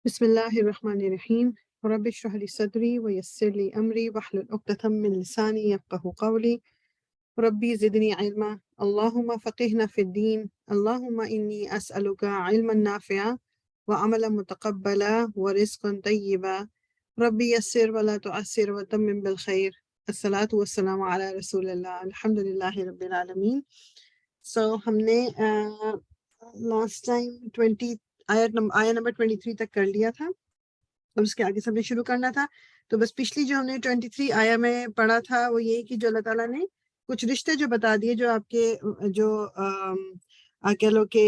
بسم الله الرحمن الرحيم رب اشرح لي صدري ويسر لي أمري واحلل عقدة من لساني يفقه قولي ربي زدني علما اللهم فقهنا في الدين اللهم إني أسألك علما نافعا وعملا متقبلا ورزقا طيبا ربي يسر ولا تعسر وتمم بالخير الصلاة والسلام على رسول الله الحمد لله رب العالمين. ہم نے لاسٹ ٹائم 20 آیت نمبر 23 تک کر لیا تھا اور اس کے آگے سے ہم نے شروع کرنا تھا. تو بس پچھلی جو ہم نے 23 آیا میں پڑھا تھا وہ یہ کہ جو اللہ تعالیٰ نے کچھ رشتے جو بتا دیے جو آپ کے جو کہہ لو کہ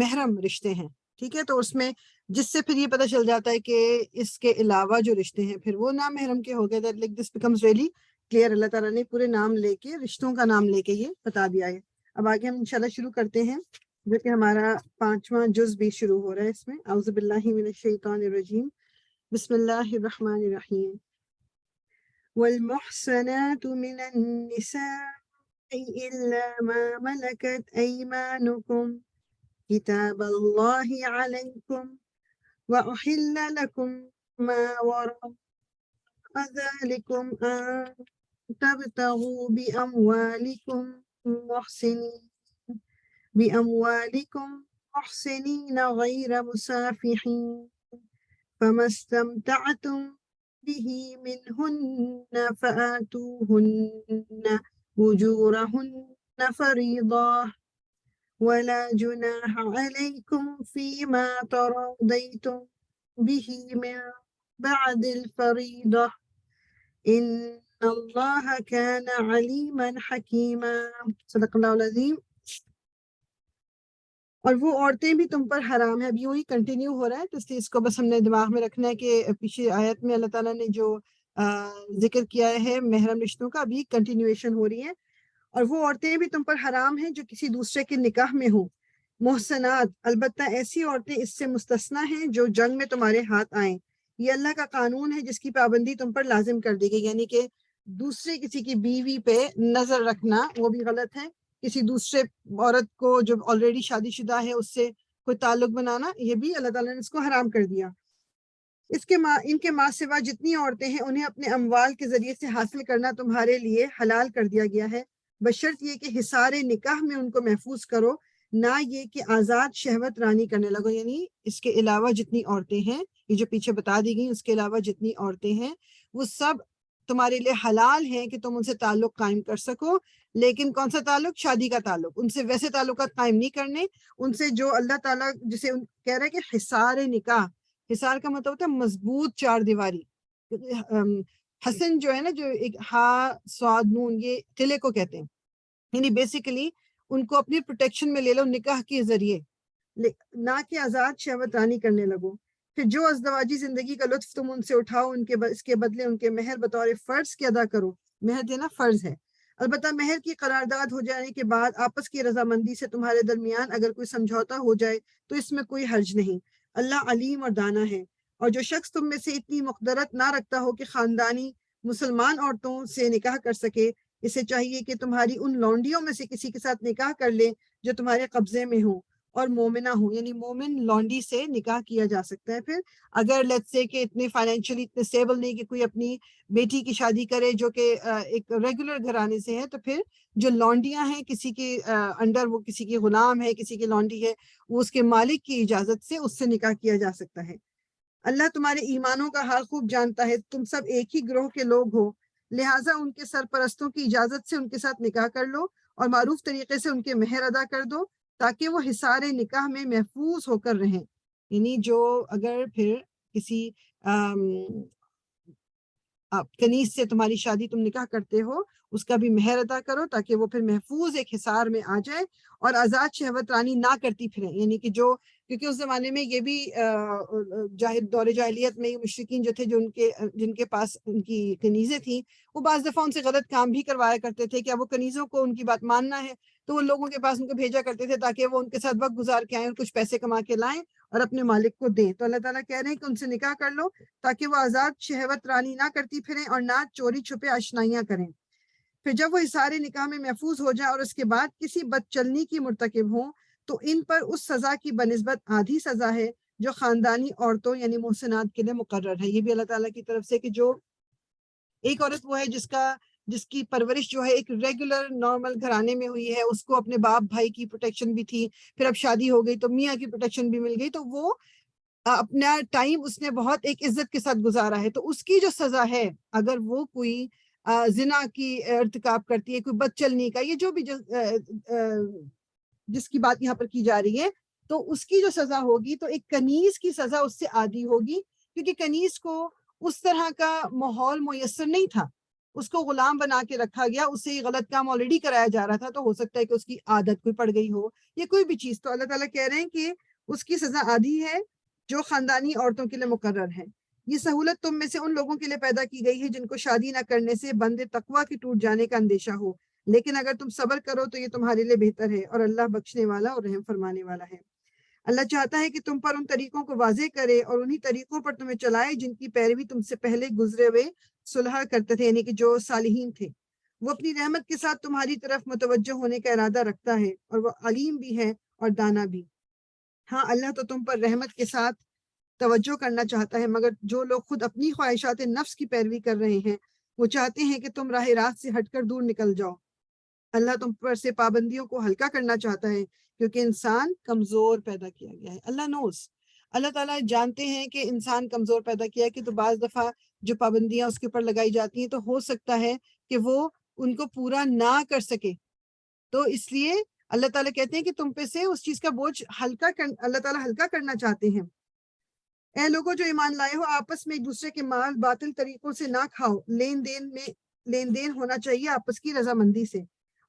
محرم رشتے ہیں، ٹھیک ہے. تو اس میں جس سے پھر یہ پتہ چل جاتا ہے کہ اس کے علاوہ جو رشتے ہیں پھر وہ نام محرم کے ہو گئے. That like this becomes really clear. Allah تعالیٰ نے پورے نام لے کے رشتوں کا نام لے کے یہ بتا دیا ہے. اب آگے ہم انشاءاللہ شروع کرتے ہیں جو کہ ہمارا 5واں جز بھی شروع ہو رہا ہے. اس میں اعوذ باللہ من الشیطان الرجیم بسم اللہ الرحمن الرحیم. والمحصنات من النساء إلا ما ملكت أيمانكم كتاب الله عليكم وأحل لكم ما وراء ذلكم أن تبتغوا بأموالكم محسنين غير مسافحين فما استمتعتم به منهن فآتوهن أجورهن فريضة ولا جناح عليكم فيما تراضيتم به من بعد الفريضة إن الله كان عليما حكيما. صدق اللہ العظیم. اور وہ عورتیں بھی تم پر حرام ہے. اب یوں ہی کنٹینیو ہو رہا ہے تو اس لیے اس کو بس ہم نے دماغ میں رکھنا ہے کہ پیچھے آیت میں اللہ تعالیٰ نے جو ذکر کیا ہے محرم رشتوں کا ابھی کنٹینیویشن ہو رہی ہے. اور وہ عورتیں بھی تم پر حرام ہیں جو کسی دوسرے کے نکاح میں ہوں. محسنات، البتہ ایسی عورتیں اس سے مستثنا ہیں جو جنگ میں تمہارے ہاتھ آئیں. یہ اللہ کا قانون ہے جس کی پابندی تم پر لازم کر دی گئی. یعنی کہ دوسرے کسی کی بیوی پہ نظر رکھنا وہ بھی غلط ہے. کسی دوسرے عورت کو جو آلریڈی شادی شدہ ہے اس سے کوئی تعلق بنانا یہ بھی اللہ تعالیٰ نے اس کو حرام کر دیا. ان کے ماں سوا جتنی عورتیں ہیں انہیں اپنے اموال کے ذریعے سے حاصل کرنا تمہارے لیے حلال کر دیا گیا ہے، بشرط یہ کہ حصار نکاح میں ان کو محفوظ کرو، نہ یہ کہ آزاد شہوت رانی کرنے لگو. یعنی اس کے علاوہ جتنی عورتیں ہیں، یہ جو پیچھے بتا دی گئی، اس کے علاوہ جتنی عورتیں ہیں وہ سب تمہارے لیے حلال ہیں کہ تم ان سے تعلق قائم کر سکو. لیکن کون سا تعلق؟ شادی کا تعلق. ان سے ویسے تعلقات قائم نہیں کرنے. ان سے جو اللہ تعالیٰ جسے کہہ رہا ہے کہ حصار نکاح، حصار کا مطلب ہوتا ہے مضبوط چار دیواری. حسن جو ہے نا، جو ایک ہا سواد نون، یہ قلعے کو کہتے ہیں. یعنی بیسیکلی ان کو اپنی پروٹیکشن میں لے لو نکاح کے ذریعے، نہ کہ آزاد شہوت رانی کرنے لگو. پھر جو ازدواجی زندگی کا لطف تم ان سے اٹھاؤ، اس کے بدلے ان کے مہر بطور فرض کے ادا کرو. مہر دینا فرض ہے. البتہ مہر کی قرارداد ہو جانے کے بعد آپس کی رضامندی سے تمہارے درمیان اگر کوئی سمجھوتا ہو جائے تو اس میں کوئی حرج نہیں. اللہ علیم اور دانا ہے. اور جو شخص تم میں سے اتنی مقدرت نہ رکھتا ہو کہ خاندانی مسلمان عورتوں سے نکاح کر سکے، اسے چاہیے کہ تمہاری ان لونڈیوں میں سے کسی کے ساتھ نکاح کر لے جو تمہارے قبضے میں ہوں اور مومنہ ہوں. یعنی مومن لونڈی سے نکاح کیا جا سکتا ہے. پھر اگر لیٹس سے کہ اتنے فائنینشلی اتنے اسٹیبل نہیں کہ کوئی اپنی بیٹی کی شادی کرے جو کہ ایک ریگولر گھرانے سے ہے، تو پھر جو لونڈیاں ہیں کسی کے انڈر، وہ کسی کی غلام ہے، کسی کی لونڈی ہے، وہ اس کے مالک کی اجازت سے اس سے نکاح کیا جا سکتا ہے. اللہ تمہارے ایمانوں کا حال خوب جانتا ہے. تم سب ایک ہی گروہ کے لوگ ہو، لہٰذا ان کے سرپرستوں کی اجازت سے ان کے ساتھ نکاح کر لو اور معروف طریقے سے ان کے مہر ادا کر دو تاکہ وہ حصار نکاح میں محفوظ ہو کر رہیں. یعنی جو اگر پھر کسی کنیز سے تمہاری شادی تم نکاح کرتے ہو، اس کا بھی مہر ادا کرو تاکہ وہ پھر محفوظ ایک حصار میں آ جائے اور آزاد شہوت رانی نہ کرتی پھریں. یعنی کہ جو، کیونکہ اس زمانے میں یہ بھی دور جاہلیت میں مشرکین جو تھے، جن کے پاس ان کی کنیزیں تھیں، وہ بعض دفعہ ان سے غلط کام بھی کروایا کرتے تھے. کیا وہ کنیزوں کو ان کی بات ماننا ہے تو وہ لوگوں کے پاس ان کو بھیجا کرتے تھے تاکہ وہ ان کے ساتھ وقت گزار کے آئیں اور کچھ پیسے کما کے لائیں اور اپنے مالک کو دیں. تو اللہ تعالیٰ کہہ رہے ہیں کہ ان سے نکاح کر لو تاکہ وہ آزاد شہوت رانی نہ کرتی پھریں اور نہ چوری چھپے آشنائیاں کریں. پھر جب وہ حصار نکاح میں محفوظ ہو جائے اور اس کے بعد کسی بد چلنی کی مرتکب ہوں تو ان پر اس سزا کی بنسبت آدھی سزا ہے جو خاندانی عورتوں یعنی محسنات کے لیے مقرر ہے. یہ بھی اللہ تعالیٰ کی طرف سے کہ جو ایک عورت وہ ہے جس کی پرورش جو ہے ایک ریگولر نارمل گھرانے میں ہوئی ہے, اس کو اپنے باپ بھائی کی پروٹیکشن بھی تھی, پھر اب شادی ہو گئی تو میاں کی پروٹیکشن بھی مل گئی, تو وہ اپنا ٹائم اس نے بہت ایک عزت کے ساتھ گزارا ہے. تو اس کی جو سزا ہے اگر وہ کوئی زنا کی ارتکاب کرتی ہے, کوئی بد چلنی کا, یہ جو بھی جس کی بات یہاں پر کی جا رہی ہے, تو اس کی جو سزا ہوگی تو ایک کنیز کی سزا اس سے عادی ہوگی, کیونکہ کنیز کو اس طرح کا ماحول میسر نہیں تھا, اس کو غلام بنا کے رکھا گیا, اس سے یہ غلط کام آلریڈی کرایا جا رہا تھا, تو ہو سکتا ہے کہ اس کی عادت کوئی پڑ گئی ہو یا کوئی بھی چیز. تو اللہ تعالیٰ کہہ رہے ہیں کہ اس کی سزا عادی ہے جو خاندانی عورتوں کے لیے مقرر ہے. یہ سہولت تم میں سے ان لوگوں کے لیے پیدا کی گئی ہے جن کو شادی نہ کرنے سے بند تقوی کے ٹوٹ جانے کا اندیشہ ہو, لیکن اگر تم صبر کرو تو یہ تمہارے لیے بہتر ہے, اور اللہ بخشنے والا اور رحم فرمانے والا ہے. اللہ چاہتا ہے کہ تم پر ان طریقوں کو واضح کرے اور انہی طریقوں پر تمہیں چلائے جن کی پیروی تم سے پہلے گزرے ہوئے صلح کرتے تھے, یعنی کہ جو صالحین تھے. وہ اپنی رحمت کے ساتھ تمہاری طرف متوجہ ہونے کا ارادہ رکھتا ہے, اور وہ علیم بھی ہے اور دانا بھی. ہاں, اللہ تو تم پر رحمت کے ساتھ توجہ کرنا چاہتا ہے, مگر جو لوگ خود اپنی خواہشات نفس کی پیروی کر رہے ہیں وہ چاہتے ہیں کہ تم راہ راست سے ہٹ کر دور نکل جاؤ. اللہ تم پر سے پابندیوں کو ہلکا کرنا چاہتا ہے کیونکہ انسان کمزور پیدا کیا گیا ہے. اللہ نوز, اللہ تعالیٰ جانتے ہیں کہ انسان کمزور پیدا کیا ہے, کہ تو بعض دفعہ جو پابندیاں اس کے اوپر لگائی جاتی ہیں تو ہو سکتا ہے کہ وہ ان کو پورا نہ کر سکے, تو اس لیے اللہ تعالیٰ کہتے ہیں کہ تم پہ سے اس چیز کا بوجھ اللہ تعالیٰ ہلکا کرنا چاہتے ہیں. اے لوگوں جو ایمان لائے ہو, آپس میں ایک دوسرے کے مال باطل طریقوں سے نہ کھاؤ, لین دین ہونا چاہیے آپس کی رضامندی سے,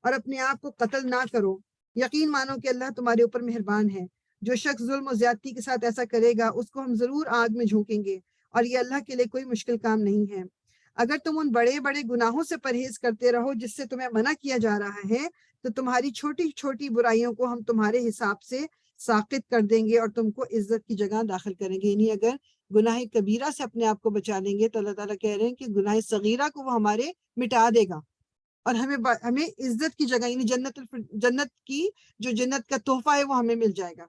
اور اپنے آپ کو قتل نہ کرو. یقین مانو کہ اللہ تمہارے اوپر مہربان ہے. جو شخص ظلم و زیادتی کے ساتھ ایسا کرے گا اس کو ہم ضرور آگ میں جھونکیں گے, اور یہ اللہ کے لیے کوئی مشکل کام نہیں ہے. اگر تم ان بڑے بڑے گناہوں سے پرہیز کرتے رہو جس سے تمہیں منع کیا جا رہا ہے, تو تمہاری چھوٹی چھوٹی برائیوں کو ہم تمہارے حساب سے ساقط کر دیں گے اور تم کو عزت کی جگہ داخل کریں گے. یعنی اگر گناہ کبیرہ سے اپنے آپ کو بچا لیں گے تو اللہ تعالیٰ کہہ رہے ہیں کہ گناہ صغیرہ کو وہ ہمارے مٹا دے گا, اور ہمیں عزت کی جگہ یعنی جنت کی جو جنت کا تحفہ ہے وہ ہمیں مل جائے گا.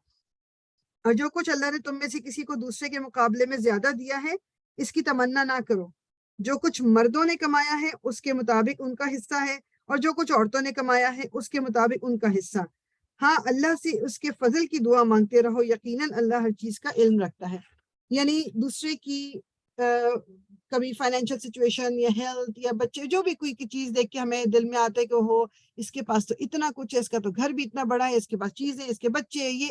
اور جو کچھ اللہ نے تم میں سے کسی کو دوسرے کے مقابلے میں زیادہ دیا ہے اس کی تمنا نہ کرو. جو کچھ مردوں نے کمایا ہے اس کے مطابق ان کا حصہ ہے, اور جو کچھ عورتوں نے کمایا ہے اس کے مطابق ان کا حصہ. ہاں, اللہ سے اس کے فضل کی دعا مانگتے رہو, یقیناً اللہ ہر چیز کا علم رکھتا ہے. یعنی دوسرے کی کبھی فائنینشیل سچویشن یا ہیلتھ یا بچے جو بھی کوئی کی چیز دیکھ کے ہمیں دل میں آتا ہے کہ ہو اس کے پاس تو اتنا کچھ ہے, اس کا تو گھر بھی اتنا بڑا ہے, اس کے پاس چیزیں, اس کے بچے, یہ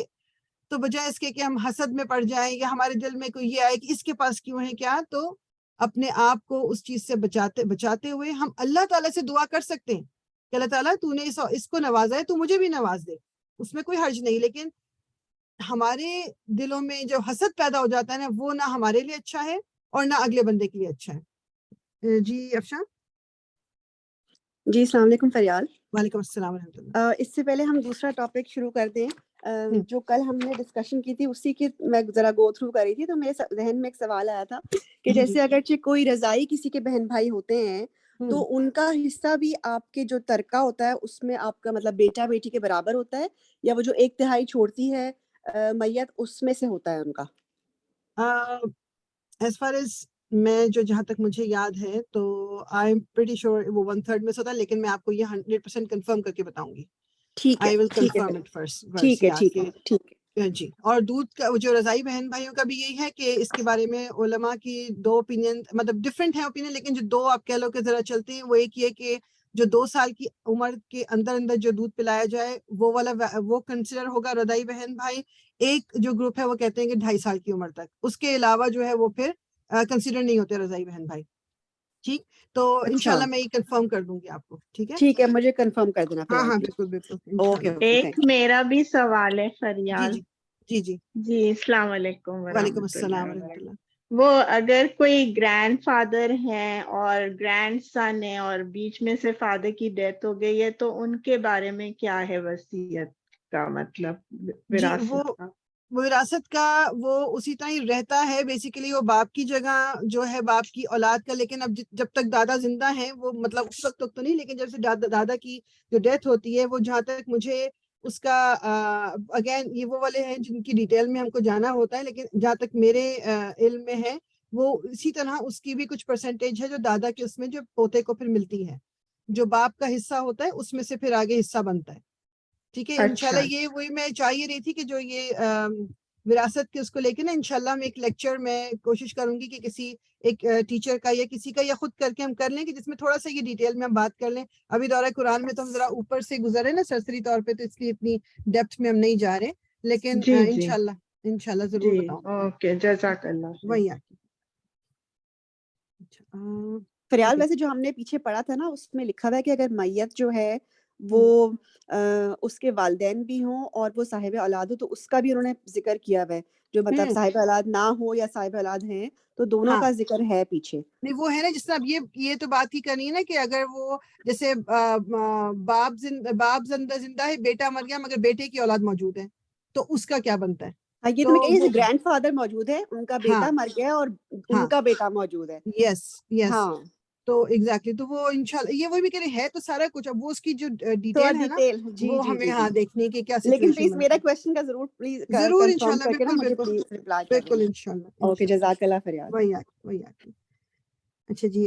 تو بجائے اس کے کہ ہم حسد میں پڑ جائیں یا ہمارے دل میں کوئی یہ آئے کہ اس کے پاس کیوں ہے کیا, تو اپنے آپ کو اس چیز سے بچاتے ہوئے ہم اللہ تعالیٰ سے دعا کر سکتے ہیں کہ اللہ تعالیٰ تو نے اس کو نوازا ہے, تو مجھے بھی نواز دے, اس میں کوئی حرج نہیں. لیکن ہمارے دلوں میں جو حسد پیدا ہو جاتا ہے نا, وہ نہ ہمارے لیے اچھا ہے اور نہ اگلے بندے کے لیے اچھا ہے. جی افشان. جی السلام علیکم فریال. وعلیکم السلام ورحمۃ اللہ. اس سے پہلے ہم دوسرا ٹاپک شروع کر دیں. جو کل ہم نے ڈسکشن کی تھی اسی کی میں ذرا گو تھرو کر رہی تھی, تو میرے ذہن میں ایک سوال آیا تھا کہ جیسے اگرچہ کوئی رضائی کسی کے بہن بھائی ہوتے ہیں تو ان کا حصہ بھی آپ کے جو ترکہ ہوتا ہے اس میں آپ کا مطلب بیٹا بیٹی کے برابر ہوتا ہے, یا وہ جو 1/3 چھوڑتی ہے میت اس میں سے ہوتا ہے ان کا؟ ایز فار ایز میں جہاں تک مجھے یاد ہے تو آئی ایم پریٹی شیور وہ 1/3 میں سے ہوتا ہے, لیکن میں آپ کو یہ 100% کنفرم کر کے بتاؤں گی. ٹھیک ہے, I will confirm it first. ٹھیک ہے, ٹھیک ہے, ٹھیک ہے. جی. اور دودھ کا جو رضائی بہن بھائیوں کا بھی یہی ہے کہ اس کے بارے میں علماء کی 2 اوپینین مطلب ڈفرینٹ ہیں اوپینین, لیکن جو 2 آپ کہہ لو کہ ذرا چلتے ہیں, وہ ایک یہ کہ جو 2 سال کی عمر کے اندر جو دودھ پلایا جائے وہ والا وہ کنسیڈر ہوگا رضائی بہن بھائی. ایک جو گروپ ہے وہ کہتے ہیں کہ 2.5 سال کی عمر تک, اس کے علاوہ جو ہے وہ پھر کنسیڈر نہیں ہوتے رضائی بہن بھائی. ٹھیک, تو انشاءاللہ میں یہ کنفرم کر دوں گی آپ کو. ٹھیک ہے, ٹھیک ہے, مجھے کنفرم کر دینا. ہاں بالکل بالکل. اوکے. ایک میرا بھی سوال ہے فریال. جی جی جی السلام علیکم. وعلیکم السلام ورحمۃ اللہ. وہ اگر کوئی گرینڈ فادر ہیں اور گرینڈ سن ہے اور بیچ میں سے فادر کی ڈیتھ ہو گئی ہے, تو ان کے بارے میں کیا ہے وصیت کا مطلب وراثت کا؟ وراثت کا وہ اسی طرح ہی رہتا ہے بیسیکلی, وہ باپ کی جگہ جو ہے باپ کی اولاد کا, لیکن اب جب تک دادا زندہ ہیں وہ مطلب اس وقت تک تو نہیں, لیکن جب سے دادا کی جو ڈیتھ ہوتی ہے وہ جہاں تک مجھے اس کا اگین یہ وہ والے ہیں جن کی ڈیٹیل میں ہم کو جانا ہوتا ہے، لیکن جہاں تک میرے علم میں ہے وہ اسی طرح اس کی بھی کچھ پرسنٹیج ہے جو دادا کے اس میں جو پوتے کو پھر ملتی ہے، جو باپ کا حصہ ہوتا ہے اس میں سے پھر آگے حصہ بنتا ہے. ٹھیک ہے، انشاءاللہ اچھا یہ وہی میں چاہ ہی رہی تھی کہ جو یہ وراثت کے اس کو لے کے نا انشاءاللہ میں ایک لیکچر میں کوشش کروں گی کہ کسی ایک ٹیچر کا یا کسی کا یا خود کر کے ہم کر لیں کہ جس میں تھوڑا سا یہ ڈیٹیل میں ہم بات کر لیں. ابھی دورہ قرآن میں تو ہم ذرا اوپر سے گزرے نا سرسری طور پہ، تو اس لیے اتنی ڈیپتھ میں ہم نہیں جا رہے، لیکن جی جی انشاءاللہ ضرور جی بتاؤں. اوکے جزاک اللہ خیر. وہی آ اچھا فریال ویسے جو ہم نے پیچھے پڑھا تھا نا اس میں لکھا ہوا ہے کہ اگر میت جو ہے وہ اس کے والدین بھی ہوں اور وہ صاحب اولاد ہو تو اس کا بھی انہوں نے ذکر کیا ہوا ہے، جو مطلب صاحب اولاد نہ ہو یا صاحب اولاد ہیں تو دونوں کا ذکر ہے پیچھے. نہیں وہ ہے نا جس طرح یہ تو بات ہی کرنی ہے نا کہ اگر وہ جیسے باپ زندہ ہے، بیٹا مر گیا مگر بیٹے کی اولاد موجود ہے تو اس کا کیا بنتا ہے. ہاں یہ تو میں کہی گرینڈ فادر موجود ہے، ان کا بیٹا مر گیا اور ان کا بیٹا موجود ہے. یس یس ہاں تو ایگزیکٹلی تو وہ انشاءاللہ یہ وہی بھی کہہ رہے ہے تو سارا کچھ اب وہ اس کی جو تو ڈیٹیل ہے نا جی وہ جی ہمیں جی دیکھنے کی کیا لیکن سچویشن پلیز میرا کویشچن کا ضرور پلیز ضرور کنفرم انشاءاللہ کر کے نا بالکل مجھے بالکل پلیز ریپلائی کر بالکل دینا. انشاءاللہ اوکے جزاک اللہ فریال. وہی آ کے اچھا جی.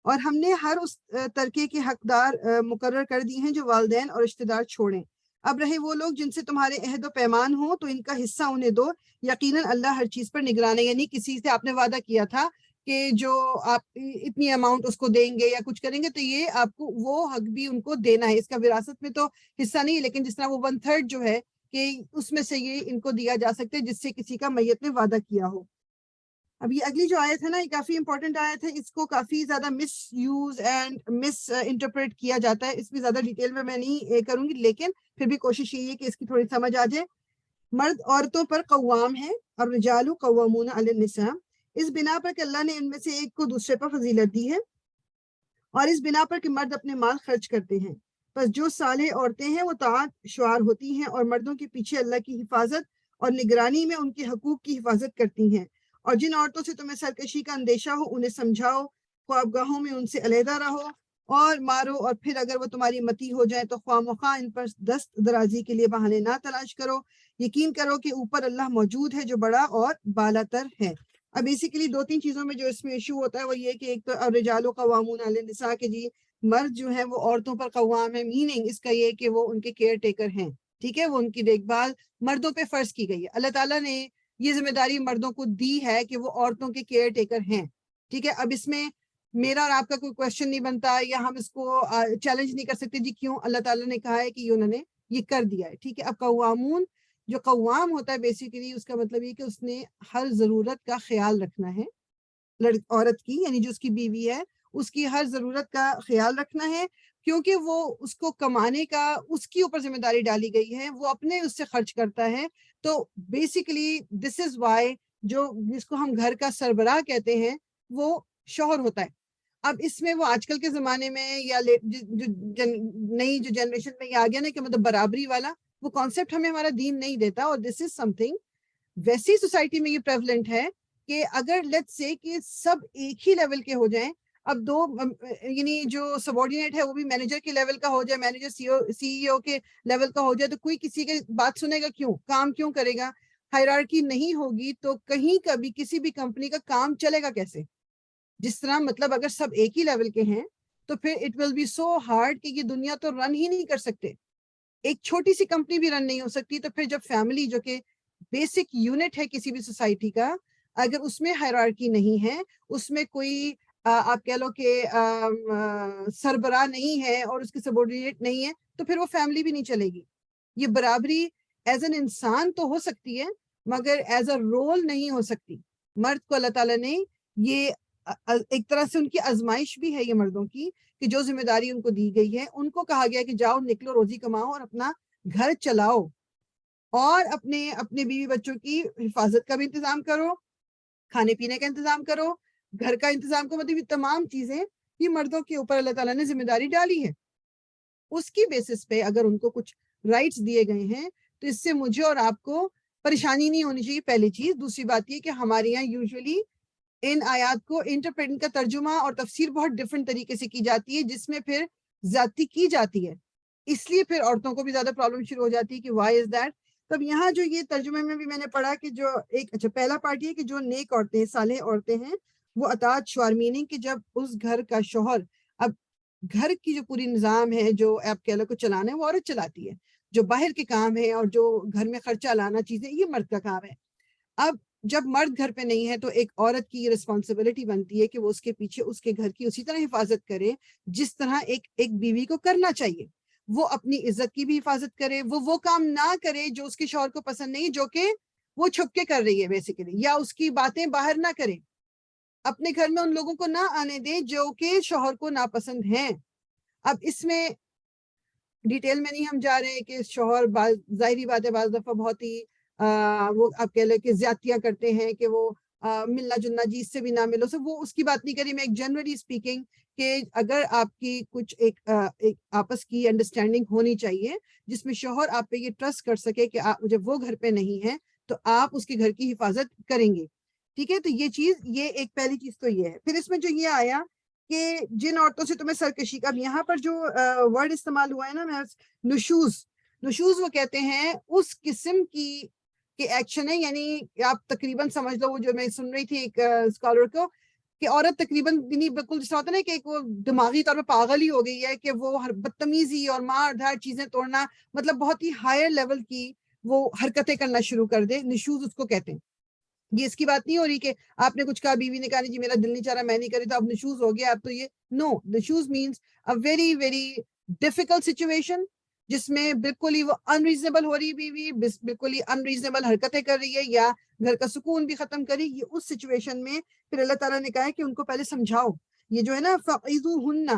اور ہم نے ہر اس ترکے کے حقدار مقرر کر دی ہیں جو والدین اور رشتہ دار چھوڑیں. اب رہے وہ لوگ جن سے تمہارے عہد و پیمان ہو تو ان کا حصہ انہیں دو، یقیناً اللہ ہر چیز پر نگران ہے. یعنی کسی سے آپ نے وعدہ کیا تھا کہ جو آپ اتنی اماؤنٹ اس کو دیں گے یا کچھ کریں گے تو یہ آپ کو وہ حق بھی ان کو دینا ہے. اس کا وراثت میں تو حصہ نہیں ہے، لیکن جس طرح وہ 1/3 جو ہے کہ اس میں سے یہ ان کو دیا جا سکتا ہے جس سے کسی کا میت نے وعدہ کیا ہو. اب یہ اگلی جو آیت ہے نا یہ کافی امپورٹنٹ آیت ہے، اس کو کافی زیادہ مس یوز اینڈ مس انٹرپریٹ کیا جاتا ہے. اس میں زیادہ ڈیٹیل میں نہیں کروں گی، لیکن پھر بھی کوشش یہی ہے کہ اس کی تھوڑی سمجھ آ جائے. مرد عورتوں پر قوام ہے اور رجال قوامون علی النساء، اس بنا پر کہ اللہ نے ان میں سے ایک کو دوسرے پر فضیلت دی ہے اور اس بنا پر کہ مرد اپنے مال خرچ کرتے ہیں. بس جو صالح عورتیں ہیں وہ طاعت شعار ہوتی ہیں اور مردوں کے پیچھے اللہ کی حفاظت اور نگرانی میں ان کے حقوق کی حفاظت کرتی ہیں. اور جن عورتوں سے تمہیں سرکشی کا اندیشہ ہو انہیں سمجھاؤ، خوابگاہوں میں ان سے علیحدہ رہو اور مارو، اور پھر اگر وہ تمہاری متی ہو جائیں تو خواہ مخواہ ان پر دست درازی کے لیے بہانے نہ تلاش کرو. یقین کرو کہ اوپر اللہ موجود ہے جو بڑا اور بالا تر ہے. اب بیسیکلی 2-3 چیزوں میں جو اس میں ایشو ہوتا ہے وہ یہ کہ ایک تو الرجال قوامون علی النساء کہ جی مرد جو ہیں وہ عورتوں پر قوام ہے، میننگ اس کا یہ کہ وہ ان کے کیئر ٹیکر ہیں. ٹھیک ہے، وہ ان کی دیکھ بھال مردوں پہ فرض کی گئی ہے. اللہ تعالیٰ نے یہ ذمہ داری مردوں کو دی ہے کہ وہ عورتوں کے کیئر ٹیکر ہیں. ٹھیک ہے، اب اس میں میرا اور آپ کا کوئی کوشچن نہیں بنتا یا ہم اس کو چیلنج نہیں کر سکتے جی کیوں اللہ تعالیٰ نے کہا ہے کہ انہوں نے یہ کر دیا ہے. ٹھیک ہے، اب قوامون جو قوام ہوتا ہے بیسیکلی اس کا مطلب یہ کہ اس نے ہر ضرورت کا خیال رکھنا ہے عورت کی، یعنی جو اس کی بیوی ہے اس کی ہر ضرورت کا خیال رکھنا ہے، کیونکہ وہ اس کو کمانے کا اس کی اوپر ذمہ داری ڈالی گئی ہے، وہ اپنے اس سے خرچ کرتا ہے. تو بیسیکلی دس از وائی جو جس کو ہم گھر کا سربراہ کہتے ہیں وہ شوہر ہوتا ہے. اب اس میں وہ آج کل کے زمانے میں یا نئی جو جنریشن میں یہ آ گیا نا کہ مطلب برابری والا وہ کانسیپٹ ہمیں ہمارا دین نہیں دیتا، اور دس از سم تھنگ ویسی سوسائٹی میں یہ پریولنٹ ہے کہ اگر لیٹس سے کہ سب ایک ہی لیول کے ہو جائیں، اب دو یعنی جو سبارڈینیٹ ہے وہ بھی مینیجر کے لیول کا ہو جائے، مینیجر سی ای او کے لیول کا ہو جائے، تو کوئی کسی کے بات سنے گا کیوں؟ کام کیوں کرے گا؟ ہائرارکی نہیں ہوگی تو کہیں کبھی کسی بھی کمپنی کا کام چلے گا کیسے؟ جس طرح مطلب اگر سب ایک ہی لیول کے ہیں تو پھر it will be so hard کہ یہ دنیا تو رن ہی نہیں کر سکتے. ایک چھوٹی سی کمپنی بھی رن نہیں ہو سکتی. تو پھر جب فیملی جو کہ بیسک یونٹ ہے کسی بھی سوسائٹی کا، اگر اس میں ہائرارکی نہیں ہے، اس میں کوئی آپ کہہ لو کہ سربراہ نہیں ہے اور اس کی سبارڈینیٹ نہیں ہے، تو پھر وہ فیملی بھی نہیں چلے گی. یہ برابری ایز این انسان تو ہو سکتی ہے مگر ایز اے رول نہیں ہو سکتی. مرد کو اللہ تعالیٰ نے یہ ایک طرح سے ان کی آزمائش بھی ہے یہ مردوں کی کہ جو ذمہ داری ان کو دی گئی ہے ان کو کہا گیا کہ جاؤ نکلو روزی کماؤ اور اپنا گھر چلاؤ اور اپنے بیوی بچوں کی حفاظت کا بھی انتظام کرو، کھانے پینے کا انتظام کرو، گھر کا انتظام کرو. مطلب یہ تمام چیزیں یہ مردوں کے اوپر اللہ تعالیٰ نے ذمہ داری ڈالی ہے. اس کی بیسس پہ اگر ان کو کچھ رائٹس دیے گئے ہیں تو اس سے مجھے اور آپ کو پریشانی نہیں ہونی چاہیے. پہلی چیز. دوسری بات یہ کہ ہمارے یہاں یوزولی ان آیات کو انٹرپریٹ کا ترجمہ اور تفسیر بہت ڈفرینٹ طریقے سے کی جاتی ہے جس میں پھر زیادتی کی جاتی ہے. اس لیے پھر عورتوں کو بھی زیادہ پرابلم شروع ہو جاتی ہے کہ وائی از دیٹ. تب یہاں جو یہ ترجمے میں بھی میں نے پڑھا کہ جو ایک اچھا پہلا پارٹ یہ کہ جو نیک عورتیں صالح عورتیں ہیں وہ اطاعت شعار، میننگ کہ جب اس گھر کا شوہر، اب گھر کی جو پوری نظام ہے جو آپ کہہ لو کو چلانا ہے وہ عورت چلاتی ہے، جو باہر کے کام ہے اور جو گھر میں خرچہ لانا چیزیں یہ مرد کا کام ہے. اب جب مرد گھر پہ نہیں ہے تو ایک عورت کی یہ رسپانسبلٹی بنتی ہے کہ وہ اس کے پیچھے اس کے گھر کی اسی طرح حفاظت کرے جس طرح ایک بیوی کو کرنا چاہیے. وہ اپنی عزت کی بھی حفاظت کرے، وہ کام نہ کرے جو اس کے شوہر کو پسند نہیں، جو کہ وہ چھپ کے کر رہی ہے بیسیکلی، یا اس کی باتیں باہر نہ کرے، اپنے گھر میں ان لوگوں کو نہ آنے دے جو کہ شوہر کو ناپسند ہیں. اب اس میں ڈیٹیل میں نہیں ہم جا رہے ہیں کہ شوہر ظاہری بات ہے بعض دفعہ بہت ہی وہ آپ کہہ لیں کہ زیادتیاں کرتے ہیں کہ وہ ملنا جلنا جی اس سے بھی نہ ملو، وہ اس کی بات نہیں کری. میں ایک جنرلی اسپیکنگ کہ اگر آپ کی کچھ ایک آپس کی انڈرسٹینڈنگ ہونی چاہیے جس میں شوہر آپ پہ یہ ٹرسٹ کر سکے کہ جب وہ گھر پہ نہیں ہے تو آپ اس کے گھر کی حفاظت کریں گے. ٹھیک ہے، تو یہ چیز، یہ ایک پہلی چیز تو یہ ہے. پھر اس میں جو یہ آیا کہ جن عورتوں سے تمہیں سرکشی کا، اب یہاں پر جو ورڈ استعمال ہوا ہے نا میں نشوز وہ کہتے ہیں اس قسم کی کہ ایکشن ہے، یعنی آپ تقریباً سمجھ لو وہ جو میں سن رہی تھی ایک اسکالر کو کہ عورت تقریباً بالکل جس ہوتا ہے نا کہ وہ دماغی طور پہ پاگل ہی ہو گئی ہے کہ وہ ہر بدتمیزی اور مار دھاڑ چیزیں توڑنا، مطلب بہت ہی ہائر لیول کی وہ حرکتیں کرنا شروع کر دے. نشوز اس کو کہتے ہیں. یہ اس کی بات نہیں ہو رہی کہ آپ نے کچھ کہا، بیوی نے کہا نہیں جی میرا دل نہیں چاہ رہا میں نہیں کری تو اب نشوز ہو گیا اب تو یہ نو. نشوز means a very very difficult situation جس میں بالکل ہی وہ انریزنیبل ہو رہی ہے بیوی، بالکل ہی انریزنیبل حرکتیں کر رہی ہے یا گھر کا سکون بھی ختم کری. یہ اس سچویشن میں پھر اللہ تعالیٰ نے کہا ہے کہ ان کو پہلے سمجھاؤ. یہ جو ہے نا فَعِظُوهُنَّ،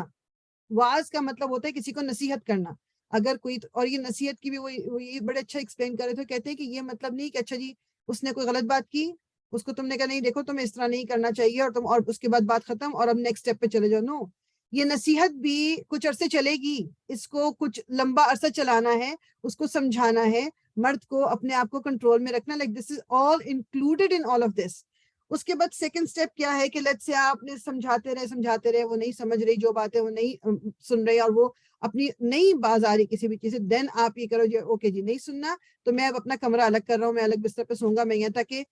واز کا مطلب ہوتا ہے کسی کو نصیحت کرنا. اگر کوئی، اور یہ نصیحت کی بھی وہ یہ بڑے اچھا ایکسپلین کر رہے تھے، کہتے ہیں کہ یہ مطلب نہیں کہ اچھا جی اس نے کوئی غلط بات کی اس کو تم نے کہا نہیں دیکھو تمہیں اس طرح نہیں کرنا چاہیے اور تم اور اس کے بعد بات ختم اور اب نیکسٹ اسٹیپ پہ چلے جاؤ. نو، یہ نصیحت بھی کچھ عرصے چلے گی، اس کو کچھ لمبا عرصہ چلانا ہے، اس کو سمجھانا ہے، مرد کو اپنے آپ کو کنٹرول میں رکھنا. Like this is all included in all of this. اس کے بعد سیکنڈ اسٹیپ کیا ہے کہ لیٹس سے آپ نے سمجھاتے رہے وہ نہیں سمجھ رہی جو بات ہے، وہ نہیں سن رہی اور وہ اپنی نہیں باز آ رہی کسی بھی چیز سے، دین آپ یہ کرو جی اوکے جی نہیں سننا تو میں اب اپنا کمرہ الگ کر رہا ہوں، میں الگ بستر پہ سوں گا میں یہاں تک کہ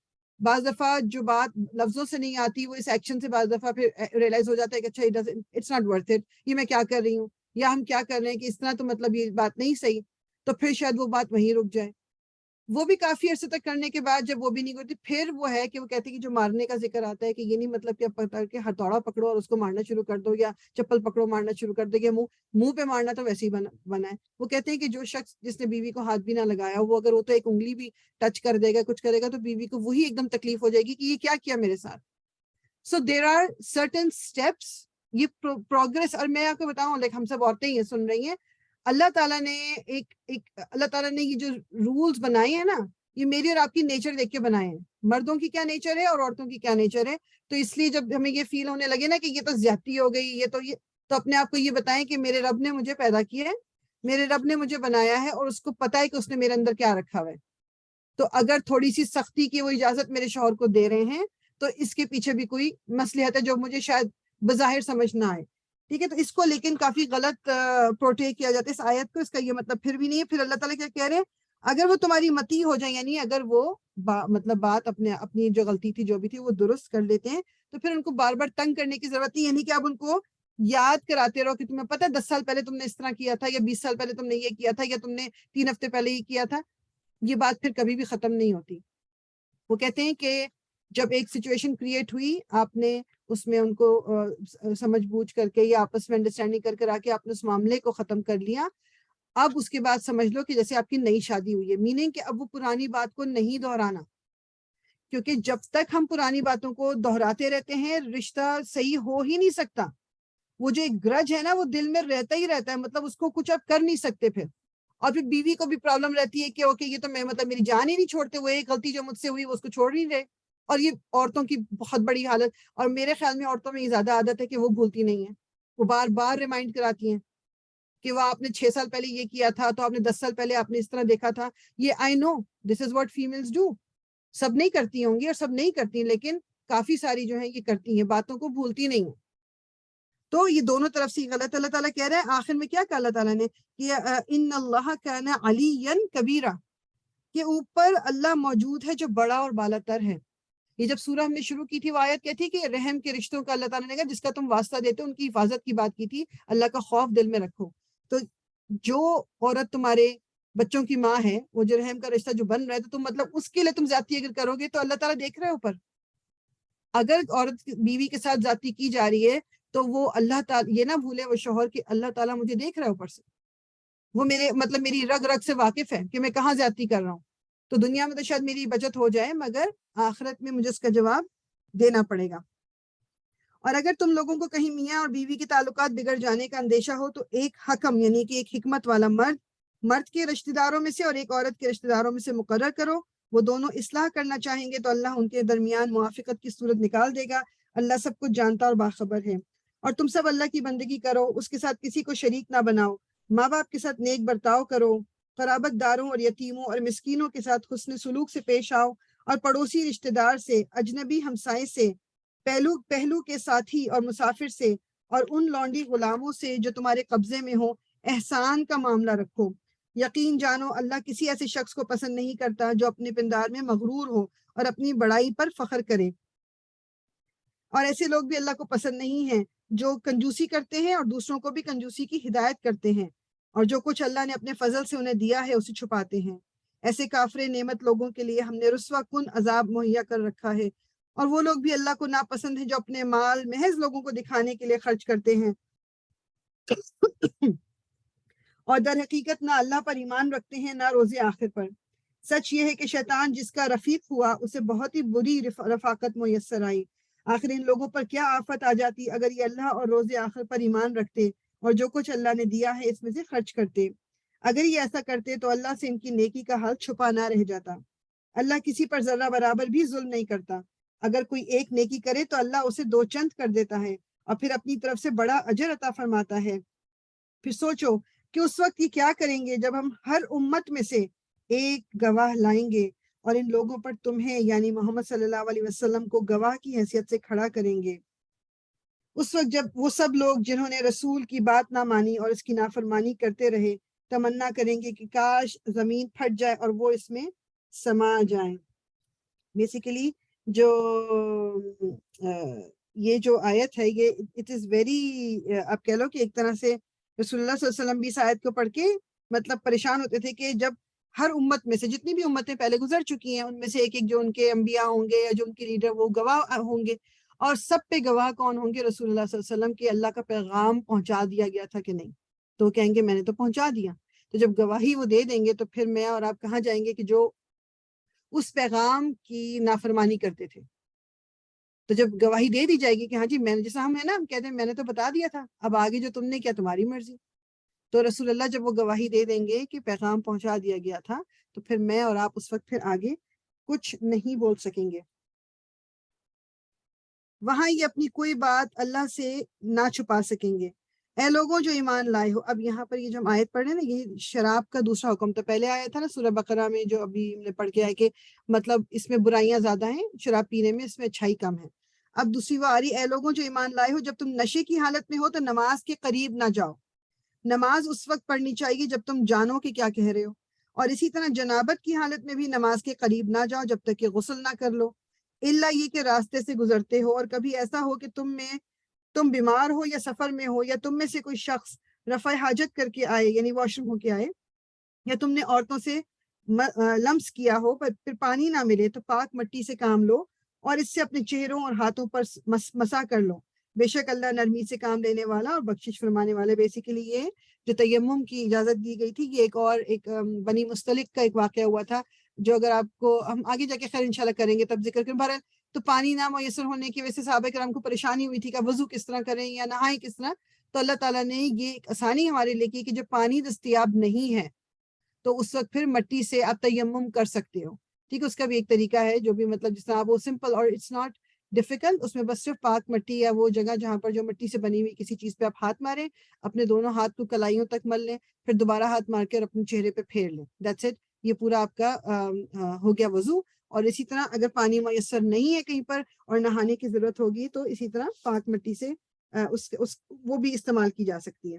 بعض دفعہ جو بات لفظوں سے نہیں آتی وہ اس ایکشن سے بعض دفعہ پھر ریئلائز ہو جاتا ہے کہ اچھا اٹس ناٹ ورتھ اٹ، یہ میں کیا کر رہی ہوں یا ہم کیا کر رہے ہیں کہ اس طرح تو مطلب یہ بات نہیں صحیح، تو پھر شاید وہ بات وہیں رک جائے. وہ بھی کافی عرصے تک کرنے کے بعد جب وہ بھی نہیں کرتی پھر وہ ہے کہ وہ کہتے ہیں کہ جو مارنے کا ذکر آتا ہے کہ یہ نہیں مطلب کہ آپ پکڑ کے ہتھوڑا پکڑو اور اس کو مارنا شروع کر دو یا چپل پکڑو مارنا شروع کر دو یا منہ پہ مارنا تو ویسے ہی بنا ہے. وہ کہتے ہیں کہ جو شخص جس نے بیوی کو ہاتھ بھی نہ لگایا وہ اگر وہ تو ایک انگلی بھی ٹچ کر دے گا کچھ کرے گا تو بیوی کو وہی ایک دم تکلیف ہو جائے گی کہ یہ کیا کیا میرے ساتھ. سو دیر آر سرٹن اسٹیپس، یہ پروگرس. اور میں آپ کو بتاؤں لائک ہم سب عورتیں یہ سن رہی ہیں، اللہ تعالیٰ نے اللہ تعالیٰ نے یہ جو رولز بنائے ہیں نا یہ میری اور آپ کی نیچر دیکھ کے بنائے ہیں، مردوں کی کیا نیچر ہے اور عورتوں کی کیا نیچر ہے. تو اس لیے جب ہمیں یہ فیل ہونے لگے نا کہ یہ تو زیادتی ہو گئی یہ تو اپنے آپ کو یہ بتائیں کہ میرے رب نے مجھے پیدا کیا ہے، میرے رب نے مجھے بنایا ہے اور اس کو پتا ہے کہ اس نے میرے اندر کیا رکھا ہوا ہے. تو اگر تھوڑی سی سختی کی وہ اجازت میرے شوہر کو دے رہے ہیں تو اس کے پیچھے بھی کوئی مصلحت ہے جو مجھے شاید بظاہر سمجھ نہ آئے. ٹھیک ہے، تو اس کو لیکن کافی غلط پروٹے کیا جاتا ہے اس آیت کو. اس کا یہ مطلب پھر بھی نہیں ہے. پھر اللہ تعالیٰ کیا کہہ رہے ہیں، اگر وہ تمہاری متی ہو جائے یعنی اگر وہ مطلب بات اپنی جو غلطی تھی جو بھی تھی وہ درست کر لیتے ہیں تو پھر ان کو بار بار تنگ کرنے کی ضرورت نہیں، یعنی کہ آپ ان کو یاد کراتے رہو کہ تمہیں پتہ ہے 10 سال پہلے تم نے اس طرح کیا تھا یا 20 سال پہلے تم نے یہ کیا تھا یا تم نے 3 ہفتے پہلے یہ کیا تھا. یہ بات پھر کبھی بھی ختم نہیں ہوتی. وہ کہتے ہیں کہ جب ایک سچویشن کریٹ ہوئی آپ نے اس میں ان کو سمجھ بوجھ کر کے یا آپس میں انڈرسٹینڈنگ کر کر آ کے آپ نے اس معاملے کو ختم کر لیا، اب اس کے بعد سمجھ لو کہ جیسے آپ کی نئی شادی ہوئی ہے، میننگ کہ اب وہ پرانی بات کو نہیں دہرانا، کیونکہ جب تک ہم پرانی باتوں کو دہراتے رہتے ہیں رشتہ صحیح ہو ہی نہیں سکتا. وہ جو ایک گرج ہے نا وہ دل میں رہتا ہی رہتا ہے، مطلب اس کو کچھ آپ کر نہیں سکتے پھر. اور پھر بیوی کو بھی پرابلم رہتی ہے کہ اوکے یہ تو میں مطلب میری جان ہی نہیں چھوڑتے، وہ ایک غلطی جو مجھ سے ہوئی وہ اس کو چھوڑ نہیں رہے. اور یہ عورتوں کی بہت بڑی حالت، اور میرے خیال میں عورتوں میں یہ زیادہ عادت ہے کہ وہ بھولتی نہیں ہیں، وہ بار بار ریمائنڈ کراتی ہیں کہ وہ آپ نے 6 سال پہلے یہ کیا تھا تو آپ نے 10 سال پہلے آپ نے اس طرح دیکھا تھا. یہ آئی نو دس از واٹ فیمیلز ڈو. سب نہیں کرتی ہوں گی اور سب نہیں کرتی لیکن کافی ساری جو ہیں یہ کرتی ہیں، باتوں کو بھولتی نہیں ہیں. تو یہ دونوں طرف سے غلط. اللہ تعالیٰ کہہ رہے ہیں آخر میں کیا کہا اللہ تعالیٰ نے کہ ان اللہ کان علیٰ کبیرہ، کہ اوپر اللہ موجود ہے جو بڑا اور بالا تر ہے. یہ جب سورہ ہم نے شروع کی تھی وہ آیت کیا تھی کہ رحم کے رشتوں کا اللہ تعالیٰ نے کہا جس کا تم واسطہ دیتے ہو ان کی حفاظت کی بات کی تھی. اللہ کا خوف دل میں رکھو. تو جو عورت تمہارے بچوں کی ماں ہے، وہ جو رحم کا رشتہ جو بن رہا ہے، تو تم مطلب اس کے لیے تم زیادتی اگر کرو گے تو اللہ تعالیٰ دیکھ رہے اوپر. اگر عورت بیوی کے ساتھ زیادتی کی جا رہی ہے تو وہ اللہ تعالیٰ یہ نہ بھولے وہ شوہر کہ اللہ تعالیٰ مجھے دیکھ رہا ہے اوپر سے، وہ میرے مطلب میری رگ رگ سے واقف ہے کہ میں کہاں زیادتی کر رہا ہوں. تو دنیا میں تو شاید میری بچت ہو جائے مگر آخرت میں مجھے اس کا جواب دینا پڑے گا. اور اگر تم لوگوں کو کہیں میاں اور بیوی کے تعلقات بگڑ جانے کا اندیشہ ہو تو ایک حکم یعنی کہ ایک حکمت والا مرد کے رشتہ داروں میں سے اور ایک عورت کے رشتہ داروں میں سے مقرر کرو. وہ دونوں اصلاح کرنا چاہیں گے تو اللہ ان کے درمیان موافقت کی صورت نکال دے گا. اللہ سب کچھ جانتا اور باخبر ہے. اور تم سب اللہ کی بندگی کرو، اس کے ساتھ کسی کو شریک نہ بناؤ. ماں باپ کے ساتھ نیک برتاؤ کرو، قرابت داروں اور یتیموں اور مسکینوں کے ساتھ حسن سلوک سے پیش آؤ، اور پڑوسی رشتہ دار سے، اجنبی ہمسائے سے، پہلو کے ساتھی اور مسافر سے، اور ان لونڈی غلاموں سے جو تمہارے قبضے میں ہو احسان کا معاملہ رکھو. یقین جانو اللہ کسی ایسے شخص کو پسند نہیں کرتا جو اپنے پندار میں مغرور ہو اور اپنی بڑائی پر فخر کرے. اور ایسے لوگ بھی اللہ کو پسند نہیں ہیں جو کنجوسی کرتے ہیں اور دوسروں کو بھی کنجوسی کی ہدایت کرتے ہیں، اور جو کچھ اللہ نے اپنے فضل سے انہیں دیا ہے اسے چھپاتے ہیں. ایسے کافر نعمت لوگوں کے لیے ہم نے رسوا کن عذاب مہیا کر رکھا ہے. اور وہ لوگ بھی اللہ کو ناپسند ہیں جو اپنے مال محض لوگوں کو دکھانے کے لیے خرچ کرتے ہیں اور در حقیقت نہ اللہ پر ایمان رکھتے ہیں نہ روز آخر پر. سچ یہ ہے کہ شیطان جس کا رفیق ہوا اسے بہت ہی بری رفاقت میسر آئی. آخر ان لوگوں پر کیا آفت آ جاتی اگر یہ اللہ اور روز آخر پر ایمان رکھتے اور جو کچھ اللہ نے دیا ہے اس میں سے خرچ کرتے. اگر یہ ایسا کرتے تو اللہ سے ان کی نیکی کا حال چھپا نہ رہ جاتا. اللہ کسی پر ذرہ برابر بھی ظلم نہیں کرتا. اگر کوئی ایک نیکی کرے تو اللہ اسے دو چند کر دیتا ہے اور پھر اپنی طرف سے بڑا اجر عطا فرماتا ہے. پھر سوچو کہ اس وقت یہ کیا کریں گے جب ہم ہر امت میں سے ایک گواہ لائیں گے اور ان لوگوں پر تمہیں یعنی محمد صلی اللہ علیہ وسلم کو گواہ کی حیثیت سے کھڑا کریں گے. اس وقت جب وہ سب لوگ جنہوں نے رسول کی بات نہ مانی اور اس کی نافرمانی کرتے رہے تمنا کریں گے کہ کاش زمین پھٹ جائے اور وہ اس میں سما جائیں. بیسیکلی جو یہ جو آیت ہے یہ اٹ از ویری آپ کہہ لو کہ ایک طرح سے رسول اللہ صلی اللہ علیہ وسلم بھی اس آیت کو پڑھ کے مطلب پریشان ہوتے تھے کہ جب ہر امت میں سے جتنی بھی امتیں پہلے گزر چکی ہیں ان میں سے ایک جو ان کے انبیاء ہوں گے یا جو ان کے لیڈر وہ گواہ ہوں گے، اور سب پہ گواہ کون ہوں گے؟ رسول اللہ صلی اللہ علیہ وسلم کہ اللہ کا پیغام پہنچا دیا گیا تھا کہ نہیں. تو کہیں گے میں نے تو پہنچا دیا. تو جب گواہی وہ دے دیں گے تو پھر میں اور آپ کہاں جائیں گے کہ جو اس پیغام کی نافرمانی کرتے تھے. تو جب گواہی دے دی جائے گی کہ ہاں جی میں نے، جیسا ہم ہے نا ہم کہتے ہیں میں نے تو بتا دیا تھا، اب آگے جو تم نے کیا تمہاری مرضی. تو رسول اللہ جب وہ گواہی دے دیں گے کہ پیغام پہنچا دیا گیا تھا تو پھر میں اور آپ اس وقت پھر آگے کچھ نہیں بول سکیں گے. وہاں یہ اپنی کوئی بات اللہ سے نہ چھپا سکیں گے. اے لوگوں جو ایمان لائے ہو. اب یہاں پر یہ جو ہم آیت پڑھ رہے ہیں نا یہ شراب کا دوسرا حکم. تو پہلے آیا تھا نا سورہ بقرہ میں جو ابھی ہم نے پڑھ کے آئے کہ مطلب اس میں برائیاں زیادہ ہیں شراب پینے میں، اس میں اچھائی کم ہے. اب دوسری وہ آ رہی، اے لوگوں جو ایمان لائے ہو جب تم نشے کی حالت میں ہو تو نماز کے قریب نہ جاؤ. نماز اس وقت پڑھنی چاہیے جب تم جانو کہ کیا کہہ رہے ہو، اور اسی طرح جنابت کی حالت میں بھی نماز کے قریب نہ جاؤ جب تک کہ غسل نہ کر لو، الا یہ کہ راستے سے گزرتے ہو اور کبھی ایسا ہو کہ تم بیمار ہو یا سفر میں ہو یا تم میں سے کوئی شخص رفع حاجت کر کے آئے یعنی واش روم ہو کے آئے، یا تم نے عورتوں سے لمس کیا ہو پھر پانی نہ ملے تو پاک مٹی سے کام لو اور اس سے اپنے چہروں اور ہاتھوں پر مسا کر لو. بے شک اللہ نرمی سے کام لینے والا اور بخشش فرمانے والا. بیسیکلی یہ جو تیمم کی اجازت دی گئی تھی یہ ایک بنی مستلق کا ایک واقعہ ہوا تھا جو اگر آپ کو ہم آگے جا کے خیر انشاءاللہ کریں گے تب ذکر کریں. بہرحال تو پانی نہ میسر ہونے کی وجہ سے صحابہ کرام کو پریشانی ہوئی تھی کہ وضو کس طرح کریں یا نہائیں کس طرح. تو اللہ تعالیٰ نے یہ ایک آسانی ہمارے لیے کی کہ جب پانی دستیاب نہیں ہے تو اس وقت پھر مٹی سے آپ تیمم کر سکتے ہو. ٹھیک ہے، اس کا بھی ایک طریقہ ہے جو بھی مطلب جس طرح وہ سمپل اور اٹس ناٹ ڈیفیکلٹ. اس میں بس صرف پاک مٹی یا وہ جگہ جہاں پر جو مٹی سے بنی ہوئی کسی چیز پہ آپ ہاتھ ماریں، اپنے دونوں ہاتھ کو کلائیوں تک مل لیں، پھر دوبارہ ہاتھ مار کے اور اپنے چہرے پہ پھیر لیں. That's it. یہ پورا آپ کا ہو گیا وضو. اور اسی طرح اگر پانی میسر نہیں ہے کہیں پر اور نہانے کی ضرورت ہوگی تو اسی طرح پاک مٹی سے وہ بھی استعمال کی جا سکتی ہے.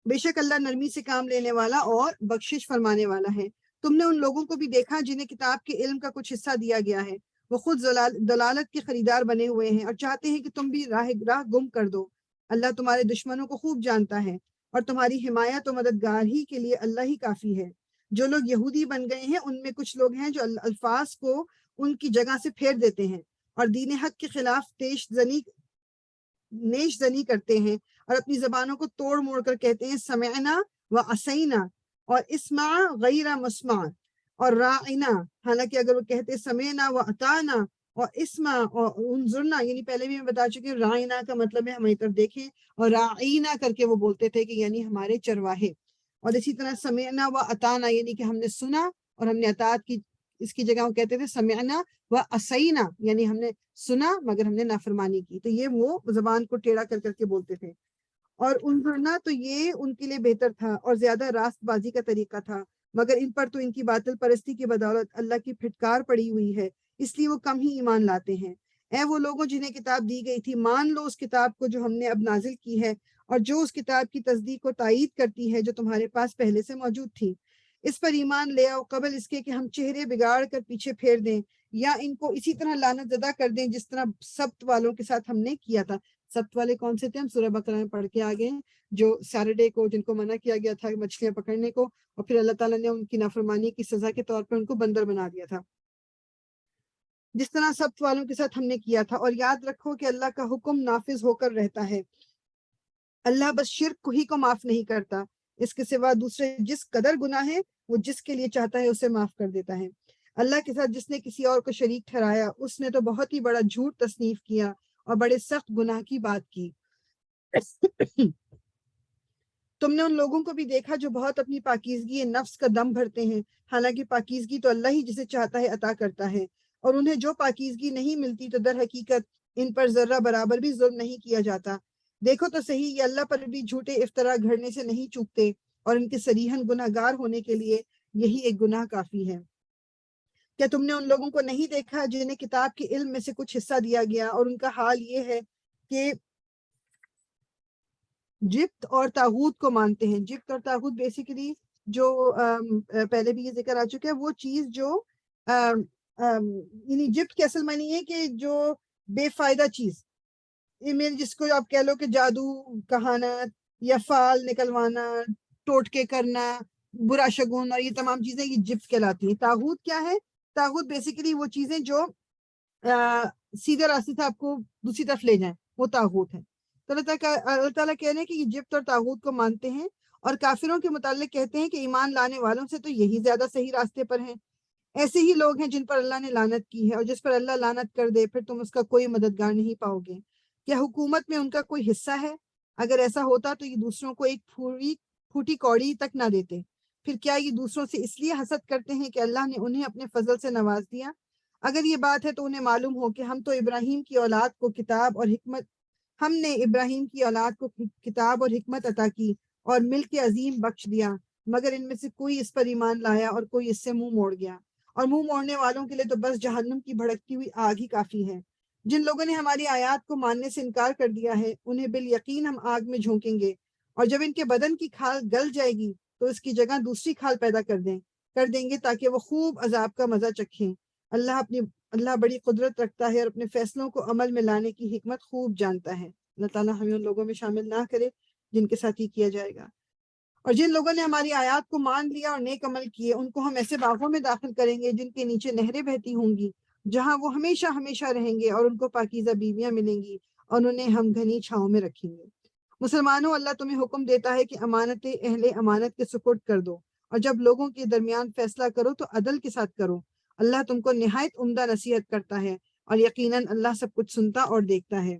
بے شک اللہ نرمی سے کام لینے والا اور بخشش فرمانے والا ہے. تم نے ان لوگوں کو بھی دیکھا جنہیں کتاب کے علم کا کچھ حصہ دیا گیا ہے. وہ خود دلالت کے خریدار بنے ہوئے ہیں اور چاہتے ہیں کہ تم بھی راہ گم کر دو. اللہ تمہارے دشمنوں کو خوب جانتا ہے اور تمہاری حمایت و مددگار ہی کے لیے اللہ ہی کافی ہے. جو لوگ یہودی بن گئے ہیں ان میں کچھ لوگ ہیں جو الفاظ کو ان کی جگہ سے پھیر دیتے ہیں اور دین حق کے خلاف نیش زنی کرتے ہیں اور اپنی زبانوں کو توڑ موڑ کر کہتے ہیں سمعنا و عصینا اور اسمع غیر مسمع اور راعنا، حالانکہ اگر وہ کہتے سمعنا و اطعنا اور اسمع اور انظرنا، یعنی پہلے بھی میں بتا چکی ہوں راعنا کا مطلب ہے ہماری طرف دیکھیں، اور راعینا کر کے وہ بولتے تھے کہ یعنی ہمارے چرواہے. اور اسی طرح سمعنا و اطعنا یعنی کہ ہم نے سنا اور ہم نے اطاعت کی. اس کی جگہ وہ کہتے تھے سمعنا و عصینا، یعنی ہم نے سنا مگر ہم نے نافرمانی کی. تو یہ وہ زبان کو ٹیڑھا کر کر کے بولتے تھے. اور انظرنا تو یہ ان کے لیے بہتر تھا اور زیادہ راست بازی کا طریقہ تھا، مگر ان پر تو ان کی باطل پرستی کی بدولت اللہ کی پھٹکار پڑی ہوئی ہے، اس لیے وہ کم ہی ایمان لاتے ہیں. اے وہ لوگوں جنہیں کتاب دی گئی تھی، مان لو اس کتاب کو جو ہم نے اب نازل کی ہے اور جو اس کتاب کی تصدیق کو تائید کرتی ہے جو تمہارے پاس پہلے سے موجود تھی. اس پر ایمان لے آؤ قبل اس کے کہ ہم چہرے بگاڑ کر پیچھے پھیر دیں یا ان کو اسی طرح لعنت زدہ کر دیں جس طرح سبت والوں کے ساتھ ہم نے کیا تھا. سبت والے کون سے تھے؟ ہم سورہ بقرہ میں پڑھ کے آگے ہیں، جو سیٹرڈے کو جن کو منع کیا گیا تھا مچھلیاں پکڑنے کو، اور پھر اللہ تعالیٰ نے ان کی نافرمانی کی سزا کے طور پر ان کو بندر بنا دیا تھا، جس طرح سبت والوں کے ساتھ ہم نے کیا تھا. اور یاد رکھو کہ اللہ کا حکم نافذ ہو کر رہتا ہے. اللہ بس شرک ہی کو معاف نہیں کرتا، اس کے سوا دوسرے جس قدر گناہ ہے وہ جس کے لیے چاہتا ہے اسے معاف کر دیتا ہے. اللہ کے ساتھ جس نے کسی اور کو شریک ٹھہرایا اس نے تو بہت ہی بڑا جھوٹ تصنیف کیا اور بڑے سخت گناہ کی بات کی. تم نے ان لوگوں کو بھی دیکھا جو بہت اپنی پاکیزگی نفس کا دم بھرتے ہیں، حالانکہ پاکیزگی تو اللہ ہی جسے چاہتا ہے عطا کرتا ہے، اور انہیں جو پاکیزگی نہیں ملتی تو در حقیقت ان پر ذرہ برابر بھی ظلم نہیں کیا جاتا. دیکھو تو صحیح، یہ اللہ پر بھی جھوٹے افطرا گھڑنے سے نہیں چوکتے اور ان کے صریحاً گناہ گار ہونے کے لیے یہی ایک گناہ کافی ہے. کیا تم نے ان لوگوں کو نہیں دیکھا جنہیں کتاب کے علم میں سے کچھ حصہ دیا گیا اور ان کا حال یہ ہے کہ جبت اور طاغوت کو مانتے ہیں. جبت اور طاغوت بیسیکلی جو پہلے بھی یہ ذکر آ چکا ہے، وہ چیز جو یعنی جبت کے اصل معنی ہے کہ جو بے فائدہ چیز، جس کو آپ کہہ لو کہ جادو کہانت یا فال نکلوانا، ٹوٹکے کرنا، برا شگون اور یہ تمام چیزیں یہ جبت کہلاتی ہیں. طاغوت کیا ہے؟ طاغوت بیسیکلی وہ چیزیں جو سیدھے راستے سے آپ کو دوسری طرف لے جائیں، وہ طاغوت ہے. تو اللہ تعالیٰ کہہ رہے ہیں کہ یہ جبت اور طاغوت کو مانتے ہیں اور کافروں کے متعلق کہتے ہیں کہ ایمان لانے والوں سے تو یہی زیادہ صحیح راستے پر ہیں. ایسے ہی لوگ ہیں جن پر اللہ نے لعنت کی ہے، اور جس پر اللہ لعنت کر دے پھر تم اس کا کوئی مددگار نہیں پاؤ گے. کیا حکومت میں ان کا کوئی حصہ ہے؟ اگر ایسا ہوتا تو یہ دوسروں کو ایک پھوٹی کوڑی تک نہ دیتے. پھر کیا یہ دوسروں سے اس لیے حسد کرتے ہیں کہ اللہ نے انہیں اپنے فضل سے نواز دیا؟ اگر یہ بات ہے تو انہیں معلوم ہو کہ ہم تو ابراہیم کی اولاد کو کتاب اور حکمت ہم نے ابراہیم کی اولاد کو کتاب اور حکمت عطا کی اور ملک عظیم بخش دیا، مگر ان میں سے کوئی اس پر ایمان لایا اور کوئی اس سے منہ موڑ گیا، اور منہ موڑنے والوں کے لیے تو بس جہنم کی بھڑکتی ہوئی آگ ہی کافی ہے. جن لوگوں نے ہماری آیات کو ماننے سے انکار کر دیا ہے انہیں بالیقین ہم آگ میں جھونکیں گے، اور جب ان کے بدن کی کھال گل جائے گی تو اس کی جگہ دوسری کھال پیدا کر دیں گے تاکہ وہ خوب عذاب کا مزہ چکھیں. اللہ بڑی قدرت رکھتا ہے اور اپنے فیصلوں کو عمل میں لانے کی حکمت خوب جانتا ہے. اللہ تعالیٰ ہمیں ان لوگوں میں شامل نہ کرے جن کے ساتھ ہی کیا جائے گا. اور جن لوگوں نے ہماری آیات کو مان لیا اور نیک عمل کیے ان کو ہم ایسے باغوں میں داخل کریں گے جن کے نیچے نہریں بہتی ہوں گی، جہاں وہ ہمیشہ ہمیشہ رہیں گے، اور ان کو پاکیزہ بیویاں ملیں گی اور انہیں ہم گھنی چھاؤں میں رکھیں گے. مسلمانوں، اللہ تمہیں حکم دیتا ہے کہ امانتیں اہل امانت کے سپرد کر دو، اور جب لوگوں کے درمیان فیصلہ کرو تو عدل کے ساتھ کرو. اللہ تم کو نہایت عمدہ نصیحت کرتا ہے اور یقیناً اللہ سب کچھ سنتا اور دیکھتا ہے.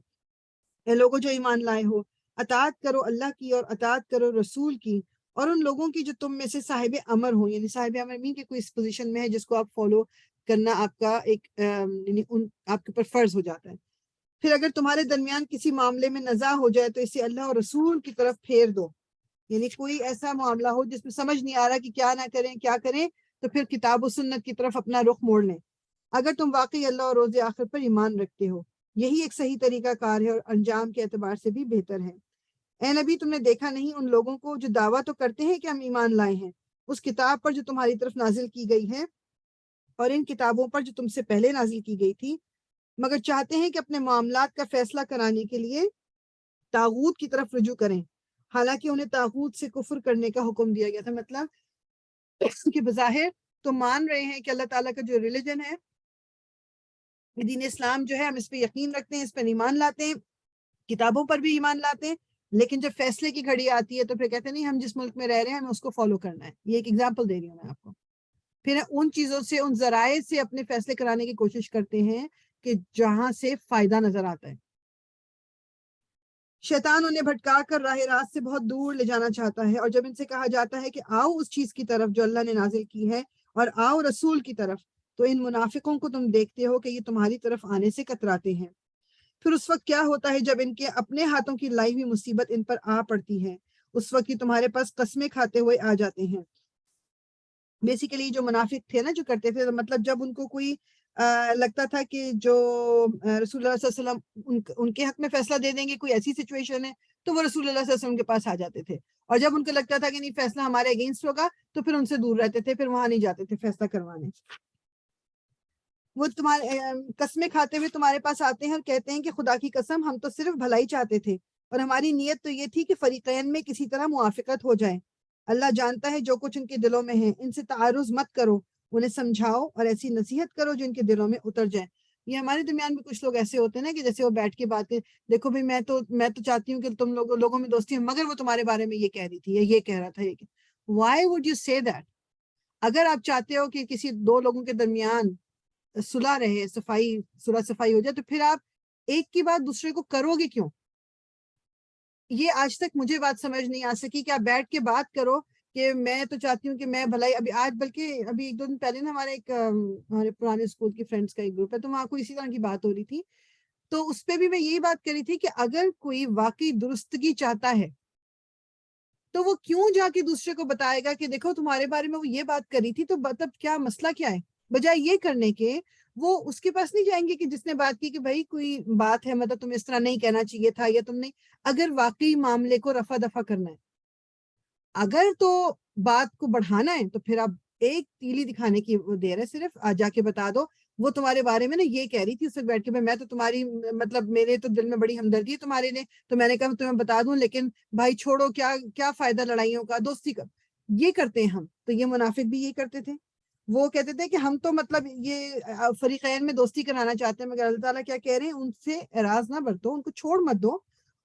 اے لوگوں جو ایمان لائے ہو، اطاعت کرو اللہ کی اور اطاعت کرو رسول کی اور ان لوگوں کی جو تم میں سے صاحب امر ہو. یعنی صاحب امر مین کہ کوئی اس پوزیشن میں ہے جس کو آپ فالو کرنا آپ کا ایک یعنی آپ کے اوپر فرض ہو جاتا ہے. پھر اگر تمہارے درمیان کسی معاملے میں نزاع ہو جائے تو اسے اللہ اور رسول کی طرف پھیر دو. یعنی کوئی ایسا معاملہ ہو جس میں سمجھ نہیں آ رہا کہ کیا نہ کریں کیا کریں، تو پھر کتاب و سنت کی طرف اپنا رخ موڑ لیں. اگر تم واقعی اللہ اور روز آخر پر ایمان رکھتے ہو. یہی ایک صحیح طریقہ کار ہے اور انجام کے اعتبار سے بھی بہتر ہے۔ اے نبی تم نے دیکھا نہیں ان لوگوں کو جو دعویٰ تو کرتے ہیں کہ ہم ایمان لائے ہیں اس کتاب پر جو تمہاری طرف نازل کی گئی ہے اور ان کتابوں پر جو تم سے پہلے نازل کی گئی تھی، مگر چاہتے ہیں کہ اپنے معاملات کا فیصلہ کرانے کے لیے طاغوت کی طرف رجوع کریں، حالانکہ انہیں طاغوت سے کفر کرنے کا حکم دیا گیا تھا۔ مطلب کہ بظاہر تو مان رہے ہیں کہ اللہ تعالیٰ کا جو ریلیجن ہے، دین اسلام جو ہے، ہم اس پہ یقین رکھتے ہیں، اس پہ ایمان لاتے ہیں، کتابوں پر بھی ایمان لاتے ہیں، لیکن جب فیصلے کی گھڑی آتی ہے تو پھر کہتے ہیں نہیں، ہم جس ملک میں رہ رہے ہیں ہمیں اس کو فالو کرنا ہے۔ یہ ایک ایگزامپل دے رہی ہوں میں آپ کو۔ پھر ان چیزوں سے، ان ذرائع سے اپنے فیصلے کرانے کی کوشش کرتے ہیں کہ جہاں سے فائدہ نظر آتا ہے۔ شیطان انہیں بھٹکا کر راہ راست سے بہت دور لے جانا چاہتا ہے، اور جب ان سے کہا جاتا ہے کہ آؤ اس چیز کی طرف جو اللہ نے نازل کی ہے اور آؤ رسول کی طرف، تو ان منافقوں کو تم دیکھتے ہو کہ یہ تمہاری طرف آنے سے کتراتے ہیں۔ پھر اس وقت کیا ہوتا ہے جب ان کے اپنے ہاتھوں کی لائی ہوئی مصیبت ان پر آ پڑتی ہے، اس وقت یہ تمہارے پاس قسمیں کھاتے ہوئے آ جاتے ہیں۔ بیسیکلی جو منافق تھے نا، جو کرتے تھے، مطلب جب ان کو کوئی لگتا تھا کہ جو رسول اللہ صلی اللہ علیہ وسلم ان کے حق میں فیصلہ دے دیں گے، کوئی ایسی سچویشن ہے، تو وہ رسول اللہ صلی اللہ علیہ وسلم کے پاس آ جاتے تھے، اور جب ان کو لگتا تھا کہ نہیں فیصلہ ہمارے اگینسٹ ہوگا تو پھر ان سے دور رہتے تھے، پھر وہاں نہیں جاتے تھے فیصلہ کروانے۔ وہ تمہارے قسمیں کھاتے ہوئے تمہارے پاس آتے ہیں اور کہتے ہیں کہ خدا کی قسم ہم تو صرف بھلائی چاہتے تھے اور ہماری نیت تو یہ تھی کہ فریقین میں کسی طرح موافقت ہو جائے۔ اللہ جانتا ہے جو کچھ ان کے دلوں میں ہے، ان سے تعارض مت کرو، انہیں سمجھاؤ اور ایسی نصیحت کرو جو ان کے دلوں میں اتر جائے۔ یہ ہمارے درمیان بھی کچھ لوگ ایسے ہوتے ہیں نا کہ جیسے وہ بیٹھ کے باتیں، دیکھو بھائی میں تو چاہتی ہوں کہ تم لوگوں میں دوستی ہے، مگر وہ تمہارے بارے میں یہ کہہ رہی تھی یا یہ کہہ رہا تھا۔ وائی وڈ یو سے دیٹ؟ اگر آپ چاہتے ہو کہ کسی دو لوگوں کے درمیان صلح رہے، صلح صفائی ہو جائے، تو پھر آپ ایک کی بات دوسرے کو کرو گے کیوں؟ یہ آج تک مجھے بات سمجھ نہیں آ سکی کہ آپ بیٹھ کے بات کرو کہ میں تو چاہتی ہوں کہ میں بھلائی۔ بلکہ ابھی ایک دو دن پہلے نا ہمارے پرانے اسکول کی فرینڈس کا ایک گروپ ہے، تو وہاں کوئی اسی طرح کی بات ہو رہی تھی، تو اس پہ بھی میں یہی بات کری تھی کہ اگر کوئی واقعی درستگی چاہتا ہے تو وہ کیوں جا کے دوسرے کو بتائے گا کہ دیکھو تمہارے بارے میں وہ یہ بات کری تھی، تو مطلب کیا مسئلہ کیا ہے؟ بجائے یہ کرنے کے وہ اس کے پاس نہیں جائیں گے کہ جس نے بات کی کہ بھائی کوئی بات ہے، مطلب تم اس طرح نہیں کہنا چاہیے تھا، یا تم نے، اگر واقعی معاملے کو رفع دفع کرنا ہے، اگر تو بات کو بڑھانا ہے، تو پھر آپ ایک تیلی دکھانے کی وہ دیر ہے، صرف جا کے بتا دو وہ تمہارے بارے میں نا یہ کہہ رہی تھی، اس وقت بیٹھ کے میں تو تمہاری، مطلب میرے تو دل میں بڑی ہمدردی ہے تمہارے لیے، تو میں نے کہا تمہیں بتا دوں، لیکن بھائی چھوڑو، کیا فائدہ لڑائیوں کا، دوستی کا۔ یہ کرتے ہیں ہم، تو یہ منافق بھی یہ کرتے تھے۔ وہ کہتے تھے کہ ہم تو مطلب یہ فریقین میں دوستی کرانا چاہتے ہیں، مگر اللہ تعالیٰ کیا کہہ رہے ہیں، ان سے اعراض نہ برتو، ان کو چھوڑ مت دو،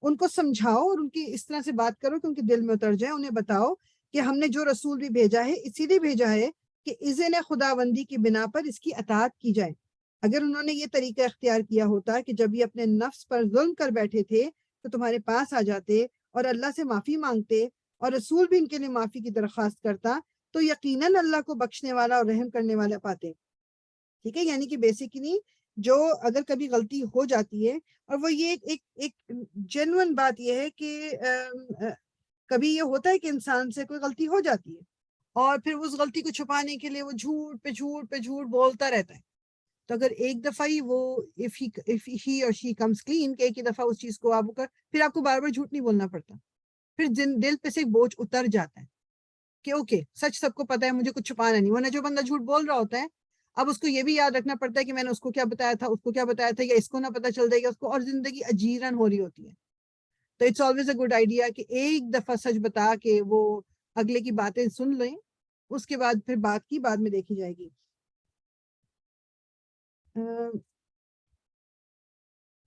ان کو سمجھاؤ اور ان کی اس طرح سے بات کرو کہ ان کے دل میں اتر جائے۔ انہیں بتاؤ کہ ہم نے جو رسول بھی بھیجا ہے اسی لیے بھیجا ہے کہ اذن خداوندی کی بنا پر اس کی اطاعت کی جائے۔ اگر انہوں نے یہ طریقہ اختیار کیا ہوتا کہ جب یہ اپنے نفس پر ظلم کر بیٹھے تھے تو تمہارے پاس آ جاتے اور اللہ سے معافی مانگتے اور رسول بھی ان کے لیے معافی کی درخواست کرتا، تو یقیناً اللہ کو بخشنے والا اور رحم کرنے والا پاتے۔ ٹھیک ہے، یعنی کہ بیسیکلی جو اگر کبھی غلطی ہو جاتی ہے، اور وہ یہ ایک جینوئن بات یہ ہے کہ کبھی یہ ہوتا ہے کہ انسان سے کوئی غلطی ہو جاتی ہے اور پھر اس غلطی کو چھپانے کے لیے وہ جھوٹ پہ جھوٹ پہ جھوٹ بولتا رہتا ہے۔ تو اگر ایک دفعہ ہی وہ if he or she comes clean کہ ایک ہی دفعہ اس چیز کو آپ کر، پھر آپ کو بار بار جھوٹ نہیں بولنا پڑتا، پھر دل پہ سے بوجھ اتر جاتا ہے کہ اوکے سچ سب کو پتا ہے، مجھے کچھ چھپانا نہیں۔ ورنہ جو بندہ جھوٹ بول رہا ہوتا ہے، اب اس کو یہ بھی یاد رکھنا پڑتا ہے کہ میں نے اس کو کیا بتایا تھا، اس کو کیا بتایا تھا، یا اس کو نہ پتا چل جائے گا اس کو، اور زندگی اجیرن ہو رہی ہوتی ہے۔ تو it's always a good idea کہ ایک دفعہ سچ بتا کے وہ اگلے کی باتیں سن لیں، اس کے بعد پھر بات کی بعد میں دیکھی جائے گی۔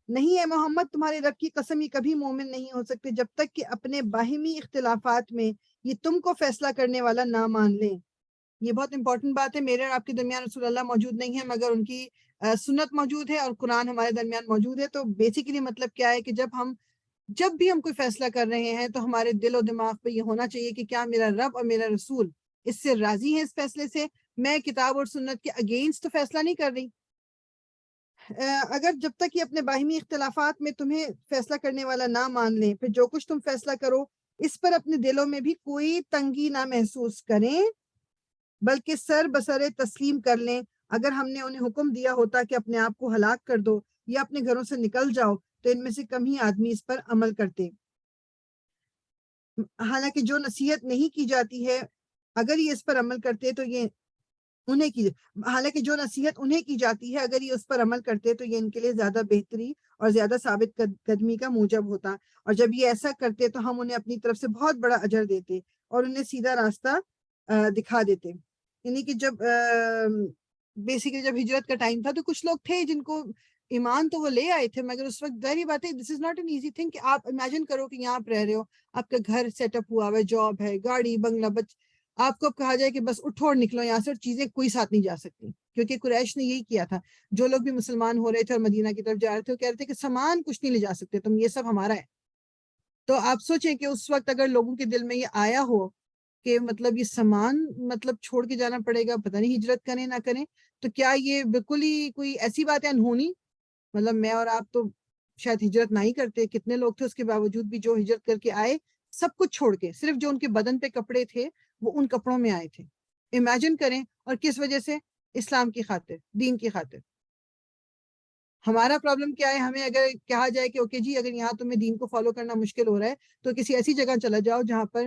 نہیں اے محمد، تمہارے رب کی قسم یہ کبھی مومن نہیں ہو سکتے جب تک کہ اپنے باہمی اختلافات میں یہ تم کو فیصلہ کرنے والا نہ مان لیں۔ یہ بہت امپورٹنٹ بات ہے، میرے اور آپ کے درمیان رسول اللہ موجود نہیں ہے، مگر ان کی سنت موجود ہے اور قرآن ہمارے درمیان موجود ہے۔ تو بیسیکلی مطلب کیا ہے کہ جب بھی ہم کوئی فیصلہ کر رہے ہیں تو ہمارے دل و دماغ پہ یہ ہونا چاہیے کہ کیا میرا رب اور میرا رسول اس سے راضی ہیں، اس فیصلے سے، میں کتاب اور سنت کے اگینسٹ تو فیصلہ نہیں کر رہی۔ اگر جب تک یہ اپنے باہمی اختلافات میں تمہیں فیصلہ کرنے والا نہ مان لیں، پھر جو کچھ تم فیصلہ کرو اس پر اپنے دلوں میں بھی کوئی تنگی نہ محسوس کریں، بلکہ سر بسر تسلیم کر لیں۔ اگر ہم نے انہیں حکم دیا ہوتا کہ اپنے آپ کو ہلاک کر دو یا اپنے گھروں سے نکل جاؤ تو ان میں سے کم ہی آدمی اس پر عمل کرتے. حالانکہ جو نصیحت نہیں کی جاتی ہے اگر یہ اس پر عمل کرتے تو یہ انہیں کی حالانکہ جو نصیحت انہیں کی جاتی ہے اگر یہ اس پر عمل کرتے تو یہ ان کے لیے زیادہ بہتری اور زیادہ ثابت قدمی کا موجب ہوتا. اور جب یہ ایسا کرتے تو ہم انہیں اپنی طرف سے بہت بڑا اجر دیتے اور انہیں سیدھا راستہ دکھا دیتے. یعنی کہ جب بیسیکلی جب ہجرت کا ٹائم تھا تو کچھ لوگ تھے جن کو ایمان تو وہ لے آئے تھے, مگر اس وقت ظاہری بات ہے this is not an easy thing کہ آپ امیجن کرو کہ یہاں آپ رہ رہے ہو, آپ کا گھر سیٹ اپ ہوا ہوا ہے, جاب ہے, گاڑی بنگلہ, آپ کو اب کہا جائے کہ بس اٹھو اور نکلو یہاں سے, اور چیزیں کوئی ساتھ نہیں جا سکتی. کیونکہ قریش نے یہی کیا تھا, جو لوگ بھی مسلمان ہو رہے تھے اور مدینہ کی طرف جا رہے تھے وہ کہہ رہے تھے کہ سامان کچھ نہیں لے جا سکتے تم, یہ سب ہمارا ہے. تو آپ سوچیں کہ اس وقت اگر لوگوں کے دل میں یہ آیا ہو کہ مطلب یہ سامان مطلب چھوڑ کے جانا پڑے گا, پتہ نہیں ہجرت کریں نہ کریں, تو کیا یہ بالکل ہی کوئی ایسی بات ہے انہونی؟ مطلب میں اور آپ تو شاید ہجرت نہ ہی کرتے. کتنے لوگ تھے اس کے باوجود بھی جو ہجرت کر کے آئے سب کچھ چھوڑ کے, صرف جو ان کے بدن پہ کپڑے تھے وہ ان کپڑوں میں آئے تھے. امیجن کریں, اور کس وجہ سے؟ اسلام کی خاطر, دین کی خاطر. ہمارا پرابلم کیا ہے, ہمیں اگر کہا جائے کہ اوکے جی اگر یہاں تمہیں دین کو فالو کرنا مشکل ہو رہا ہے تو کسی ایسی جگہ چلا جاؤ جہاں پر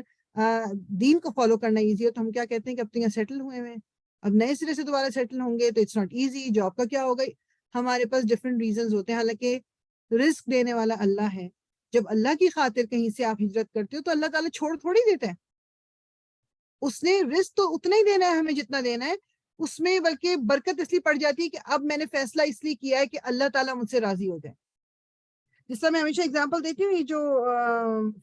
دین کو فالو کرنا ایزی ہو, تو ہم کیا کہتے ہیں کہ اب تو یہاں سیٹل ہوئے ہیں, اب نئے سرے سے دوبارہ سیٹل ہوں گے تو اٹس ناٹ ایزی, جاب کا کیا ہوگا. ہمارے پاس ڈفرینٹ ریزنز ہوتے ہیں, حالانکہ رزق دینے والا اللہ ہے. جب اللہ کی خاطر کہیں سے آپ ہجرت کرتے ہو تو اللہ تعالیٰ چھوڑ تھوڑی دیتا ہے, اس نے رزق تو اتنا ہی دینا ہے ہمیں جتنا دینا ہے, اس میں بلکہ برکت اس لیے پڑ جاتی ہے کہ اب میں نے فیصلہ اس لیے کیا ہے کہ اللہ تعالیٰ مجھ سے راضی ہو جائے. جس طرح میں ہمیشہ اگزامپل دیتی ہوں, یہ جو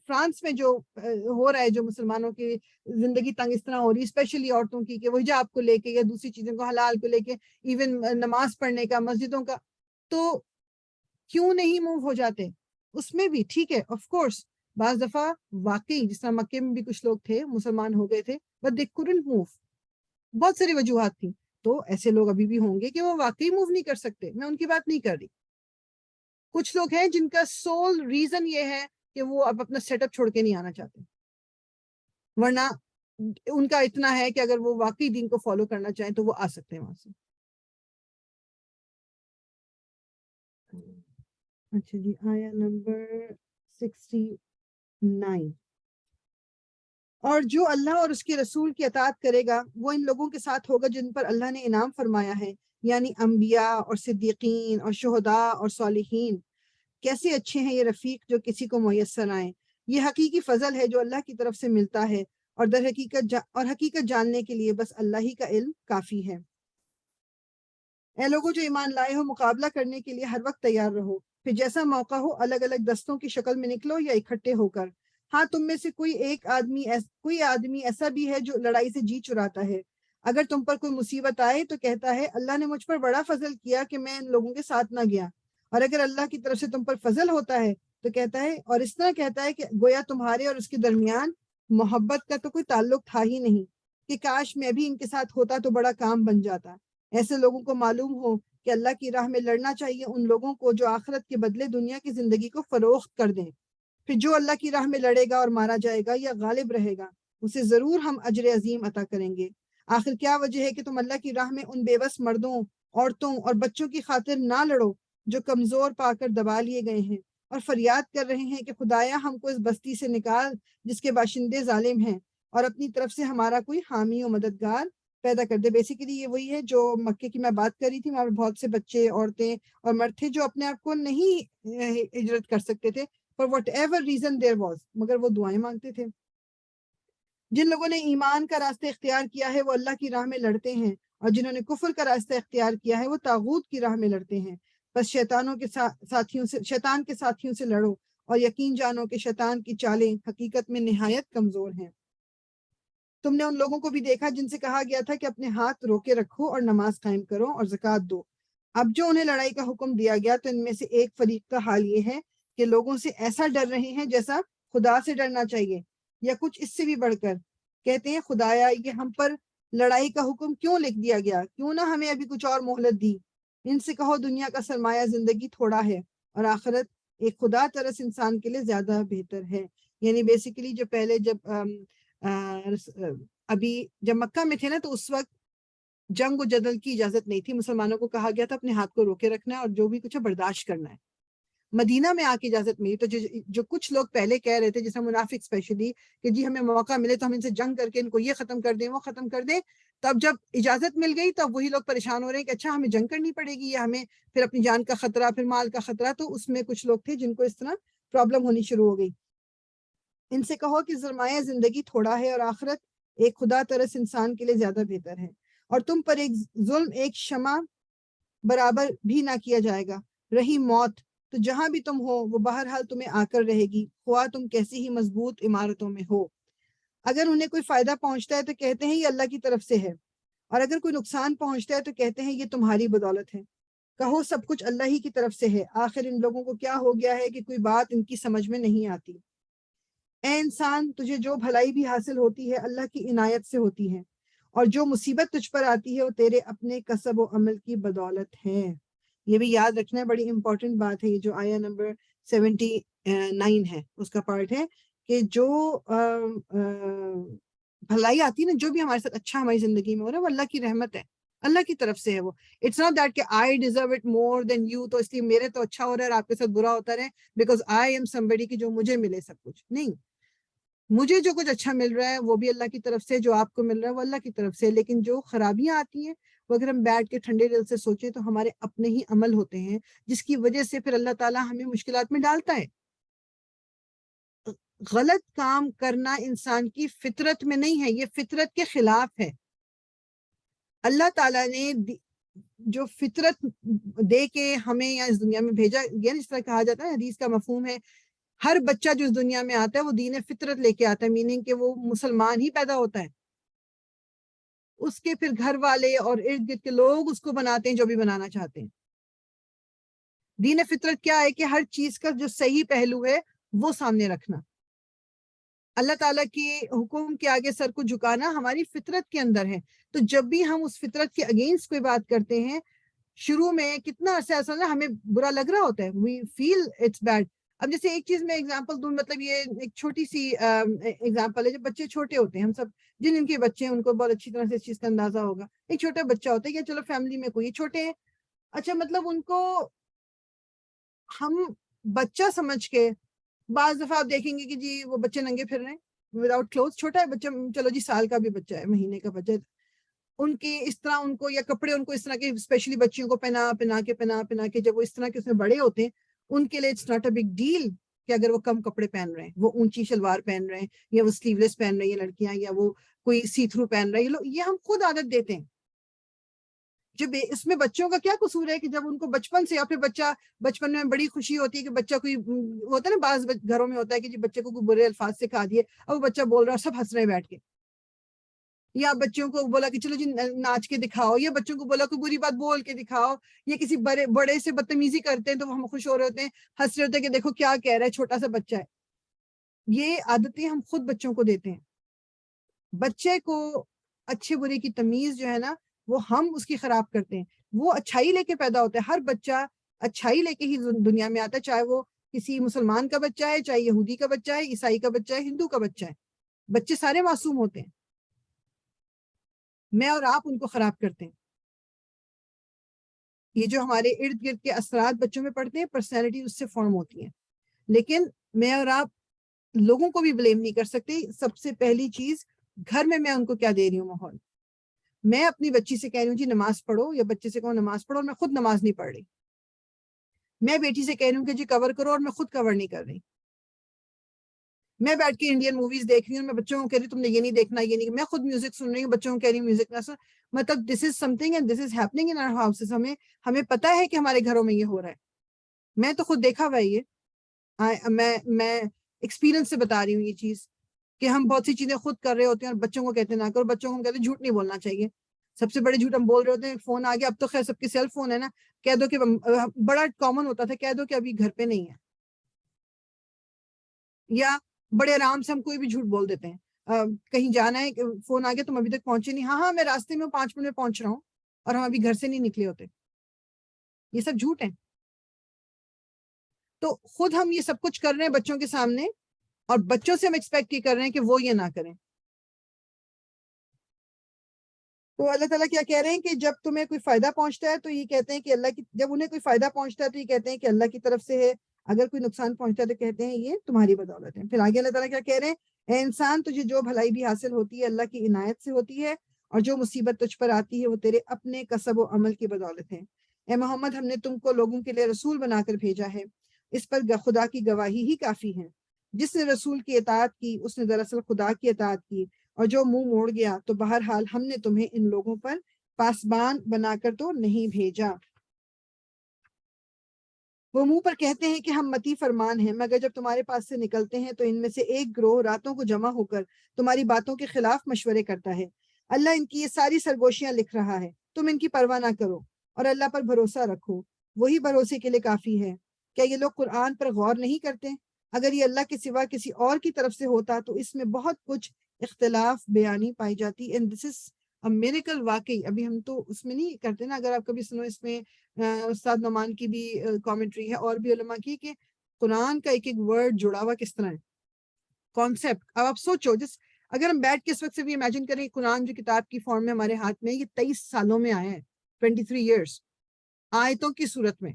فرانس میں جو ہو رہا ہے, جو مسلمانوں کی زندگی تنگ اس طرح ہو رہی ہے, اسپیشلی عورتوں کی, کہ وہ حجاب کو لے کے یا دوسری چیزوں کو, حلال کو لے کے, ایون نماز پڑھنے کا, مسجدوں کا, تو کیوں نہیں موو ہو جاتے اس میں بھی؟ ٹھیک ہے آف کورس بعض دفعہ واقعی جس طرح مکے میں بھی کچھ لوگ تھے مسلمان ہو گئے تھے but they couldn't move, بہت ساری وجوہات تھیں. تو ایسے لوگ ابھی بھی ہوں گے کہ وہ واقعی موو نہیں کر سکتے, میں ان کی بات نہیں کر رہی. کچھ لوگ ہیں جن کا سول ریزن یہ ہے کہ وہ اب اپنا سیٹ اپ چھوڑ کے نہیں آنا چاہتے, ورنہ ان کا اتنا ہے کہ اگر وہ واقعی دین کو فالو کرنا چاہیں تو وہ آ سکتے ہیں وہاں سے. اچھا جی, آیا نمبر 69. اور جو اللہ اور اس کے رسول کی اطاعت کرے گا وہ ان لوگوں کے ساتھ ہوگا جن پر اللہ نے انعام فرمایا ہے, یعنی انبیاء اور صدیقین اور شہداء اور صالحین. کیسے اچھے ہیں یہ رفیق جو کسی کو میسر آئیں. یہ حقیقی فضل ہے جو اللہ کی طرف سے ملتا ہے, اور در حقیقت حقیقت جاننے کے لیے بس اللہ ہی کا علم کافی ہے. اے لوگوں جو ایمان لائے ہو, مقابلہ کرنے کے لیے ہر وقت تیار رہو, پھر جیسا موقع ہو الگ الگ دستوں کی شکل میں نکلو یا اکٹھے ہو کر. ہاں تم میں سے کوئی آدمی ایسا بھی ہے جو لڑائی سے جی چراتا ہے. اگر تم پر کوئی مصیبت آئے تو کہتا ہے اللہ نے مجھ پر بڑا فضل کیا کہ میں ان لوگوں کے ساتھ نہ گیا, اور اگر اللہ کی طرف سے تم پر فضل ہوتا ہے تو کہتا ہے, اور اس طرح کہتا ہے کہ گویا تمہارے اور اس کے درمیان محبت کا تو کوئی تعلق تھا ہی نہیں, کہ کاش میں بھی ان کے ساتھ ہوتا تو بڑا کام بن جاتا. ایسے لوگوں کو معلوم ہو کہ اللہ کی راہ میں لڑنا چاہیے ان لوگوں کو جو آخرت کے بدلے دنیا کی زندگی کو فروخت کر دیں. پھر جو اللہ کی راہ میں لڑے گا اور مارا جائے گا یا غالب رہے گا اسے ضرور ہم اجر عظیم عطا کریں گے. آخر کیا وجہ ہے کہ تم اللہ کی راہ میں ان بے بس مردوں, عورتوں اور بچوں کی خاطر نہ لڑو جو کمزور پا کر دبا لیے گئے ہیں, اور فریاد کر رہے ہیں کہ خدایا ہم کو اس بستی سے نکال جس کے باشندے ظالم ہیں, اور اپنی طرف سے ہمارا کوئی حامی و مددگار پیدا کر دے. بیسیکلی یہ وہی ہے جو مکے کی میں بات کر رہی تھی, وہاں بہت سے بچے, عورتیں اور مرد تھے جو اپنے آپ کو نہیں ہجرت کر سکتے تھے for whatever reason there was, مگر وہ دعائیں مانگتے تھے. جن لوگوں نے ایمان کا راستہ اختیار کیا ہے وہ اللہ کی راہ میں لڑتے ہیں, اور جنہوں نے کفر کا راستہ اختیار کیا ہے وہ طاغوت کی راہ میں لڑتے ہیں. بس شیطان کے ساتھیوں سے لڑو, اور یقین جانو کہ شیطان کی چالیں حقیقت میں نہایت کمزور ہیں. تم نے ان لوگوں کو بھی دیکھا جن سے کہا گیا تھا کہ اپنے ہاتھ روکے رکھو اور نماز قائم کرو اور زکوٰۃ دو. اب جو انہیں لڑائی کا حکم دیا گیا تو ان میں سے ایک فریق کا حال یہ ہے کہ لوگوں سے ایسا ڈر رہے ہیں جیسا خدا سے ڈرنا چاہیے, یا کچھ اس سے بھی بڑھ کر کہتے ہیں خدایا یہ ہم پر لڑائی کا حکم کیوں لکھ دیا گیا, کیوں نہ ہمیں ابھی کچھ اور مہلت دی. ان سے کہو دنیا کا سرمایہ زندگی تھوڑا ہے, اور آخرت ایک خدا ترس انسان کے لیے زیادہ بہتر ہے. یعنی بیسیکلی جو پہلے جب ابھی جب مکہ میں تھے نا تو اس وقت جنگ و جدل کی اجازت نہیں تھی. مسلمانوں کو کہا گیا تھا اپنے ہاتھ کو روکے رکھنا ہے اور جو بھی کچھ ہے برداشت کرنا ہے. مدینہ میں آ کے اجازت ملی. تو جو کچھ لوگ پہلے کہہ رہے تھے جیسے منافق اسپیشلی کہ جی ہمیں موقع ملے تو ہم ان سے جنگ کر کے ان کو یہ ختم کر دیں وہ ختم کر دیں, تب جب اجازت مل گئی تب وہی لوگ پریشان ہو رہے ہیں کہ اچھا ہمیں جنگ کرنی پڑے گی یا ہمیں پھر اپنی جان کا خطرہ پھر مال کا خطرہ. تو اس میں کچھ لوگ تھے جن کو اس طرح پرابلم ہونی شروع ہو گئی. ان سے کہو کہ سرمایہ زندگی تھوڑا ہے اور آخرت ایک خدا ترس انسان کے لیے زیادہ بہتر ہے, اور تم پر ایک ظلم ایک شمع برابر بھی نہ کیا جائے گا. رہی موت تو جہاں بھی تم ہو وہ بہرحال تمہیں آ کر رہے گی, خواہ تم کیسی ہی مضبوط عمارتوں میں ہو. اگر انہیں کوئی فائدہ پہنچتا ہے تو کہتے ہیں یہ اللہ کی طرف سے ہے, اور اگر کوئی نقصان پہنچتا ہے تو کہتے ہیں یہ تمہاری بدولت ہے. کہو سب کچھ اللہ ہی کی طرف سے ہے, آخر ان لوگوں کو کیا ہو گیا ہے کہ کوئی بات ان کی سمجھ میں نہیں آتی. اے انسان تجھے جو بھلائی بھی حاصل ہوتی ہے اللہ کی عنایت سے ہوتی ہے, اور جو مصیبت تجھ پر آتی ہے وہ تیرے اپنے کسب و عمل کی بدولت ہے. یہ بھی یاد رکھنا ہے, بڑی امپورٹنٹ بات ہے. یہ جو آیا نمبر 79 ہے اس کا پارٹ ہے کہ جو بھلائی آتی ہے نا, جو بھی ہمارے ساتھ اچھا ہماری زندگی میں ہو رہا ہے وہ اللہ کی رحمت ہے, اللہ کی طرف سے ہے وہ. اٹس ناٹ دیٹ کہ I deserve it more than you, تو اس لیے میرے تو اچھا ہو رہا ہے اور آپ کے ساتھ برا ہوتا رہے بیکاز آئی ایم somebody کہ جو مجھے ملے سب کچھ. نہیں, مجھے جو کچھ اچھا مل رہا ہے وہ بھی اللہ کی طرف سے, جو آپ کو مل رہا ہے وہ اللہ کی طرف سے. لیکن جو خرابیاں آتی ہیں وہ اگر ہم بیٹھ کے ٹھنڈے دل سے سوچیں تو ہمارے اپنے ہی عمل ہوتے ہیں جس کی وجہ سے پھر اللہ تعالیٰ ہمیں مشکلات میں ڈالتا ہے. غلط کام کرنا انسان کی فطرت میں نہیں ہے, یہ فطرت کے خلاف ہے. اللہ تعالیٰ نے جو فطرت دے کے ہمیں یا اس دنیا میں بھیجا گیا, جس طرح کہا جاتا ہے حدیث کا مفہوم ہے ہر بچہ جو اس دنیا میں آتا ہے وہ دین فطرت لے کے آتا ہے, میننگ کہ وہ مسلمان ہی پیدا ہوتا ہے. اس کے پھر گھر والے اور ارد گرد کے لوگ اس کو بناتے ہیں جو بھی بنانا چاہتے ہیں. دین فطرت کیا ہے کہ ہر چیز کا جو صحیح پہلو ہے وہ سامنے رکھنا. اللہ تعالیٰ کے حکم کے آگے سر کو جھکانا ہماری فطرت کے اندر ہے. تو جب بھی ہم اس فطرت کے اگینسٹ کوئی بات کرتے ہیں, شروع میں کتنا عرصہ ایسا نا ہمیں برا لگ رہا ہوتا ہے, وی فیل اٹس بیڈ. اب جیسے ایک چیز میں ایگزامپل دوں, مطلب یہ ایک چھوٹی سی ایگزامپل ہے. جب بچے چھوٹے ہوتے ہیں, ہم سب جن کے بچے ہیں ان کو بہت اچھی طرح سے اس چیز کا اندازہ ہوگا. ایک چھوٹا بچہ ہوتا ہے کہ چلو فیملی میں کوئی چھوٹے ہیں, اچھا مطلب ان کو ہم بچہ سمجھ کے, بعض دفعہ آپ دیکھیں گے کہ جی وہ بچے ننگے پھر رہے ہیں وداؤٹ کلوتھ, چھوٹا ہے بچہ, چلو جی سال کا بھی بچہ ہے, مہینے کا بچہ ہے, ان کی اس طرح ان کو یا کپڑے ان کو اس طرح کے اسپیشلی بچیوں کو پہنا کے جب وہ اس طرح کے اس میں بڑے ہوتے ہیں ان کے لیے it's not a big deal کہ اگر وہ کم کپڑے پہن رہے ہیں, وہ اونچی شلوار پہن رہے ہیں یا وہ سلیو لیس پہن رہی ہیں لڑکیاں, یا وہ کوئی سی تھرو پہن رہے ہیں, یہ ہم خود عادت دیتے ہیں. جب اس میں بچوں کا کیا قصور ہے کہ جب ان کو بچپن سے, یا پھر بچہ بچپن میں بڑی خوشی ہوتی ہے کہ بچہ کوئی ہوتا ہے نا, بعض گھروں میں ہوتا ہے کہ جی بچے کو کوئی برے الفاظ سے کہا دیے اور وہ بچہ بول رہا ہے, سب ہنس رہے ہیں بیٹھ کے, یا بچوں کو بولا کہ چلو جی ناچ کے دکھاؤ, یا بچوں کو بولا کوئی بری بات بول کے دکھاؤ, یا کسی بڑے سے بدتمیزی کرتے ہیں تو ہم خوش ہو رہے ہوتے ہیں, ہنس رہے ہوتے ہیں کہ دیکھو کیا کہہ رہا ہے, چھوٹا سا بچہ ہے. یہ عادتیں ہم خود بچوں کو دیتے ہیں. بچے کو اچھے برے کی تمیز جو ہے نا وہ ہم اس کی خراب کرتے ہیں. وہ اچھائی لے کے پیدا ہوتا ہے, ہر بچہ اچھائی لے کے ہی دنیا میں آتا ہے, چاہے وہ کسی مسلمان کا بچہ ہے, چاہے یہودی کا بچہ ہے, عیسائی کا بچہ ہے, ہندو کا بچہ ہے. بچے سارے معصوم ہوتے ہیں, میں اور آپ ان کو خراب کرتے ہیں. یہ جو ہمارے ارد گرد کے اثرات بچوں میں پڑتے ہیں, پرسنالٹی اس سے فارم ہوتی ہے. لیکن میں اور آپ لوگوں کو بھی بلیم نہیں کر سکتے. سب سے پہلی چیز گھر میں ان کو کیا دے رہی ہوں ماحول. میں اپنی بچی سے کہہ رہی ہوں جی نماز پڑھو, یا بچے سے کہوں نماز پڑھو, اور میں خود نماز نہیں پڑھ رہی. میں بیٹی سے کہہ رہی ہوں کہ جی کور کرو, اور میں خود کور نہیں کر رہی. میں بیٹھ کے انڈین موویز دیکھ رہی ہوں, میں بچوں کو کہہ رہی ہوں تم نے یہ نہیں دیکھنا, یہ نہیں. میں خود میوزک سن رہی ہوں, بچوں کو کہہ رہی ہوں میوزک نہ سن. مطلب this is something and this is happening in our houses. ہمیں پتا ہے کہ ہمارے گھروں میں یہ ہو رہا ہے. میں تو خود دیکھا ہوا ہے یہ, میں ایکسپیرینس سے بتا رہی ہوں یہ چیز, کہ ہم بہت سی چیزیں خود کر رہے ہوتے ہیں اور بچوں کو کہتے نہ کرو. بچوں کو ہم کہتے ہیں جھوٹ نہیں بولنا چاہیے. سب سے بڑے جھوٹ ہم بول رہے ہوتے ہیں, فون آ گیا, اب تو خیر سب کے سیل فون ہے نا, کہہ دو کہ بڑا کامن ہوتا تھا, کہہ دو کہ ابھی گھر پہ نہیں ہے. یا بڑے آرام سے ہم کوئی بھی جھوٹ بول دیتے ہیں, کہیں جانا ہے, فون آ گیا تم ابھی تک پہنچے نہیں, ہاں میں راستے میں 5 منٹ میں پہنچ رہا ہوں, اور ہم ابھی گھر سے نہیں نکلے ہوتے. یہ سب جھوٹ ہیں. تو خود ہم یہ سب کچھ کر رہے ہیں بچوں کے سامنے, اور بچوں سے ہم ایکسپیکٹ یہ کر رہے ہیں کہ وہ یہ نہ کریں. تو اللہ تعالیٰ کیا کہہ رہے ہیں کہ جب تمہیں کوئی فائدہ پہنچتا ہے تو یہ کہتے ہیں کہ اللہ کی، جب انہیں کوئی فائدہ پہنچتا ہے تو یہ کہتے ہیں کہ اللہ کی طرف سے ہے، اگر کوئی نقصان پہنچتا ہے تو کہتے ہیں یہ تمہاری بدولت ہے. پھر آگے اللہ تعالیٰ کیا کہہ رہے ہیں، اے انسان تجھے جو بھلائی بھی حاصل ہوتی ہے اللہ کی عنایت سے ہوتی ہے، اور جو مصیبت تجھ پر آتی ہے وہ تیرے اپنے کسب و عمل کی بدولت ہے. اے محمد ہم نے تم کو لوگوں کے لیے رسول بنا کر بھیجا ہے، اس پر خدا کی گواہی ہی کافی ہے. جس نے رسول کی اطاعت کی اس نے دراصل خدا کی اطاعت کی، اور جو منہ موڑ گیا تو بہرحال ہم نے تمہیں ان لوگوں پر پاسبان بنا کر تو نہیں بھیجا. وہ منہ پر کہتے ہیں کہ ہم متی فرمان ہیں، مگر جب تمہارے پاس سے نکلتے ہیں تو ان میں سے ایک گروہ راتوں کو جمع ہو کر تمہاری باتوں کے خلاف مشورے کرتا ہے. اللہ ان کی یہ ساری سرگوشیاں لکھ رہا ہے، تم ان کی پرواہ نہ کرو اور اللہ پر بھروسہ رکھو، وہی بھروسے کے لیے کافی ہے. کیا یہ لوگ قرآن پر غور نہیں کرتے؟ اگر یہ اللہ کے سوا کسی اور کی طرف سے ہوتا تو اس میں بہت کچھ اختلاف بیانی پائی جاتی. And this is miracle. واقعی ابھی ہم تو اس میں نہیں کرتے نا، اگر آپ کبھی سنو اس میں استاد نعمان کی بھی کامنٹری ہے اور بھی علماء کی، کہ قرآن کا ایک ایک ورڈ جڑا ہوا کس طرح ہے، کانسیپٹ. اب آپ سوچو، جس اگر ہم بیٹھ کے اس وقت سے بھی امیجن کریں قرآن جو کتاب کی فارم میں ہمارے ہاتھ میں، یہ 23 سالوں میں آیا ہے، 23 ایئرس آیتوں کی صورت میں.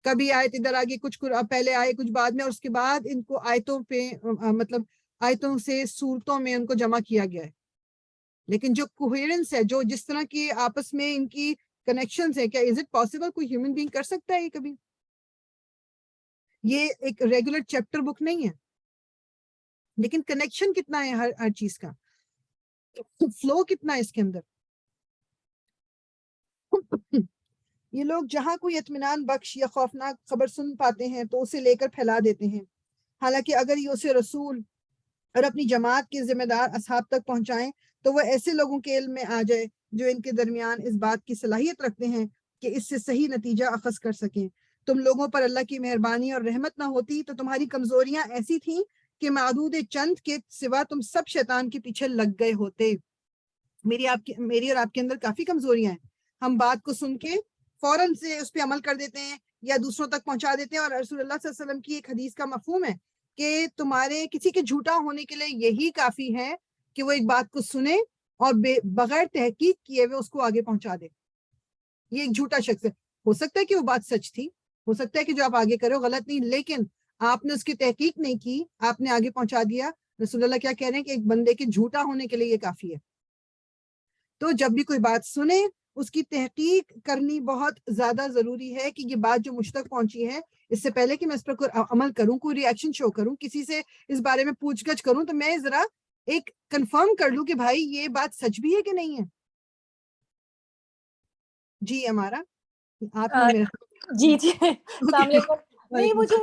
کبھی آیت ادھر آگے کچھ پہلے آئے کچھ بعد میں، اور اس کے بعد ان کو آیتوں پہ مطلب آیتوں سے صورتوں میں ان کو جمع کیا گیا ہے. لیکن جو کوہیرنس ہے، جو جس طرح کی آپس میں ان کی کنیکشنز ہیں، کیا از اٹ پاسبل کوئی ہیومن بینگ کر سکتا ہے یہ کبھی؟ یہ ایک ریگولر چیپٹر بک نہیں ہے، لیکن کنیکشن کتنا ہے ہر چیز کا، فلو کتنا ہے اس کے اندر. یہ لوگ جہاں کوئی اطمینان بخش یا خوفناک خبر سن پاتے ہیں تو اسے لے کر پھیلا دیتے ہیں، حالانکہ اگر یہ اسے رسول اور اپنی جماعت کے ذمہ دار اصحاب تک پہنچائیں تو وہ ایسے لوگوں کے علم میں آ جائے جو ان کے درمیان اس بات کی صلاحیت رکھتے ہیں کہ اس سے صحیح نتیجہ اخذ کر سکیں. تم لوگوں پر اللہ کی مہربانی اور رحمت نہ ہوتی تو تمہاری کمزوریاں ایسی تھیں کہ معدود چند کے سوا تم سب شیطان کے پیچھے لگ گئے ہوتے. میری اور آپ کے اندر کافی کمزوریاں ہیں. ہم بات کو سن کے فوراً سے اس پہ عمل کر دیتے ہیں یا دوسروں تک پہنچا دیتے ہیں، اور رسول اللہ صلی اللہ علیہ وسلم کی ایک حدیث کا مفہوم ہے کہ تمہارے کسی کے جھوٹا ہونے کے لیے یہی کافی ہے کہ وہ ایک بات کو سنے اور بغیر تحقیق کیے ہوئے اس کو آگے پہنچا دے. یہ ایک جھوٹا شخص ہے. ہو سکتا ہے کہ وہ بات سچ تھی، ہو سکتا ہے کہ جو آپ آگے کرو غلط نہیں، لیکن آپ نے اس کی تحقیق نہیں کی، آپ نے آگے پہنچا دیا. رسول اللہ کیا کہہ رہے ہیں کہ ایک بندے کے جھوٹا ہونے کے لیے یہ کافی ہے. تو جب بھی کوئی بات سنے اس کی تحقیق کرنی بہت زیادہ ضروری ہے کہ یہ بات جو مجھ تک پہنچی ہے، اس سے پہلے کہ میں اس پر کوئی عمل کروں، کوئی ری ایکشن شو کروں، کسی سے اس بارے میں پوچھ گچھ کروں، تو میں ذرا ایک کنفرم کر لوں کہ بھائی یہ بات سچ بھی ہے کہ نہیں ہے. جی ہمارا آپ نے جی السلام علیکم. نہیں، مجھے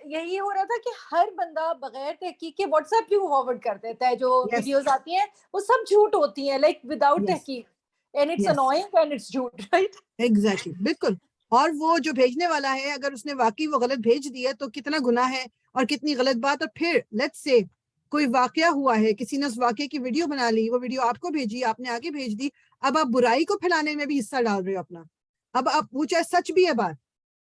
یہی ہو رہا تھا کہ ہر بندہ بغیر تحقیق کے واٹس ایپ کیوں فارورڈ کر دیتا ہے. جو ویڈیوز آتی ہیں وہ سب جھوٹ ہوتی ہیں، لائک وداؤٹ تحقیق، and it's annoying and it's جھوٹ، رائٹ؟ ایگزیکٹلی، بالکل. اور وہ جو بھیجنے والا ہے اگر اس نے واقعی وہ غلط بھیج دیا تو کتنا گناہ ہے اور کتنی غلط بات. اور پھر لیٹس سے کوئی واقعہ ہوا ہے، کسی نے اس واقعے کی ویڈیو بنا لی، وہ ویڈیو آپ کو بھیجی، آپ نے آگے بھیج دی، اب آپ برائی کو پھیلانے میں بھی حصہ ڈال رہے ہو اپنا. اب آپ وہ چاہے سچ بھی ہے بات،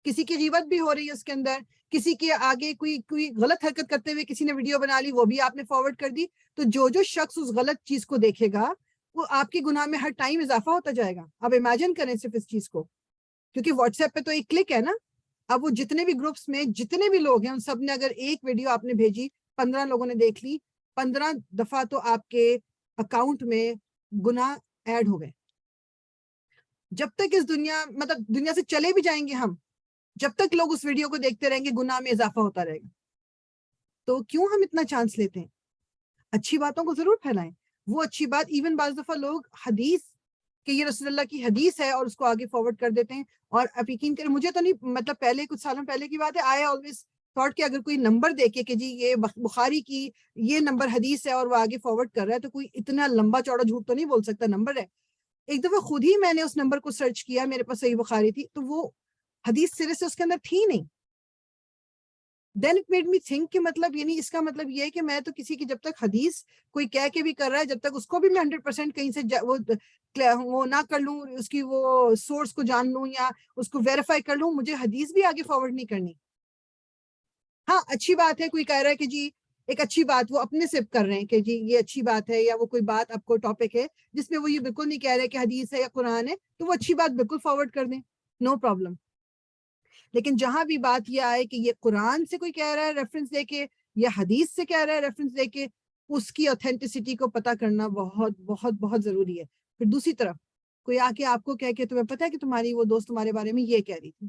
کسی کی غیبت بھی ہو رہی ہے اس کے اندر، کسی کے آگے کوئی غلط حرکت کرتے ہوئے کسی نے ویڈیو بنا لی، وہ بھی آپ نے فارورڈ کر دی. تو جو شخص اس غلط چیز کو دیکھے گا وہ آپ کے گناہ میں ہر ٹائم اضافہ ہوتا جائے گا. اب امیجن کریں صرف اس چیز کو، کیونکہ واٹس ایپ پہ تو ایک کلک ہے نا. اب وہ جتنے بھی گروپس میں جتنے بھی لوگ ہیں ان سب نے اگر ایک ویڈیو آپ نے بھیجی، 15 لوگوں نے دیکھ لی، 15 دفعہ تو آپ کے اکاؤنٹ میں گناہ ایڈ ہو گئے. جب تک اس دنیا سے چلے بھی جائیں گے ہم، جب تک لوگ اس ویڈیو کو دیکھتے رہیں گے گناہ میں اضافہ ہوتا رہے گا. تو کیوں ہم اتنا چانس لیتے ہیں؟ اچھی باتوں کو ضرور پھیلائیں. وہ اچھی بات ایون بعض دفعہ لوگ حدیث کہ یہ رسول اللہ کی حدیث ہے اور اس کو آگے فارورڈ کر دیتے ہیں. اور آپ یقین کریں، مجھے تو نہیں، مطلب پہلے کچھ سالوں پہلے کی بات ہے، آئی آلویز تھاٹ کہ اگر کوئی نمبر دیکھے کہ جی یہ بخاری کی یہ نمبر حدیث ہے اور وہ آگے فارورڈ کر رہا ہے تو کوئی اتنا لمبا چوڑا جھوٹ تو نہیں بول سکتا، نمبر ہے. ایک دفعہ خود ہی میں نے اس نمبر کو سرچ کیا، میرے پاس صحیح بخاری تھی تو وہ حدیث سرے سے اس کے اندر تھی نہیں. Then it made me think کہ مطلب یعنی اس کا مطلب یہ ہے کہ میں تو کسی کی جب تک حدیث کوئی کہہ کے بھی کر رہا ہے، جب تک اس کو بھی میں 100% کہیں سے وہ نہ کر لوں، اس کی وہ سورس کو جان لوں یا اس کو ویریفائی کر لوں، مجھے حدیث بھی آگے فارورڈ نہیں کرنی. ہاں اچھی بات ہے کوئی کہہ رہا ہے کہ جی ایک اچھی بات وہ اپنے سے کر رہے ہیں کہ جی یہ اچھی بات ہے, یا وہ کوئی بات آپ کو ٹاپک ہے جس میں وہ یہ بالکل نہیں کہہ رہے کہ حدیث ہے یا قرآن ہے, تو وہ اچھی بات بالکل فارورڈ کر دیں, نو پرابلم. لیکن جہاں بھی بات یہ آئے کہ یہ قرآن سے کوئی کہہ رہا ہے ریفرنس دے کے, یا حدیث سے کہہ رہا ہے ریفرنس دے کے, اس کی اوتھینٹسٹی کو پتہ کرنا بہت بہت بہت ضروری ہے. پھر دوسری طرف کوئی آ کے آپ کو کہہ کے تمہیں پتہ ہے کہ تمہاری وہ دوست تمہارے بارے میں یہ کہہ رہی تھی,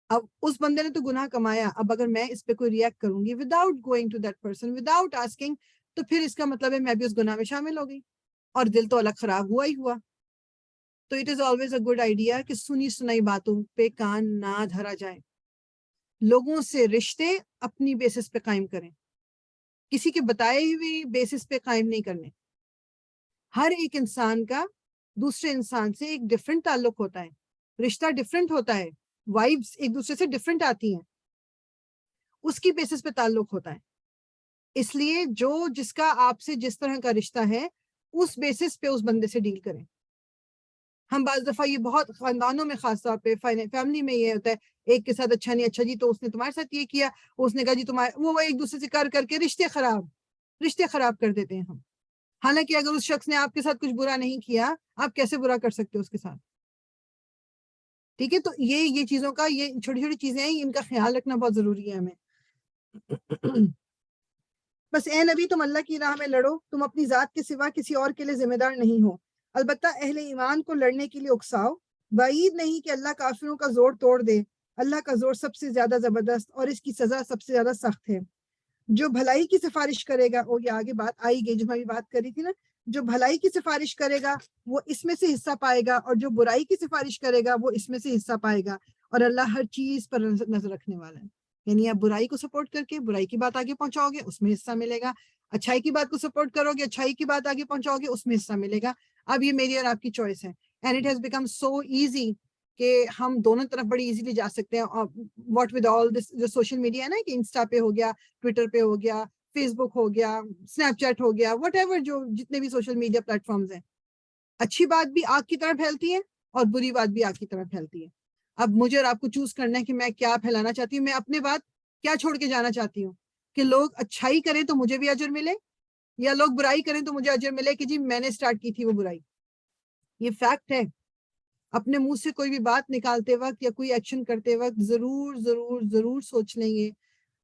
اب اس بندے نے تو گناہ کمایا, اب اگر میں اس پہ کوئی ریئیکٹ کروں گی without going to that person, without asking, تو پھر اس کا مطلب ہے میں بھی اس گناہ میں شامل ہو گئی, اور دل تو الگ خراب ہوا ہی ہوا. تو it is always a good idea کہ سنی سنائی باتوں پہ کان نہ دھرا جائے. لوگوں سے رشتے اپنی بیسس پہ قائم کریں, کسی کے بتائے ہوئے بیسس پہ قائم نہیں کرنے. ہر ایک انسان کا دوسرے انسان سے ایک ڈفرینٹ تعلق ہوتا ہے, رشتہ ڈفرینٹ ہوتا ہے, وائبس ایک دوسرے سے ڈفرینٹ آتی ہیں, اس کی بیسس پہ تعلق ہوتا ہے. اس لیے جو جس کا آپ سے جس طرح کا رشتہ ہے اس بیسس پہ اس بندے سے ڈیل کریں. ہم بعض دفعہ یہ بہت خاندانوں میں خاص طور پہ فیملی میں یہ ہوتا ہے, ایک کے ساتھ اچھا نہیں, اچھا جی تو اس نے تمہارے ساتھ یہ کیا, اس نے کہا جی تمہارے, وہ ایک دوسرے سے کر کے رشتے خراب کر دیتے ہیں ہم. حالانکہ اگر اس شخص نے آپ کے ساتھ کچھ برا نہیں کیا, آپ کیسے برا کر سکتے ہو اس کے ساتھ؟ ٹھیک ہے, تو یہ چیزوں کا, یہ چھوٹی چھوٹی چیزیں ہیں, ان کا خیال رکھنا بہت ضروری ہے ہمیں. بس اے نبی تم اللہ کی راہ میں لڑو, تم اپنی ذات کے سوا کسی اور کے لیے ذمہ دار نہیں ہو, البتہ اہل ایمان کو لڑنے کے لیے اکساؤ. بعید نہیں کہ اللہ کافروں کا زور توڑ دے, اللہ کا زور سب سے زیادہ زبردست اور اس کی سزا سب سے زیادہ سخت ہے. جو بھلائی کی سفارش کرے گا, وہ یہ آگے بات آئی گئی جو میں بات کر رہی تھی نا, جو بھلائی کی سفارش کرے گا وہ اس میں سے حصہ پائے گا, اور جو برائی کی سفارش کرے گا وہ اس میں سے حصہ پائے گا, اور اللہ ہر چیز پر نظر رکھنے والا ہے. یعنی آپ برائی کو سپورٹ کر کے برائی کی بات آگے پہنچاؤ گے, اس میں حصہ ملے گا. اچھائی کی بات کو سپورٹ کرو گے, اچھائی کی بات آگے پہنچاؤ گے, اس میں حصہ ملے گا. اب یہ میری اور آپ کی چوائس ہے, and it has become so easy کہ ہم دونوں طرف بڑی ایزیلی جا سکتے ہیں. واٹ ود آل دس جو سوشل میڈیا ہے نا, کہ انسٹا پہ ہو گیا, ٹویٹر پہ ہو گیا, فیس بک ہو گیا, اسنیپ چیٹ ہو گیا, وٹ ایور جو جتنے بھی سوشل میڈیا پلیٹ فارمز ہیں, اچھی بات بھی آگ کی طرح پھیلتی ہے اور بری بات بھی آگ کی طرح پھیلتی ہے. اب مجھے اور آپ کو چوز کرنا ہے کہ میں کیا پھیلانا چاہتی ہوں, میں اپنے بات کیا چھوڑ کے جانا چاہتی ہوں, کہ لوگ اچھائی کریں تو مجھے بھی اجر ملے, یا لوگ برائی کریں تو مجھے اجر ملے کہ جی میں نے سٹارٹ کی تھی وہ برائی. یہ فیکٹ ہے. اپنے منہ سے کوئی بھی بات نکالتے وقت یا کوئی ایکشن کرتے وقت ضرور ضرور ضرور سوچ لیں گے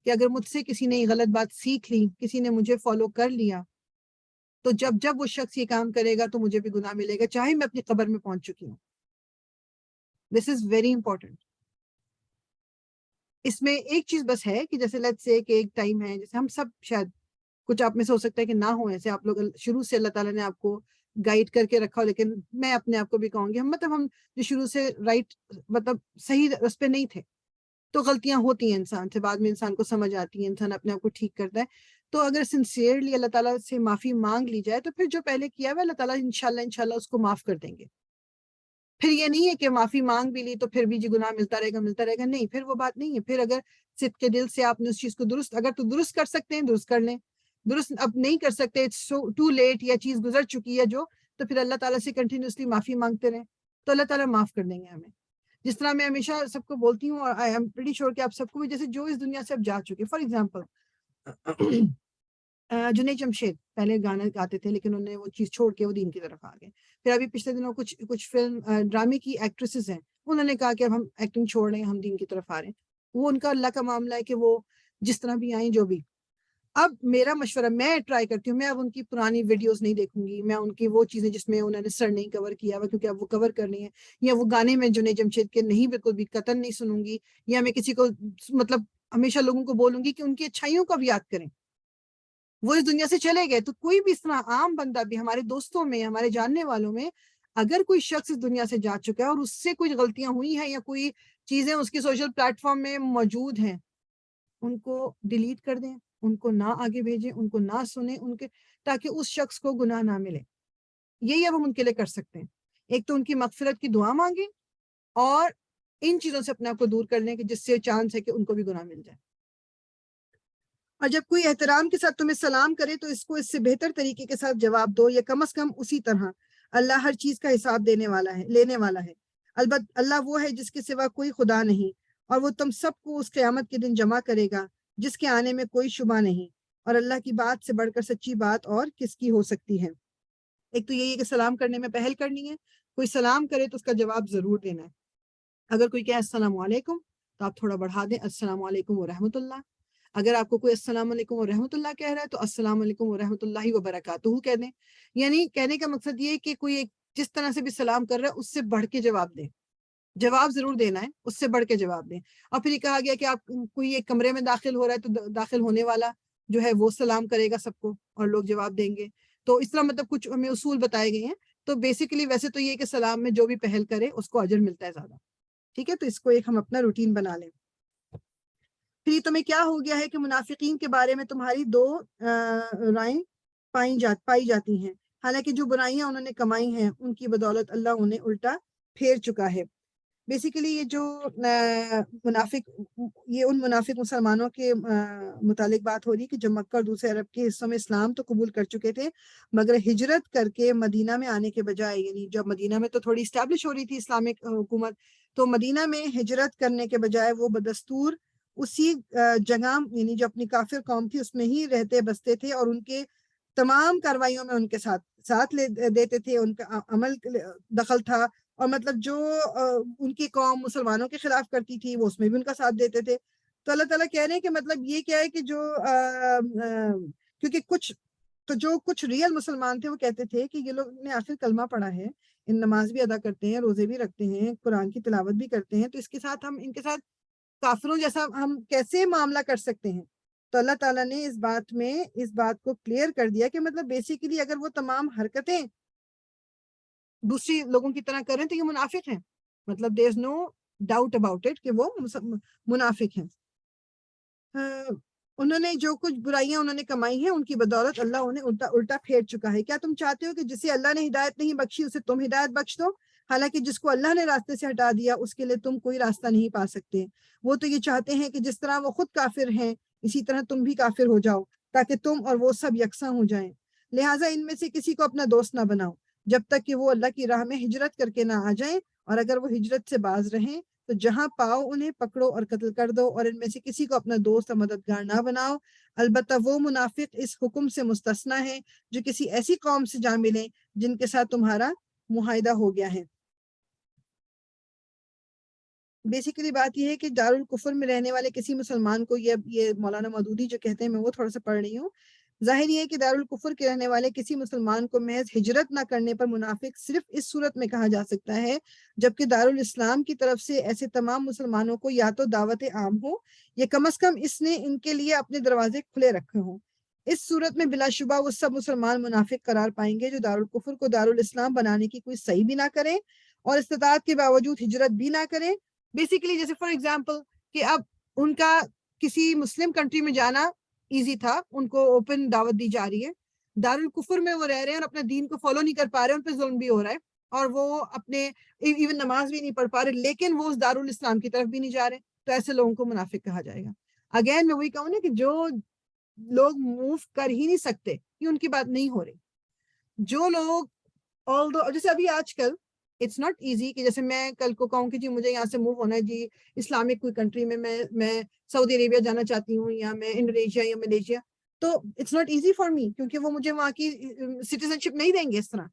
کہ اگر مجھ سے کسی نے یہ غلط بات سیکھ لی, کسی نے مجھے فالو کر لیا, تو جب وہ شخص یہ کام کرے گا تو مجھے بھی گناہ ملے گا, چاہے میں اپنی قبر میں پہنچ چکی ہوں. دس از ویری امپورٹنٹ. اس میں ایک چیز بس ہے کہ جیسے لیٹس سے کہ ایک ٹائم ہے, جیسے ہم سب شاید کچھ آپ میں سے ہو سکتا ہے کہ نہ ہو ایسے, آپ لوگ شروع سے اللہ تعالیٰ نے آپ کو گائیڈ کر کے رکھا ہو, لیکن میں اپنے آپ کو بھی کہوں گی ہم جو شروع سے رائٹ صحیح راستے پہ نہیں تھے, تو غلطیاں ہوتی ہیں انسان سے, بعد میں انسان کو سمجھ آتی ہیں, انسان اپنے آپ کو ٹھیک کرتا ہے. تو اگر سنسیئرلی اللہ تعالیٰ سے معافی مانگ لی جائے تو پھر جو پہلے کیا ہے اللہ تعالیٰ انشاءاللہ اس کو معاف کر دیں گے. پھر یہ نہیں ہے کہ معافی مانگ بھی لی تو پھر بھی جی گناہ ملتا رہے گا, نہیں, پھر وہ بات نہیں ہے. پھر اگر صدق کے دل سے آپ نے اس چیز کو اگر تو درست کر سکتے ہیں درست کر لیں, درست اب نہیں کر سکتے, ٹو لیٹ, یا چیز گزر چکی ہے جو, تو پھر اللہ تعالیٰ سے کنٹینیوسلی معافی مانگتے رہیں تو اللہ تعالیٰ معاف کر دیں گے ہمیں. جس طرح میں ہمیشہ سب کو بولتی ہوں, اور آئی ایم پریٹی شیور کہ آپ سب کو بھی, جیسے جو اس دنیا سے اب جا چکے, فار ایگزامپل جنید جمشید پہلے گانا گاتے تھے, لیکن انہوں نے وہ چیز چھوڑ کے وہ دین کی طرف آ گئے. پھر ابھی پچھلے دنوں کچھ فلم ڈرامے کی ایکٹریسز ہیں, انہوں نے کہا کہ اب ہم ایکٹنگ چھوڑ رہے ہیں, ہم دین کی طرف آ رہے ہیں. وہ ان کا اللہ کا معاملہ ہے کہ وہ جس طرح بھی آئیں, جو بھی. اب میرا مشورہ, میں ٹرائی کرتی ہوں, میں اب ان کی پرانی ویڈیوز نہیں دیکھوں گی, میں ان کی وہ چیزیں جس میں انہوں نے سر نہیں کور کیا ہوا, کیونکہ اب وہ کور کرنی ہے, یا وہ گانے میں جنید جمشید کے نہیں بالکل بھی قطن نہیں سنوں گی, یا میں کسی کو مطلب ہمیشہ لوگوں کو بولوں گی کہ ان کی اچھائیوں کو بھی یاد کریں. وہ اس دنیا سے چلے گئے, تو کوئی بھی اس طرح عام بندہ بھی, ہمارے دوستوں میں, ہمارے جاننے والوں میں اگر کوئی شخص اس دنیا سے جا چکا ہے اور اس سے کچھ غلطیاں ہوئی ہیں یا کوئی چیزیں اس کی سوشل پلیٹ فارم میں موجود ہیں, ان کو ڈیلیٹ کر دیں, ان کو نہ آگے بھیجیں, ان کو نہ سنیں, تاکہ اس شخص کو گناہ نہ ملے. یہی اب ہم ان کے لیے کر سکتے ہیں. ایک تو ان کی مغفرت کی دعا مانگیں, اور ان چیزوں سے اپنے آپ کو دور کر لیں کہ جس سے چانس ہے کہ ان کو بھی گناہ مل جائے. اور جب کوئی احترام کے ساتھ تمہیں سلام کرے تو اس کو اس سے بہتر طریقے کے ساتھ جواب دو, یا کم از کم اسی طرح. اللہ ہر چیز کا حساب لینے والا ہے. البتہ اللہ وہ ہے جس کے سوا کوئی خدا نہیں, اور وہ تم سب کو اس قیامت کے دن جمع کرے گا جس کے آنے میں کوئی شبہ نہیں. اور اللہ کی بات سے بڑھ کر سچی بات اور کس کی ہو سکتی ہے. ایک تو یہی ہے کہ سلام کرنے میں پہل کرنی ہے. کوئی سلام کرے تو اس کا جواب ضرور دینا ہے. اگر کوئی کہے السلام علیکم تو آپ تھوڑا بڑھا دیں السلام علیکم ورحمۃ اللہ. اگر آپ کو کوئی السلام علیکم ورحمۃ اللہ کہہ رہا ہے تو السلام علیکم ورحمۃ اللہ وبرکاتہ کہہ دیں. یعنی کہنے کا مقصد یہ ہے کہ کوئی ایک جس طرح سے بھی سلام کر رہا ہے اس سے بڑھ کے جواب دیں. جواب ضرور دینا ہے, اس سے بڑھ کے جواب دیں. اور پھر یہ کہا گیا کہ آپ کوئی ایک کمرے میں داخل ہو رہا ہے تو داخل ہونے والا جو ہے وہ سلام کرے گا سب کو اور لوگ جواب دیں گے. تو اس طرح مطلب کچھ ہمیں اصول بتائے گئے ہیں. تو بیسیکلی ویسے تو یہ کہ سلام میں جو بھی پہل کرے اس کو اجر ملتا ہے زیادہ. ٹھیک ہے, تو اس کو ایک ہم اپنا روٹین بنا لیں. پھر تمہیں کیا ہو گیا ہے کہ منافقین کے بارے میں تمہاری دو رائیں پائی جاتی ہیں, حالانکہ جو برائیاں انہوں نے کمائی ہیں ان کی بدولت اللہ انہیں الٹا پھیر چکا ہے. بیسیکلی یہ جو منافق, یہ ان منافق مسلمانوں کے متعلق بات ہو رہی کہ جو مکہ اور دوسرے عرب کے حصوں میں اسلام تو قبول کر چکے تھے مگر ہجرت کر کے مدینہ میں آنے کے بجائے, یعنی جب مدینہ میں تو تھوڑی اسٹیبلش ہو رہی تھی اسلامک حکومت, تو مدینہ میں ہجرت کرنے کے بجائے وہ بدستور اسی جگہ یعنی جو اپنی کافر قوم تھی اس میں ہی رہتے بستے تھے اور ان کے تمام کارروائیوں میں ان کے ساتھ لے دیتے تھے. ان کا عمل دخل تھا اور مطلب جو ان کی قوم مسلمانوں کے خلاف کرتی تھی وہ اس میں بھی ان کا ساتھ دیتے تھے. تو اللہ تعالیٰ کہہ رہے ہیں کہ مطلب یہ کیا ہے کہ جو کیونکہ جو کچھ ریئل مسلمان تھے وہ کہتے تھے کہ یہ لوگ نے آخر کلمہ پڑھا ہے, ان نماز بھی ادا کرتے ہیں, روزے بھی رکھتے ہیں, قرآن کی تلاوت بھی کرتے ہیں, تو اس کے ساتھ ہم ان کے ساتھ کافروں جیسا ہم کیسے معاملہ کر سکتے ہیں. تو اللہ تعالیٰ نے اس بات کو کلیئر کر دیا کہ مطلب بیسیکلی اگر وہ تمام حرکتیں دوسری لوگوں کی طرح کریں تو یہ منافق ہیں. مطلب there is no doubt about it کہ وہ منافق ہیں. انہوں نے جو کچھ برائیاں انہوں نے کمائی ہیں ان کی بدولت اللہ انہیں الٹا پھیر چکا ہے. کیا تم چاہتے ہو کہ جسے اللہ نے ہدایت نہیں بخشی اسے تم ہدایت بخش دو, حالانکہ جس کو اللہ نے راستے سے ہٹا دیا اس کے لیے تم کوئی راستہ نہیں پا سکتے. وہ تو یہ چاہتے ہیں کہ جس طرح وہ خود کافر ہیں اسی طرح تم بھی کافر ہو جاؤ تاکہ تم اور وہ سب یکساں ہو جائیں. لہٰذا ان میں سے کسی کو اپنا دوست نہ بناؤ جب تک کہ وہ اللہ کی راہ میں ہجرت کر کے نہ آ جائیں, اور اگر وہ ہجرت سے باز رہیں تو جہاں پاؤ انہیں پکڑو اور قتل کر دو, اور ان میں سے کسی کو اپنا دوست اور مددگار نہ بناؤ. البتہ وہ منافق اس حکم سے مستثنی ہے جو کسی ایسی قوم سے جا ملیں جن کے ساتھ تمہارا معاہدہ ہو گیا ہے. بیسیکلی بات یہ ہے کہ دارالکفر میں رہنے والے کسی مسلمان کو, یہ مولانا مودودی جو کہتے ہیں میں وہ تھوڑا سا پڑھ رہی ہوں, ظاہر یہ ہے کہ دارالکفر کے رہنے والے کسی مسلمان کو محض ہجرت نہ کرنے پر منافق صرف اس صورت میں کہا جا سکتا ہے جبکہ دارالاسلام کی طرف سے ایسے تمام مسلمانوں کو یا تو دعوت عام ہو یا کم از کم اس نے ان کے لیے اپنے دروازے کھلے رکھے ہوں. اس صورت میں بلا شبہ وہ سب مسلمان منافق قرار پائیں گے جو دارالکفر کو دارالاسلام بنانے کی کوئی صحیح بھی نہ کریں اور استطاعت کے باوجود ہجرت بھی نہ کریں. بیسیکلی جیسے فار ایگزامپل کہ اب ان کا کسی مسلم کنٹری میں جانا ایزی تھا, ان کو اوپن دعوت دی جا رہی ہے, دارالکفر میں وہ رہ رہے ہیں اور اپنا دین کو فالو نہیں کر پا رہے, ان پہ ظلم بھی ہو رہا ہے اور وہ اپنے ایون نماز بھی نہیں پڑھ پا رہے, لیکن وہ اس دارالاسلام کی طرف بھی نہیں جا رہے, تو ایسے لوگوں کو منافق کہا جائے گا. اگین میں وہی کہوں نا کہ جو لوگ موو کر ہی نہیں سکتے, یہ ان کی بات نہیں ہو رہی. جو لوگ جیسے ابھی آج کل اٹس ناٹ ایزی کہ جیسے میں کل کو کہوں کہ جی مجھے یہاں سے موو ہونا ہے جی اسلامک کوئی کنٹری میں سعودی عربیہ جانا چاہتی ہوں یا میں انڈونیشیا یا ملیشیا, تو it's not easy for me کیونکہ وہ مجھے وہاں کی سٹیزن شپ نہیں دیں گے. اس طرح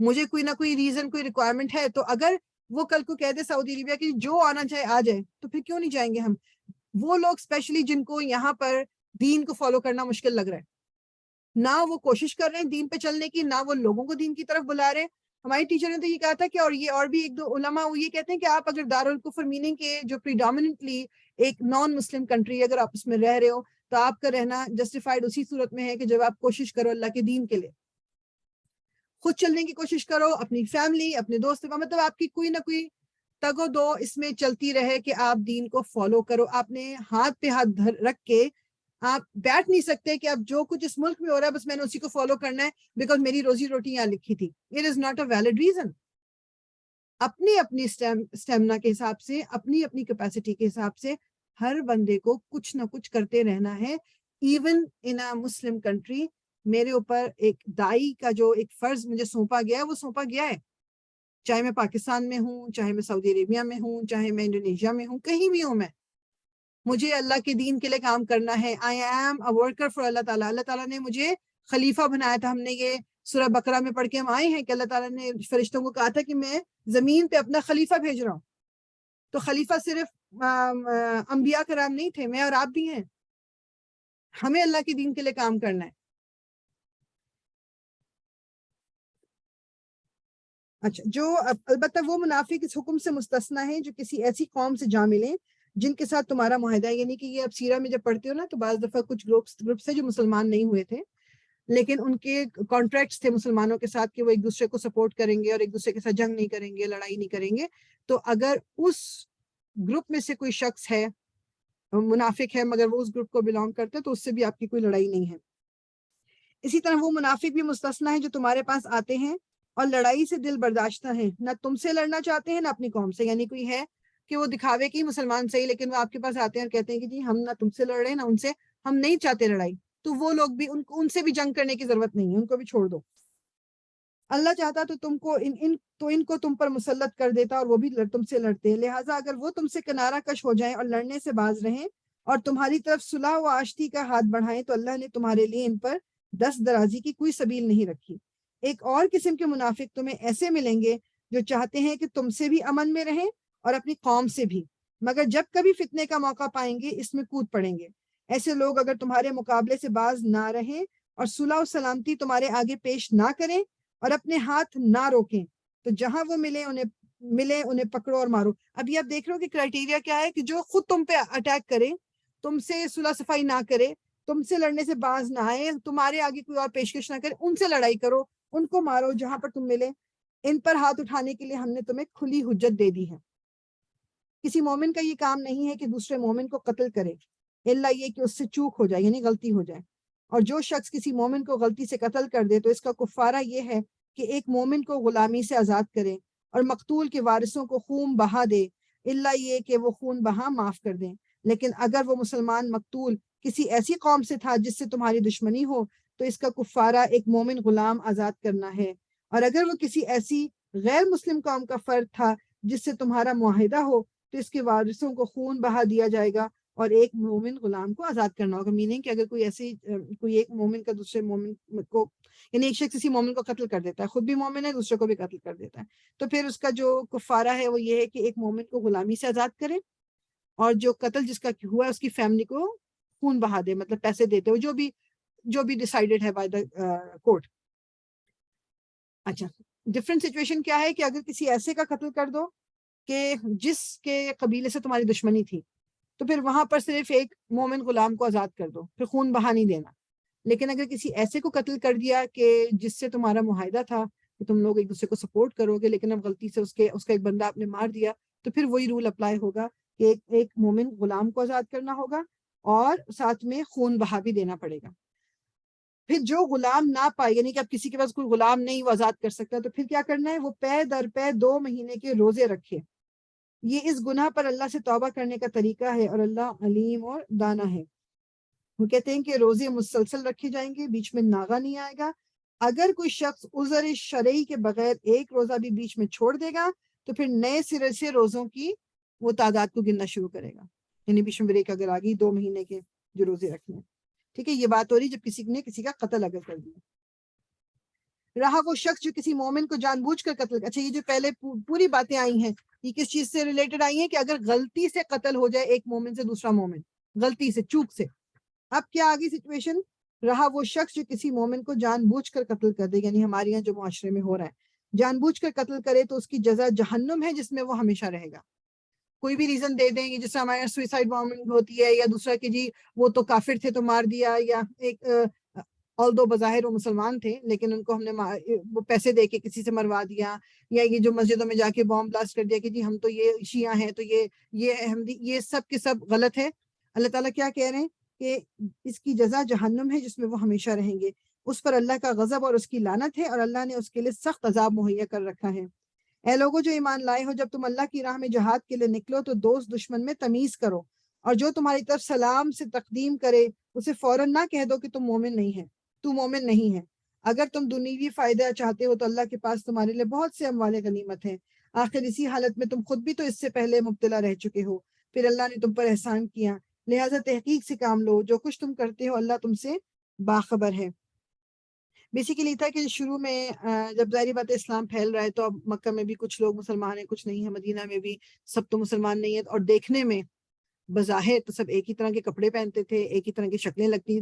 مجھے کوئی نہ کوئی ریزن کوئی ریکوائرمنٹ ہے, تو اگر وہ کل کو کہہ دے سعودی عربیہ کی جو آنا چاہے آ جائے تو پھر کیوں نہیں جائیں گے ہم. وہ لوگ اسپیشلی جن کو یہاں پر دین کو فالو کرنا مشکل لگ رہا ہے, نہ وہ کوشش کر رہے ہیں دین پہ چلنے کی, نہ وہ لوگوں کو دین کی طرف بلا رہے ہیں. ہماری ٹیچر نے تو یہ کہا تھا کہ اور بھی ایک دو علماء وہ یہ کہتے ہیں کہ آپ اگر دارالکفر میننگ کے جو پریڈامننٹلی ایک نان مسلم کنٹری اگر آپ اس میں رہ رہے ہو تو آپ کا رہنا جسٹیفائڈ اسی صورت میں ہے کہ جب آپ کوشش کرو اللہ کے دین کے لیے, خود چلنے کی کوشش کرو, اپنی فیملی اپنے دوست, مطلب آپ کی کوئی نہ کوئی تگ و دو اس میں چلتی رہے کہ آپ دین کو فالو کرو. آپ نے ہاتھ پہ ہاتھ رکھ کے آپ بیٹھ نہیں سکتے کہ اب جو کچھ اس ملک میں ہو رہا ہے بس میں نے اسی کو فالو کرنا ہے بیکاز میری روزی روٹی یہاں لکھی تھی. It is not a valid reason. اپنی اسٹیمنا کے حساب سے, اپنی کیپیسٹی کے حساب سے ہر بندے کو کچھ نہ کچھ کرتے رہنا ہے. Even in a Muslim country میرے اوپر ایک دائی کا جو ایک فرض مجھے سونپا گیا ہے وہ سونپا گیا ہے, چاہے میں پاکستان میں ہوں, چاہے میں سعودی عربیہ میں ہوں, چاہے میں انڈونیشیا میں ہوں, کہیں بھی ہوں, میں مجھے اللہ کے دین کے لیے کام کرنا ہے. I am a worker for اللہ تعالیٰ. اللہ تعالیٰ نے مجھے خلیفہ بنایا تھا. ہم نے یہ سورہ بقرہ میں پڑھ کے ہم آئے ہیں کہ اللہ تعالیٰ نے فرشتوں کو کہا تھا کہ میں زمین پہ اپنا خلیفہ بھیج رہا ہوں. تو خلیفہ صرف انبیاء کرام نہیں تھے, میں اور آپ بھی ہیں. ہمیں اللہ کے دین کے لیے کام کرنا ہے. اچھا, جو البتہ وہ منافق اس حکم سے مستثنا ہیں جو کسی ایسی قوم سے جا ملیں جن کے ساتھ تمہارا معاہدہ ہے. یعنی کہ یہ اب سیرہ میں جب پڑھتے ہو نا تو بعض دفعہ کچھ گروپس ہیں جو مسلمان نہیں ہوئے تھے لیکن ان کے کانٹریکٹس تھے مسلمانوں کے ساتھ کہ وہ ایک دوسرے کو سپورٹ کریں گے اور ایک دوسرے کے ساتھ جنگ نہیں کریں گے, لڑائی نہیں کریں گے. تو اگر اس گروپ میں سے کوئی شخص ہے منافق ہے مگر وہ اس گروپ کو بلانگ کرتا ہے تو اس سے بھی آپ کی کوئی لڑائی نہیں ہے. اسی طرح وہ منافق بھی مستثنا ہے جو تمہارے پاس آتے ہیں اور لڑائی سے دل برداشتہ ہیں, نہ تم سے لڑنا چاہتے ہیں نہ اپنی قوم سے. یعنی کوئی ہے کہ وہ دکھاوے کہ مسلمان صحیح لیکن وہ آپ کے پاس آتے ہیں اور کہتے ہیں کہ جی ہم نہ تم سے لڑ رہے ہیں نہ ان سے, ہم نہیں چاہتے لڑائی. تو وہ لوگ بھی ان سے بھی جنگ کرنے کی ضرورت نہیں ہے, ان کو بھی چھوڑ دو. اللہ چاہتا تو تم کو ان کو تم پر مسلط کر دیتا اور وہ بھی تم سے لڑتے ہیں. لہٰذا اگر وہ تم سے کنارہ کش ہو جائیں اور لڑنے سے باز رہیں اور تمہاری طرف صلح و آشتی کا ہاتھ بڑھائیں تو اللہ نے تمہارے لیے ان پر دست درازی کی کوئی سبیل نہیں رکھی. ایک اور قسم کے منافق تمہیں ایسے ملیں گے جو چاہتے ہیں کہ تم سے بھی امن میں رہیں اور اپنی قوم سے بھی, مگر جب کبھی فتنے کا موقع پائیں گے اس میں کود پڑیں گے. ایسے لوگ اگر تمہارے مقابلے سے باز نہ رہیں اور صلح و سلامتی تمہارے آگے پیش نہ کریں اور اپنے ہاتھ نہ روکیں تو جہاں وہ ملے انہیں پکڑو اور مارو. ابھی آپ دیکھ رہے ہو کہ کرائٹیریا کیا ہے کہ جو خود تم پہ اٹیک کرے, تم سے صلح صفائی نہ کرے, تم سے لڑنے سے باز نہ آئے, تمہارے آگے کوئی اور پیشکش نہ کرے, ان سے لڑائی کرو, ان کو مارو جہاں پر تم ملے. ان پر ہاتھ اٹھانے کے لیے ہم نے تمہیں کھلی حجت دے دی ہے. کسی مومن کا یہ کام نہیں ہے کہ دوسرے مومن کو قتل کرے الا یہ کہ اس سے چوک ہو جائے یعنی غلطی ہو جائے. اور جو شخص کسی مومن کو غلطی سے قتل کر دے تو اس کا کفارہ یہ ہے کہ ایک مومن کو غلامی سے آزاد کرے اور مقتول کے وارثوں کو خون بہا دے الا یہ کہ وہ خون بہا معاف کر دیں. لیکن اگر وہ مسلمان مقتول کسی ایسی قوم سے تھا جس سے تمہاری دشمنی ہو تو اس کا کفارہ ایک مومن غلام آزاد کرنا ہے. اور اگر وہ کسی ایسی غیر مسلم قوم کا فرد تھا جس سے تمہارا معاہدہ ہو تو اس کے وارثوں کو خون بہا دیا جائے گا اور ایک مومن غلام کو آزاد کرنا ہوگا. میننگ کہ اگر کوئی ایک مومن کا دوسرے مومن کو یعنی ایک شخص کسی مومن کو قتل کر دیتا ہے, خود بھی مومن ہے دوسرے کو بھی قتل کر دیتا ہے, تو پھر اس کا جو کفارہ ہے وہ یہ ہے کہ ایک مومن کو غلامی سے آزاد کرے اور جو قتل جس کا ہوا ہے اس کی فیملی کو خون بہا دے, مطلب پیسے دیتے ہو جو بھی ڈیسائیڈڈ ہے بائی دا کورٹ. اچھا, ڈفرینٹ سچویشن کیا ہے کہ اگر کسی ایسے کا قتل کر دو کہ جس کے قبیلے سے تمہاری دشمنی تھی تو پھر وہاں پر صرف ایک مومن غلام کو آزاد کر دو, پھر خون بہا نہیں دینا. لیکن اگر کسی ایسے کو قتل کر دیا کہ جس سے تمہارا معاہدہ تھا کہ تم لوگ ایک دوسرے کو سپورٹ کرو گے لیکن اب غلطی سے اس کا ایک بندہ آپ نے مار دیا تو پھر وہی رول اپلائی ہوگا کہ ایک مومن غلام کو آزاد کرنا ہوگا اور ساتھ میں خون بہا بھی دینا پڑے گا. پھر جو غلام نہ پائے یعنی کہ اب کسی کے پاس کوئی غلام نہیں وہ آزاد کر سکتا تو پھر کیا کرنا ہے, وہ پے در پے 2 مہینے کے روزے رکھے. یہ اس گناہ پر اللہ سے توبہ کرنے کا طریقہ ہے اور اللہ علیم اور دانا ہے. وہ کہتے ہیں کہ روزے مسلسل رکھے جائیں گے, بیچ میں ناغہ نہیں آئے گا. اگر کوئی شخص عذر شرعی کے بغیر ایک روزہ بھی بیچ میں چھوڑ دے گا تو پھر نئے سرے سے روزوں کی وہ تعداد کو گننا شروع کرے گا. یعنی بیچ میں بریک اگر آ گئی 2 مہینے کے جو روزے رکھنے. ٹھیک ہے, یہ بات ہو رہی جب کسی نے کسی کا قتل اگر کر دیا. رہا وہ شخص جو کسی مومن کو جان بوجھ کر قتل. اچھا, یہ جو پہلے پوری باتیں آئی ہیں یہ کس چیز سے ریلیٹڈ آئی ہیں کہ اگر غلطی سے قتل ہو جائے ایک مومن سے دوسرا مومن, غلطی سے چوک سے. اب کیا آگئی سچویشن, رہا وہ شخص جو کسی مومن کو جان بوجھ کر قتل کر دے, یعنی ہمارے یہاں جو معاشرے میں ہو رہا ہے جان بوجھ کر قتل کرے تو اس کی جزا جہنم ہے جس میں وہ ہمیشہ رہے گا. کوئی بھی ریزن دے دیں گے جس سے ہمارے یہاں سوئسائڈ بومبنگ ہوتی ہے یا دوسرا کہ جی وہ تو کافر تھے تو مار دیا, یا ایک آل دو بظاہر وہ مسلمان تھے لیکن ان کو ہم نے وہ پیسے دے کے کسی سے مروا دیا, یا یہ جو مسجدوں میں جا کے بوم بلاسٹ کر دیا کہ جی ہم تو یہ شیعہ ہیں تو یہ احمدی, یہ سب کے سب غلط ہے. اللہ تعالیٰ کیا کہہ رہے ہیں کہ اس کی جزا جہنم ہے جس میں وہ ہمیشہ رہیں گے. اس پر اللہ کا غضب اور اس کی لعنت ہے اور اللہ نے اس کے لیے سخت عذاب مہیا کر رکھا ہے. اے لوگوں جو ایمان لائے ہو, جب تم اللہ کی راہ میں جہاد کے لیے نکلو تو دوست دشمن میں تمیز کرو, اور جو تمہاری طرف سلام سے تقدیم کرے اسے فوراً نہ کہہ دو کہ تو مومن نہیں ہے. اگر تم دنیوی فائدہ چاہتے ہو تو اللہ کے پاس تمہارے لیے بہت سے اموال غنیمت ہیں. آخر اسی حالت میں تم خود بھی تو اس سے پہلے مبتلا رہ چکے ہو, پھر اللہ نے تم پر احسان کیا لہٰذا تحقیق سے کام لو, جو کچھ تم کرتے ہو اللہ تم سے باخبر ہے. بیسیکلی تھا کہ شروع میں جب ظاہری بات اسلام پھیل رہا ہے تو اب مکہ میں بھی کچھ لوگ مسلمان ہیں, کچھ نہیں ہیں, مدینہ میں بھی سب تو مسلمان نہیں ہیں, اور دیکھنے میں بظاہر تو سب ایک ہی طرح کے کپڑے پہنتے تھے, ایک ہی طرح کی شکلیں لگتی,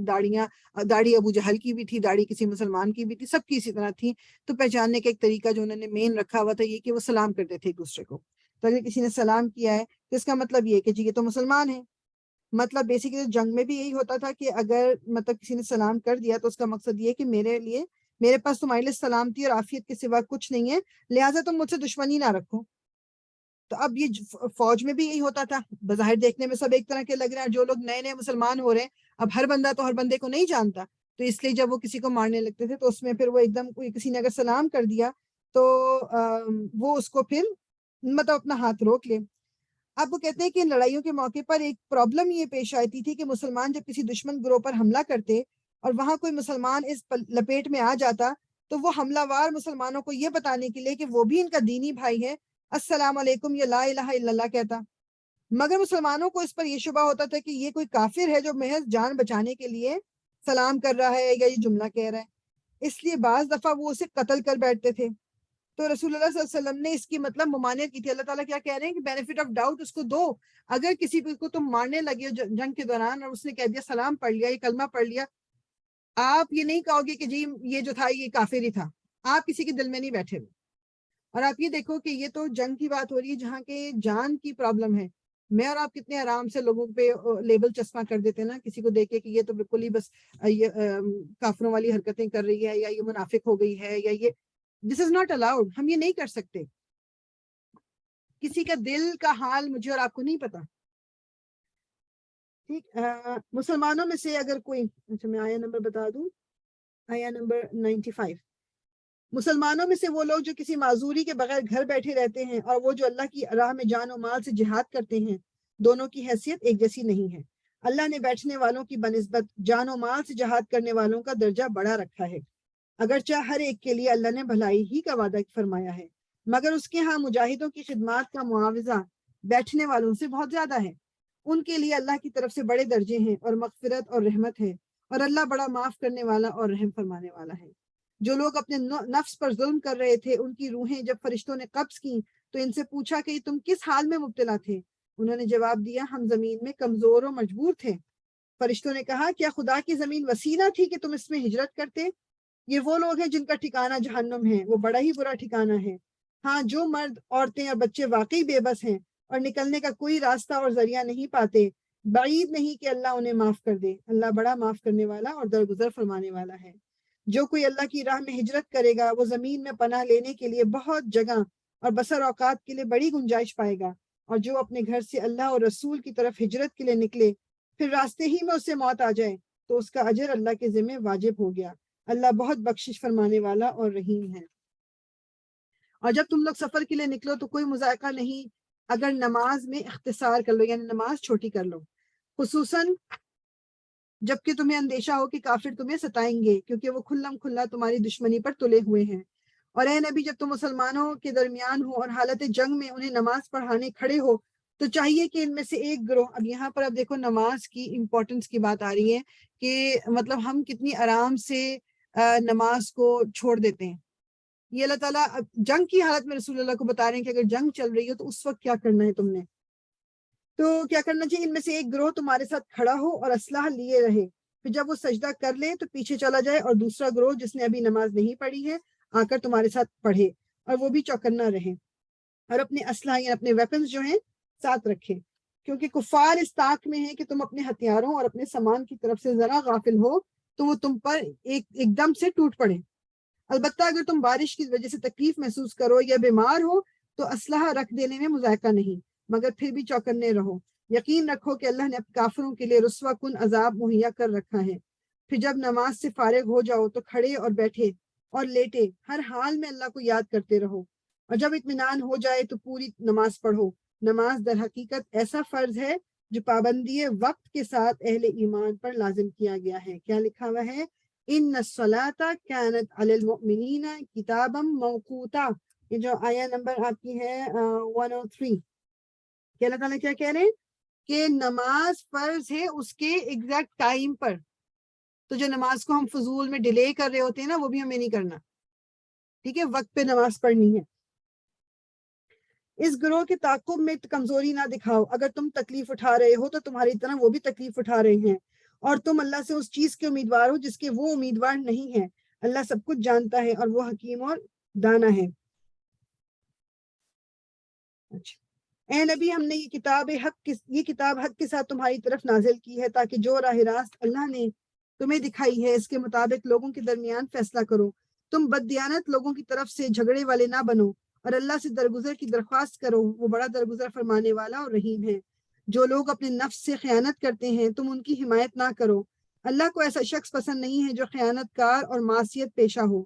داڑھی ابو جہل کی بھی تھی, داڑھی کسی مسلمان کی بھی تھی, سب کی اسی طرح تھی. تو پہچاننے کا ایک طریقہ جو انہوں نے مین رکھا ہوا تھا یہ کہ وہ سلام کرتے تھے ایک دوسرے کو. تو اگر کسی نے سلام کیا ہے تو اس کا مطلب یہ کہ جی یہ تو مسلمان ہے. مطلب بیسیکلی جنگ میں بھی یہی ہوتا تھا کہ اگر مطلب کسی نے سلام کر دیا تو اس کا مقصد یہ کہ میرے پاس تمہارے لیے سلامتی اور عافیت کے سوا کچھ نہیں ہے, لہٰذا تم مجھ سے دشمنی نہ رکھو. تو اب یہ فوج میں بھی یہی ہوتا تھا, بظاہر دیکھنے میں سب ایک طرح کے لگ رہے ہیں, جو لوگ نئے نئے مسلمان ہو رہے ہیں اب ہر بندہ تو ہر بندے کو نہیں جانتا, تو اس لیے جب وہ کسی کو مارنے لگتے تھے تو اس میں پھر وہ ایک دم کوئی کسی نے اگر سلام کر دیا تو وہ اس کو پھر مطلب اپنا ہاتھ روک لے. اب وہ کہتے ہیں کہ ان لڑائیوں کے موقع پر ایک پرابلم یہ پیش آتی تھی کہ مسلمان جب کسی دشمن گروہ پر حملہ کرتے اور وہاں کوئی مسلمان اس لپیٹ میں آ جاتا تو وہ حملہ وار مسلمانوں کو یہ بتانے کے لیے کہ وہ بھی ان کا دینی بھائی ہے السلام علیکم یا لا الہ الا اللہ کہتا, مگر مسلمانوں کو اس پر یہ شبہ ہوتا تھا کہ یہ کوئی کافر ہے جو محض جان بچانے کے لیے سلام کر رہا ہے یا یہ جملہ کہہ رہا ہے, اس لیے بعض دفعہ وہ اسے قتل کر بیٹھتے تھے. تو رسول اللہ صلی اللہ علیہ وسلم نے اس کی مطلب ممانعت کی تھی. اللہ تعالیٰ کیا کہہ رہے ہیں کہ بینیفٹ آف ڈاؤٹ اس کو دو. اگر کسی کو تم مارنے لگے جنگ کے دوران اور اس نے کہہ دیا سلام پڑھ لیا, یہ کلمہ پڑھ لیا, آپ یہ نہیں کہو گے کہ جی یہ جو تھا یہ کافر ہی تھا, آپ کسی کے دل میں نہیں بیٹھے ہوئے. اور آپ یہ دیکھو کہ یہ تو جنگ کی بات ہو رہی ہے جہاں کے جان کی پرابلم ہے. میں اور آپ کتنے آرام سے لوگوں پہ لیبل چسپاں کر دیتے ہیں نا, کسی کو دیکھ کے کہ یہ تو بالکل ہی بس کافروں والی حرکتیں کر رہی ہے, یا یہ منافق ہو گئی ہے, یا یہ دس از ناٹ الاؤڈ. ہم یہ نہیں کر سکتے. کسی کا دل کا حال مجھے اور آپ کو نہیں پتا. ٹھیک, مسلمانوں میں سے اگر کوئی, اچھا میں آیا نمبر بتا دوں, آیا نمبر 95. مسلمانوں میں سے وہ لوگ جو کسی معذوری کے بغیر گھر بیٹھے رہتے ہیں اور وہ جو اللہ کی راہ میں جان و مال سے جہاد کرتے ہیں, دونوں کی حیثیت ایک جیسی نہیں ہے. اللہ نے بیٹھنے والوں کی بنسبت جان و مال سے جہاد کرنے والوں کا درجہ بڑا رکھا ہے, اگرچہ ہر ایک کے لیے اللہ نے بھلائی ہی کا وعدہ فرمایا ہے, مگر اس کے ہاں مجاہدوں کی خدمات کا معاوضہ بیٹھنے والوں سے بہت زیادہ ہے. ان کے لیے اللہ کی طرف سے بڑے درجے ہیں اور مغفرت اور رحمت ہے, اور اللہ بڑا معاف کرنے والا اور رحم فرمانے والا ہے. جو لوگ اپنے نفس پر ظلم کر رہے تھے ان کی روحیں جب فرشتوں نے قبض کی تو ان سے پوچھا کہ تم کس حال میں مبتلا تھے. انہوں نے جواب دیا ہم زمین میں کمزور و مجبور تھے. فرشتوں نے کہا کیا خدا کی زمین وسیع نہ تھی کہ تم اس میں ہجرت کرتے؟ یہ وہ لوگ ہیں جن کا ٹھکانہ جہنم ہے, وہ بڑا ہی برا ٹھکانہ ہے. ہاں جو مرد, عورتیں اور بچے واقعی بے بس ہیں اور نکلنے کا کوئی راستہ اور ذریعہ نہیں پاتے, بعید نہیں کہ اللہ انہیں معاف کر دے. اللہ بڑا معاف کرنے والا اور درگزر فرمانے والا ہے. جو کوئی اللہ کی راہ میں ہجرت کرے گا وہ زمین میں پناہ لینے کے لیے بہت جگہ اور بسر اوقات کے لیے بڑی گنجائش پائے گا. اور جو اپنے گھر سے اللہ اور رسول کی طرف ہجرت کے لیے نکلے پھر راستے ہی میں اسے موت آ جائے تو اس کا اجر اللہ کے ذمہ واجب ہو گیا. اللہ بہت بخشش فرمانے والا اور رحیم ہے. اور جب تم لوگ سفر کے لیے نکلو تو کوئی مذائقہ نہیں اگر نماز میں اختصار کر لو, یعنی نماز چھوٹی کر لو, خصوصاً جبکہ تمہیں اندیشہ ہو کہ کافر تمہیں ستائیں گے کیونکہ وہ کھلم کھلا تمہاری دشمنی پر تلے ہوئے ہیں. اور اے نبی جب تم مسلمانوں کے درمیان ہو اور حالت جنگ میں انہیں نماز پڑھانے کھڑے ہو تو چاہیے کہ ان میں سے ایک گروہ, اب یہاں پر اب دیکھو نماز کی امپورٹنس کی بات آ رہی ہے کہ مطلب ہم کتنی آرام سے نماز کو چھوڑ دیتے ہیں. یہ اللہ تعالیٰ جنگ کی حالت میں رسول اللہ کو بتا رہے ہیں کہ اگر جنگ چل رہی ہو تو اس وقت کیا کرنا ہے تم نے. تو کیا کرنا چاہیے, ان میں سے ایک گروہ تمہارے ساتھ کھڑا ہو اور اسلحہ لیے رہے, پھر جب وہ سجدہ کر لے تو پیچھے چلا جائے, اور دوسرا گروہ جس نے ابھی نماز نہیں پڑھی ہے آ کر تمہارے ساتھ پڑھے اور وہ بھی چوکنا رہے اور اپنے اسلحہ یا اپنے ویپنز جو ہیں ساتھ رکھے, کیونکہ کفار اس طاق میں ہے کہ تم اپنے ہتھیاروں اور اپنے سامان کی طرف سے ذرا غافل ہو تو وہ تم پر ایک دم سے ٹوٹ پڑے. البتہ اگر تم بارش کی وجہ سے تکلیف محسوس کرو یا بیمار ہو تو اسلحہ رکھ دینے میں مذائقہ نہیں, مگر پھر بھی چوکنے رہو. یقین رکھو کہ اللہ نے کافروں کے لیے رسوا کن عذاب مہیا کر رکھا ہے. پھر جب نماز سے فارغ ہو جاؤ تو کھڑے اور بیٹھے اور لیٹے ہر حال میں اللہ کو یاد کرتے رہو, اور جب اطمینان ہو جائے تو پوری نماز پڑھو. نماز در حقیقت ایسا فرض ہے جو پابندی وقت کے ساتھ اہل ایمان پر لازم کیا گیا ہے. کیا لکھا ہوا ہے, ان الصلاۃ کانت علی المؤمنین کتابا موقوتا. یہ جو آیا نمبر آپ کی ہے 103, کہ اللہ تعالیٰ کیا کہہ رہے ہیں, کہ نماز فرض ہے اس کے ایگزیکٹ ٹائم پر. تو جو نماز کو ہم فضول میں ڈیلے کر رہے ہوتے ہیں نا، وہ بھی ہمیں نہیں کرنا. ٹھیک ہے، وقت پہ نماز پڑھنی ہے. اس گروہ کے تعاقب میں کمزوری نہ دکھاؤ. اگر تم تکلیف اٹھا رہے ہو تو تمہاری طرح وہ بھی تکلیف اٹھا رہے ہیں، اور تم اللہ سے اس چیز کے امیدوار ہو جس کے وہ امیدوار نہیں ہے. اللہ سب کچھ جانتا ہے اور وہ حکیم اور دانا ہے. اچھا، اے نبی، ہم نے یہ کتاب حق کے ساتھ تمہاری طرف نازل کی ہے تاکہ جو راہ راست اللہ نے تمہیں دکھائی ہے اس کے مطابق لوگوں کے درمیان فیصلہ کرو. تم بددیانت لوگوں کی طرف سے جھگڑے والے نہ بنو، اور اللہ سے درگزر کی درخواست کرو، وہ بڑا درگزر فرمانے والا اور رحیم ہے. جو لوگ اپنے نفس سے خیانت کرتے ہیں تم ان کی حمایت نہ کرو. اللہ کو ایسا شخص پسند نہیں ہے جو خیانت کار اور معصیت پیشہ ہو.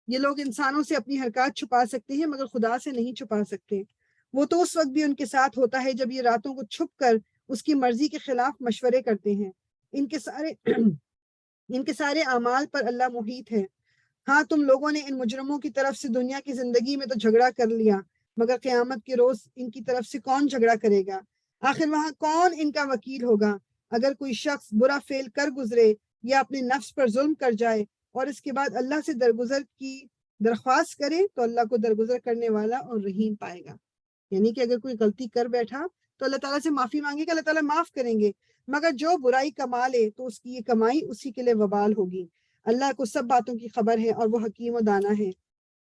یہ لوگ انسانوں سے اپنی حرکات چھپا سکتے ہیں مگر خدا سے نہیں چھپا سکتے. وہ تو اس وقت بھی ان کے ساتھ ہوتا ہے جب یہ راتوں کو چھپ کر اس کی مرضی کے خلاف مشورے کرتے ہیں. ان کے سارے اعمال پر اللہ محیط ہے. ہاں، تم لوگوں نے ان مجرموں کی طرف سے دنیا کی زندگی میں تو جھگڑا کر لیا، مگر قیامت کے روز ان کی طرف سے کون جھگڑا کرے گا؟ آخر وہاں کون ان کا وکیل ہوگا؟ اگر کوئی شخص برا فعل کر گزرے یا اپنے نفس پر ظلم کر جائے اور اس کے بعد اللہ سے درگزر کی درخواست کرے تو اللہ کو درگزر کرنے والا اور رحیم پائے گا. یعنی کہ اگر کوئی غلطی کر بیٹھا تو اللہ تعالیٰ سے معافی مانگے گا، اللہ تعالیٰ معاف کریں گے، مگر جو برائی کما لے تو اس کی یہ کمائی اسی کے لیے وبال ہوگی. اللہ کو سب باتوں کی خبر ہے اور وہ حکیم و دانا ہے.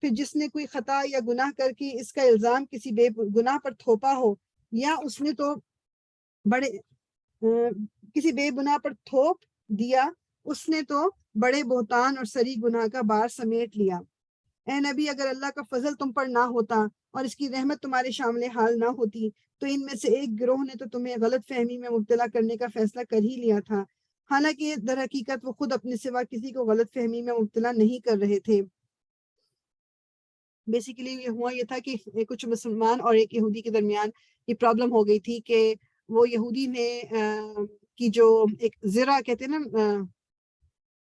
پھر جس نے کوئی خطا یا گناہ کر کے اس کا الزام کسی بے گناہ پر تھوپا ہو، یا اس نے تو کسی بے گناہ پر تھوپ دیا، اس نے تو بڑے بہتان اور سری گناہ کا بار سمیٹ لیا. اے نبی، اگر اللہ کا فضل تم پر نہ ہوتا اور اس کی رحمت تمہارے شامل حال نہ ہوتی تو ان میں سے ایک گروہ نے تو تمہیں غلط فہمی میں مبتلا کرنے کا فیصلہ کر ہی لیا تھا، حالانکہ در حقیقت وہ خود اپنے سوا کسی کو غلط فہمی میں مبتلا نہیں کر رہے تھے. بیسیکلی یہ تھا کہ کچھ مسلمان اور ایک یہودی کے درمیان یہ پرابلم ہو گئی تھی کہ وہ یہودی نے کی جو ایک زرہ کہتے ہیں نا،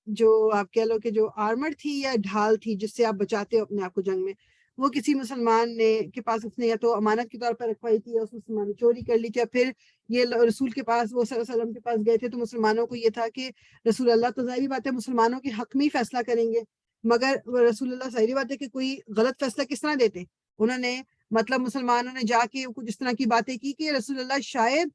جو آپ کہہ لو کہ جو آرمر تھی یا ڈھال تھی جس سے آپ بچاتے ہو اپنے آپ کو جنگ میں، وہ کسی مسلمان نے کے پاس اس نے یا تو امانت کے طور پر رکھوائی تھی یا اس مسلمان نے چوری کر لی تھی. اور پھر یہ رسول کے پاس، وہ صلی اللہ علیہ وسلم کے پاس گئے تھے تو مسلمانوں کو یہ تھا کہ رسول اللہ تو ظاہری بات ہے مسلمانوں کے حق میں ہی فیصلہ کریں گے، مگر رسول اللہ ظاہری بات ہے کہ کوئی غلط فیصلہ کس طرح دیتے. انہوں نے مطلب مسلمانوں نے جا کے کچھ اس طرح کی باتیں کی کہ رسول اللہ شاید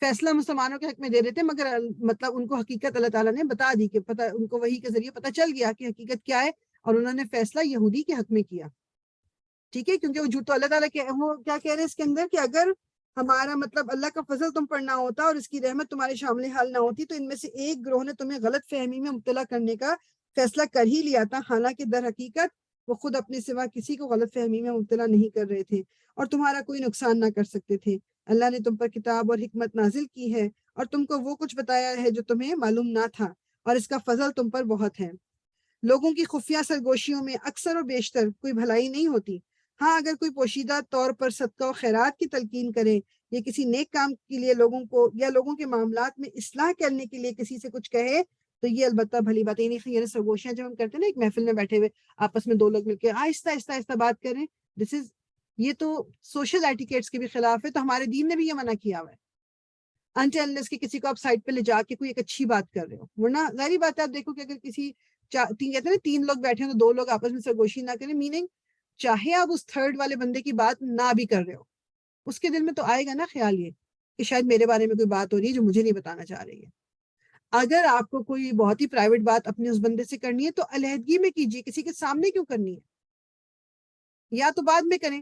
فیصلہ مسلمانوں کے حق میں دے دیتے، مگر مطلب ان کو حقیقت اللہ تعالیٰ نے بتا دی کہ پتہ ان کو وحی کے ذریعے پتہ چل گیا کہ حقیقت کیا ہے، اور انہوں نے فیصلہ یہودی کے حق میں کیا. ٹھیک ہے، کیونکہ وہ جھوٹ تو اللہ تعالیٰ وہ کیا کہہ رہے ہیں اس کے اندر کہ اگر ہمارا مطلب اللہ کا فضل تم پر نہ ہوتا اور اس کی رحمت تمہارے شامل حال نہ ہوتی تو ان میں سے ایک گروہ نے تمہیں غلط فہمی میں مبتلا کرنے کا فیصلہ کر ہی لیا تھا، حالانکہ در حقیقت وہ خود اپنے سوا کسی کو غلط فہمی میں مبتلا نہیں کر رہے تھے اور تمہارا کوئی نقصان نہ کر سکتے تھے. اللہ نے تم پر کتاب اور حکمت نازل کی ہے اور تم کو وہ کچھ بتایا ہے جو تمہیں معلوم نہ تھا، اور اس کا فضل تم پر بہت ہے. لوگوں کی خفیہ سرگوشیوں میں اکثر و بیشتر کوئی بھلائی نہیں ہوتی. ہاں، اگر کوئی پوشیدہ طور پر صدقہ و خیرات کی تلقین کرے یا کسی نیک کام کے لیے لوگوں کے معاملات میں اصلاح کرنے کے لیے کسی سے کچھ کہے تو یہ البتہ بھلی بات ہے. یعنی سرگوشیاں جب ہم کرتے ہیں نا، ایک محفل میں بیٹھے ہوئے آپس میں دو لوگ مل کے آہستہ آہستہ بات کریں، یہ تو سوشل ایٹیکیٹس کے بھی خلاف ہے، تو ہمارے دین نے بھی یہ منع کیا ہوا ہے. انٹل کہ کسی کو آپ سائڈ پہ لے جا کے کوئی ایک اچھی بات کر رہے ہو، ورنہ ظاہری بات ہے آپ دیکھو کہ اگر کسی کہتے ہیں نا 3 لوگ بیٹھے ہیں تو 2 لوگ آپس میں سرگوشی نہ کریں، میننگ چاہے آپ اس تھرڈ والے بندے کی بات نہ بھی کر رہے ہو، اس کے دل میں تو آئے گا نا خیال یہ کہ شاید میرے بارے میں کوئی بات ہو رہی ہے جو مجھے نہیں بتانا چاہ رہی ہے. اگر آپ کو کوئی بہت ہی پرائیویٹ بات اپنے اس بندے سے کرنی ہے تو علیحدگی میں کیجیے، کسی کے سامنے کیوں کرنی ہے، یا تو بعد میں کریں.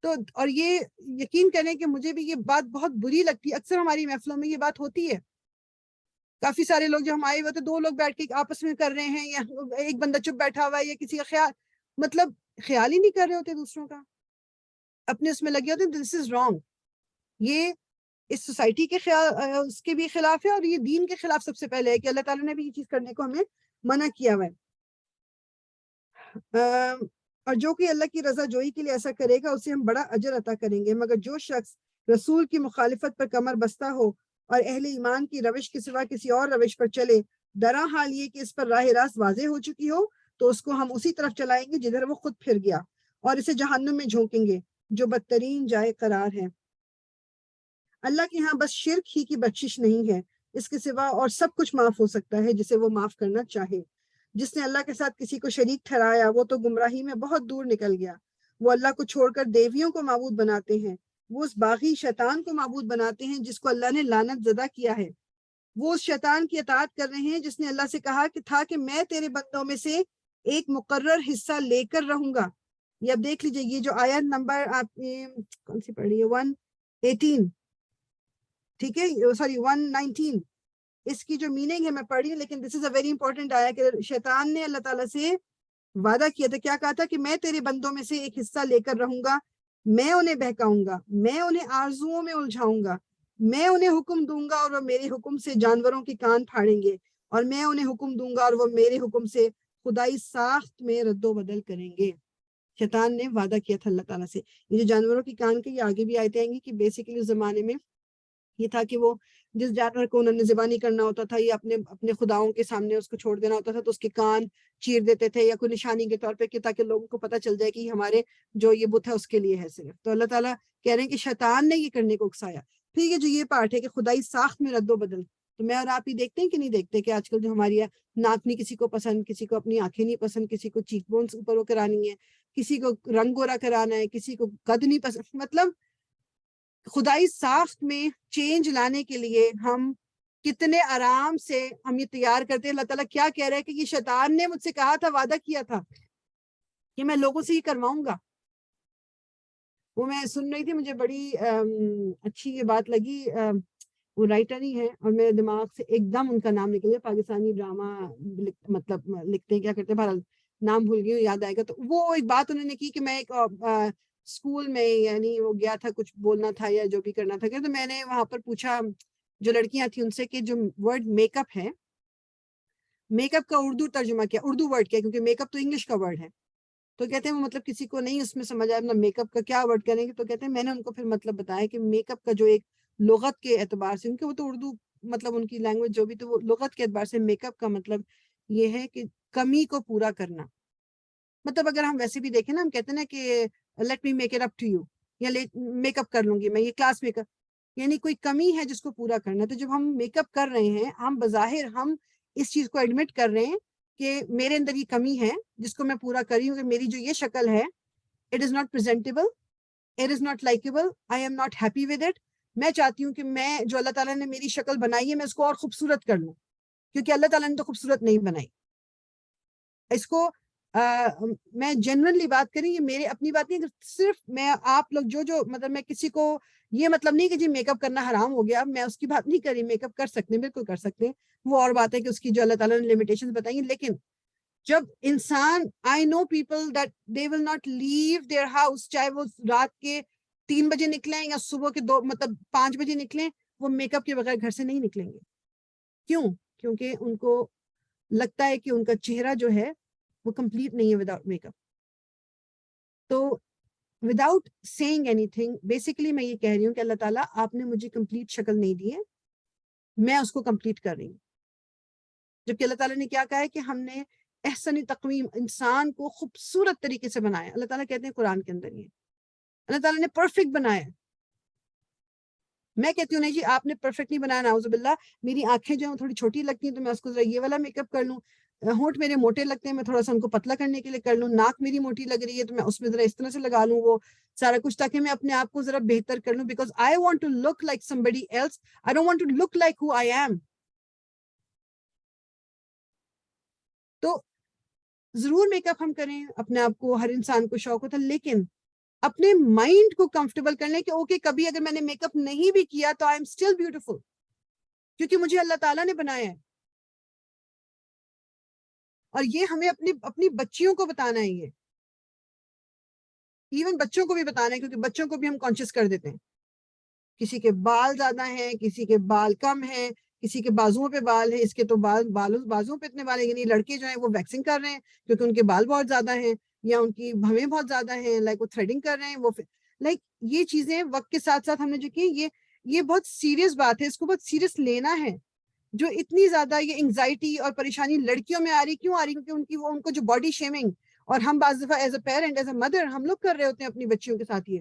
تو اور یہ یقین کریں کہ مجھے بھی یہ بات بہت بری لگتی ہے، اکثر ہماری محفلوں میں یہ بات ہوتی ہے. کافی سارے لوگ جو ہم آئے ہوئے تو 2 لوگ بیٹھ کے آپس میں کر رہے ہیں، یا ایک بندہ چپ بیٹھا ہوا ہے، یا کسی کا خیال ہی نہیں کر رہے ہوتے دوسروں کا، اپنے اس میں لگے ہوتے. دس از رانگ. یہ اس سوسائٹی کے اس کے بھی خلاف ہے اور یہ دین کے خلاف سب سے پہلے ہے کہ اللہ تعالیٰ نے بھی یہ چیز کرنے کو ہمیں منع کیا ہوا ہے. اور جو کہ اللہ کی رضا جوئی کے لیے ایسا کرے گا اسے ہم بڑا اجر عطا کریں گے، مگر جو شخص رسول کی مخالفت پر کمر بستہ ہو اور اہل ایمان کی روش کے سوا کسی اور روش پر چلے، درا حال یہ کہ اس پر راہ راست واضح ہو چکی ہو، تو اس کو ہم اسی طرف چلائیں گے جدھر وہ خود پھر گیا، اور اسے جہنم میں جھونکیں گے جو بدترین جائے قرار ہے. اللہ کے یہاں بس شرک ہی کی بخشش نہیں ہے, اس کے سوا اور سب کچھ معاف ہو سکتا ہے جسے وہ معاف کرنا چاہے. جس نے اللہ کے ساتھ کسی کو شریک ٹھہرایا وہ تو گمراہی میں بہت دور نکل گیا. وہ اللہ کو چھوڑ کر دیویوں کو معبود بناتے ہیں. وہ اس باغی شیطان کو معبود بناتے ہیں جس کو اللہ نے لعنت زدہ کیا ہے. وہ اس شیطان کی اطاعت کر رہے ہیں جس نے اللہ سے کہا کہ میں تیرے بندوں میں سے ایک مقرر حصہ لے کر رہوں گا. یہ اب دیکھ لیجئے, یہ جو آیت نمبر آپ نے کون سی پڑھی ہے 118, ٹھیک ہے, سوری 119, اس کی جو میننگ ہے میں پڑھی ہوں, لیکن دس از اے ویری امپورٹنٹ آیا کہ شیطان نے اللہ تعالیٰ سے وعدہ کیا تھا, کیا کہا تھا کہ میں تیرے بندوں میں سے ایک حصہ لے کر رہوں گا, میں انہیں بہکاؤں گا, میں انہیں آرزوؤں میں الجھاؤں گا, میں انہیں حکم دوں گا اور وہ میرے حکم سے جانوروں کے کان پھاڑیں گے, اور میں انہیں حکم دوں گا اور وہ میرے حکم سے خدائی ساخت میں رد و بدل کریں گے. شیطان نے وعدہ کیا تھا اللہ تعالیٰ سے. یہ جو جانوروں کی کان کے, یہ آگے بھی آیتیں آئیں گی کہ بیسیکلی اس زمانے میں یہ تھا کہ وہ جس جانور کو انہوں نے ذبح نہیں کرنا ہوتا تھا یا اپنے خداؤں کے سامنے اس کو چھوڑ دینا ہوتا تھا تو اس کے کان چیر دیتے تھے یا کوئی نشانی کے طور پہ, کہ تاکہ لوگوں کو پتہ چل جائے کہ ہمارے جو یہ بت ہے اس کے لیے ہے صرف. تو اللہ تعالیٰ کہہ رہے ہیں کہ شیطان نے یہ کرنے کو اکسایا. پھر یہ جو یہ پارٹ ہے کہ خدائی ساخت میں رد و بدل, تو میں اور آپ ہی دیکھتے ہیں کہ نہیں دیکھتے کہ آج کل جو ہماری ناک نہیں کسی کو پسند, کسی کو اپنی آنکھیں نہیں پسند, کسی کو چیک بونس اوپر وہ کرانی ہے, کسی کو رنگ گورا کرانا ہے, کسی کو قد نہیں پسند. مطلب خدائی ساخت میں چینج لانے کے لیے ہم کتنے آرام سے ہم یہ تیار کرتے ہیں. اللہ تعالیٰ کیا کہہ رہا ہے کہ یہ شیطان نے مجھ سے کہا تھا, وعدہ کیا تھا کہ میں لوگوں سے ہی کرواؤں گا. وہ میں سن رہی تھی, مجھے بڑی اچھی یہ بات لگی. وہ رائٹر ہی ہے اور میرے دماغ سے ایک دم ان کا نام نکل گیا. پاکستانی ڈرامہ مطلب لکھتے ہیں, کیا کرتے ہیں, بہرحال نام بھول گئی ہوں, یاد آئے گا. تو وہ ایک بات انہوں نے کی کہ میں ایک اسکول میں, یعنی وہ گیا تھا کچھ بولنا تھا یا جو بھی کرنا تھا, تو میں نے وہاں پر پوچھا جو لڑکیاں تھیں ان سے کہ جو ورڈ میک اپ ہے, میک اپ کا اردو ترجمہ کیا, اردو ورڈ کیا, کیونکہ میک اپ تو انگلش کا ورڈ ہے. تو کہتے ہیں وہ مطلب کسی کو نہیں اس میں سمجھ آیا میک اپ کا کیا ورڈ کریں گے. تو کہتے ہیں میں نے ان کو پھر مطلب بتایا کہ میک اپ کا جو ایک لغت کے اعتبار سے, کیونکہ وہ تو اردو مطلب ان کی لینگویج جو بھی, تو وہ لغت کے اعتبار سے میک اپ کا مطلب یہ ہے کہ کمی کو پورا کرنا. مطلب اگر ہم ویسے بھی دیکھیں نا, ہم کہتے ہیں نا کہ let me make it up to you, یا میک اپ کر لوں گی میں, یہ کلاس میک اپ, یعنی کوئی کمی ہے جس کو پورا کرنا. تو جب ہم میک اپ کر رہے ہیں, ہم بظاہر ہم اس چیز کو ایڈمٹ کر رہے ہیں کہ میرے اندر یہ کمی ہے جس کو میں پورا کری ہوں, کہ میری جو یہ شکل ہے it is not presentable, it is not likeable, I am not happy with it. میں چاہتی ہوں کہ میں جو اللہ تعالیٰ نے میری شکل بنائی ہے میں اس کو اور خوبصورت کر لوں, کیونکہ اللہ تعالیٰ نے تو خوبصورت نہیں بنائی. اس کو میں جنرلی بات کریں, یہ میرے اپنی بات نہیں, صرف میں آپ لوگ جو مطلب میں کسی کو یہ مطلب نہیں کہ جی میک اپ کرنا حرام ہو گیا, میں اس کی بات نہیں کری. میک اپ کر سکتے ہیں, بالکل کر سکتے ہیں, وہ اور بات ہے کہ اس کی جو اللہ تعالیٰ نے لمیٹیشن بتائی ہیں. لیکن جب انسان, I know people that they will not leave their house, چاہے وہ رات کے 3 بجے نکلیں یا صبح کے 5 بجے نکلیں, وہ میک اپ کے بغیر گھر سے نہیں نکلیں گے. کیوں؟ کیونکہ ان کو لگتا ہے کہ ان کا چہرہ جو ہے وہ کمپلیٹ نہیں ہے وداؤٹ میک اپ. تو without seeing anything, basically میں یہ کہہ رہی ہوں کہ اللہ تعالیٰ آپ نے مجھے کمپلیٹ شکل نہیں دی ہے, میں اس کو کمپلیٹ کر رہی ہوں. جبکہ اللہ تعالیٰ نے کیا کہا ہے کہ ہم نے احسن تقویم, انسان کو خوبصورت طریقے سے بنایا. اللہ تعالیٰ کہتے ہیں قرآن کے اندر, یہ اللہ تعالیٰ نے پرفیکٹ بنایا. میں کہتی ہوں نہیں جی آپ نے پرفیکٹ نہیں بنایا, نعوذ باللہ. میری آنکھیں جو ہیں تھوڑی چھوٹی لگتی ہیں تو میں اس کو ذرا یہ والا میک اپ کر لوں, ہونٹ میرے موٹے لگتے ہیں میں تھوڑا سا ان کو پتلا کرنے کے لیے کر لوں, ناک میری موٹی لگ رہی ہے تو میں اس میں ذرا اس طرح سے لگا لوں وہ سارا کچھ, تاکہ میں اپنے آپ کو ذرا بہتر کر لوں. Because I want to look like somebody else, I don't want to look like who I am. تو ضرور میک اپ ہم کریں, اپنے آپ کو, ہر انسان کو شوق ہوتا ہے, لیکن اپنے مائنڈ کو کمفرٹیبل کر لیں کہ اوکے کبھی اگر میں نے میک اپ نہیں بھی کیا تو آئی ایم اسٹل بیوٹیفل, کیونکہ مجھے اللہ تعالیٰ نے بنایا ہے. اور یہ ہمیں اپنی بچیوں کو بتانا ہے, یہ ایون بچوں کو بھی بتانا ہے, کیونکہ بچوں کو بھی ہم کانشیس کر دیتے ہیں. کسی کے بال زیادہ ہیں, کسی کے بال کم ہیں, کسی کے بازوؤں پہ بال ہیں, اس کے تو بازوؤں پہ اتنے بال ہیں. یعنی لڑکے جو ہیں وہ ویکسنگ کر رہے ہیں کیونکہ ان کے بال بہت زیادہ ہیں, یا ان کی بھویں بہت زیادہ ہیں, لائک وہ تھریڈنگ کر رہے ہیں. وہ لائک یہ چیزیں وقت کے ساتھ ساتھ ہم نے جو کی, یہ بہت سیریس بات ہے, اس کو بہت سیریس لینا ہے. جو اتنی زیادہ یہ انگزائٹی اور پریشانی لڑکیوں میں آ رہی, کیوں آ رہی؟ کیونکہ ان کو جو باڈی شیمنگ, اور ہم بعض دفعہ as a parent, as a mother, ہم لوگ کر رہے ہوتے ہیں اپنی بچیوں کے ساتھ. یہ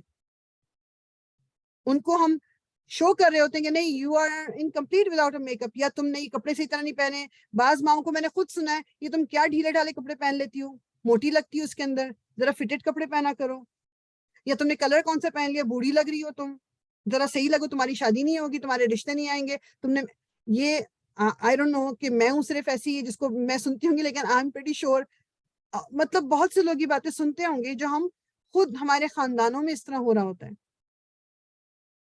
ان کو ہم شو کر رہے ہوتے ہیں کہ نہیں you are incomplete without a make up, یا تم نے یہ کپڑے صحیح طرح نہیں پہنے. بعض ماؤں کو میں نے خود سنا ہے یہ تم کیا ڈھیلے ڈھالے کپڑے پہن لیتی ہو, موٹی لگتی ہو اس کے اندر, ذرا فٹڈ کپڑے پہنا کرو. یا تم نے کلر کون سا پہن لیا, بوڑھی لگ رہی ہو تم, ذرا صحیح لگو, تمہاری شادی نہیں ہوگی, تمہارے رشتے نہیں آئیں گے. تم نے یہ آئی ڈونٹ نو کہ میں ہوں صرف ایسی جس کو میں سنتی ہوں گی, لیکن آئی ایم پریٹی شیور مطلب بہت سے لوگ یہ باتیں سنتے ہوں گے جو ہم خود ہمارے خاندانوں میں اس طرح ہو رہا ہوتا ہے.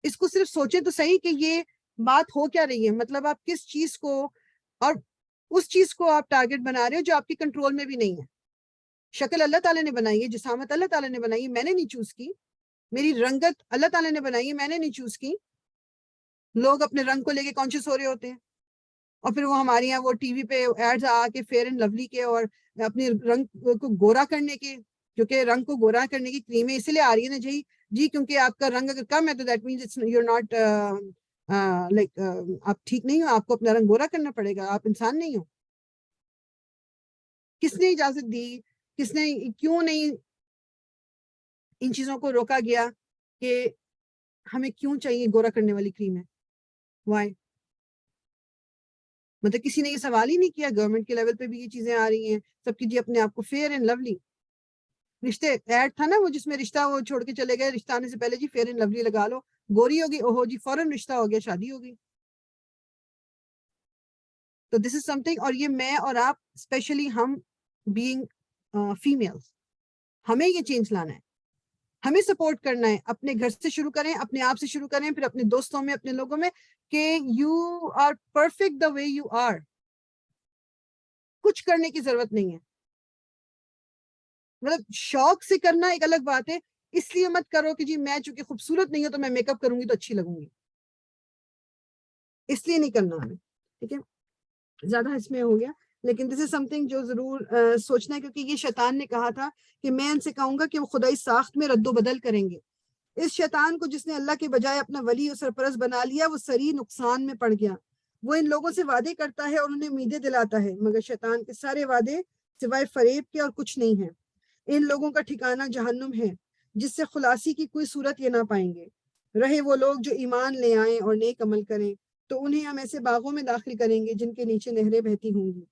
اس کو صرف سوچیں تو صحیح کہ یہ بات ہو کیا رہی ہے. مطلب آپ کس چیز کو, اور اس چیز کو آپ ٹارگٹ بنا رہے ہو جو آپ کے کنٹرول میں بھی نہیں ہے. شکل اللہ تعالیٰ نے بنائی ہے, جسامت اللہ تعالیٰ نے بنائی ہے, میں نے نہیں چوز کی. میری رنگت اللہ تعالیٰ نے بنائی ہے, میں نے نہیں چوز کی. لوگ اپنے رنگ کو لے کے کانشیس ہو رہے ہوتے ہیں, اور پھر وہ ہمارے یہاں وہ ٹی وی پہ ایڈز آ کے فیئر اینڈ لولی کے اور اپنے رنگ کو گورا کرنے کے, کیونکہ رنگ کو گورا کرنے کی کریمیں اس لیے آ رہی ہے نا جی کیونکہ آپ کا رنگ اگر کم ہے تو that means you are not like آپ ٹھیک نہیں ہو, آپ کو اپنا رنگ گورا کرنا پڑے گا, آپ انسان نہیں ہو. کس نے اجازت دی, کس نے, کیوں نہیں ان چیزوں کو روکا گیا کہ ہمیں کیوں چاہیے گورا کرنے والی کریم ہے؟ وائی؟ مطلب کسی نے یہ سوال ہی نہیں کیا. گورنمنٹ کے لیول پہ بھی یہ چیزیں آ رہی ہیں سب کی, جی اپنے آپ کو فیئر اینڈ لولی. رشتے ایڈ تھا نا وہ جس میں رشتہ وہ چھوڑ کے چلے گئے, رشتہ آنے سے پہلے جی فیئر اینڈ لولی لگا لو, گوری ہوگی, اوہو جی فوراً رشتہ ہو گیا, شادی ہوگی. تو دس از سم تھنگ, اور یہ میں اور آپ اسپیشلی ہم بینگ فیمیلس, ہمیں یہ چینج لانا ہے, ہمیں سپورٹ کرنا ہے. اپنے گھر سے شروع کریں, اپنے آپ سے شروع کریں, پھر اپنے دوستوں میں, اپنے لوگوں میں, کہ you are perfect the way you are. کچھ کرنے کی ضرورت نہیں ہے. مطلب شوق سے کرنا ایک الگ بات ہے, اس لیے مت کرو کہ جی میں چونکہ خوبصورت نہیں ہوں تو میں میک اپ کروں گی تو اچھی لگوں گی, اس لیے نہیں کرنا ہمیں. ٹھیک ہے, زیادہ اس میں ہو گیا, لیکن دس از سم تھنگ جو ضرور سوچنا ہے, کیونکہ یہ شیطان نے کہا تھا کہ میں ان سے کہوں گا کہ وہ خدائی ساخت میں رد و بدل کریں گے. اس شیطان کو جس نے اللہ کے بجائے اپنا ولی اور سرپرست بنا لیا, وہ سری نقصان میں پڑ گیا. وہ ان لوگوں سے وعدے کرتا ہے اور انہیں امیدیں دلاتا ہے, مگر شیطان کے سارے وعدے سوائے فریب کے اور کچھ نہیں ہیں. ان لوگوں کا ٹھکانہ جہنم ہے, جس سے خلاصی کی کوئی صورت یہ نہ پائیں گے. رہے وہ لوگ جو ایمان لے آئیں اور نیک عمل کریں, تو انہیں ہم ایسے باغوں میں داخل کریں گے جن کے نیچے نہریں بہتی ہوں گی,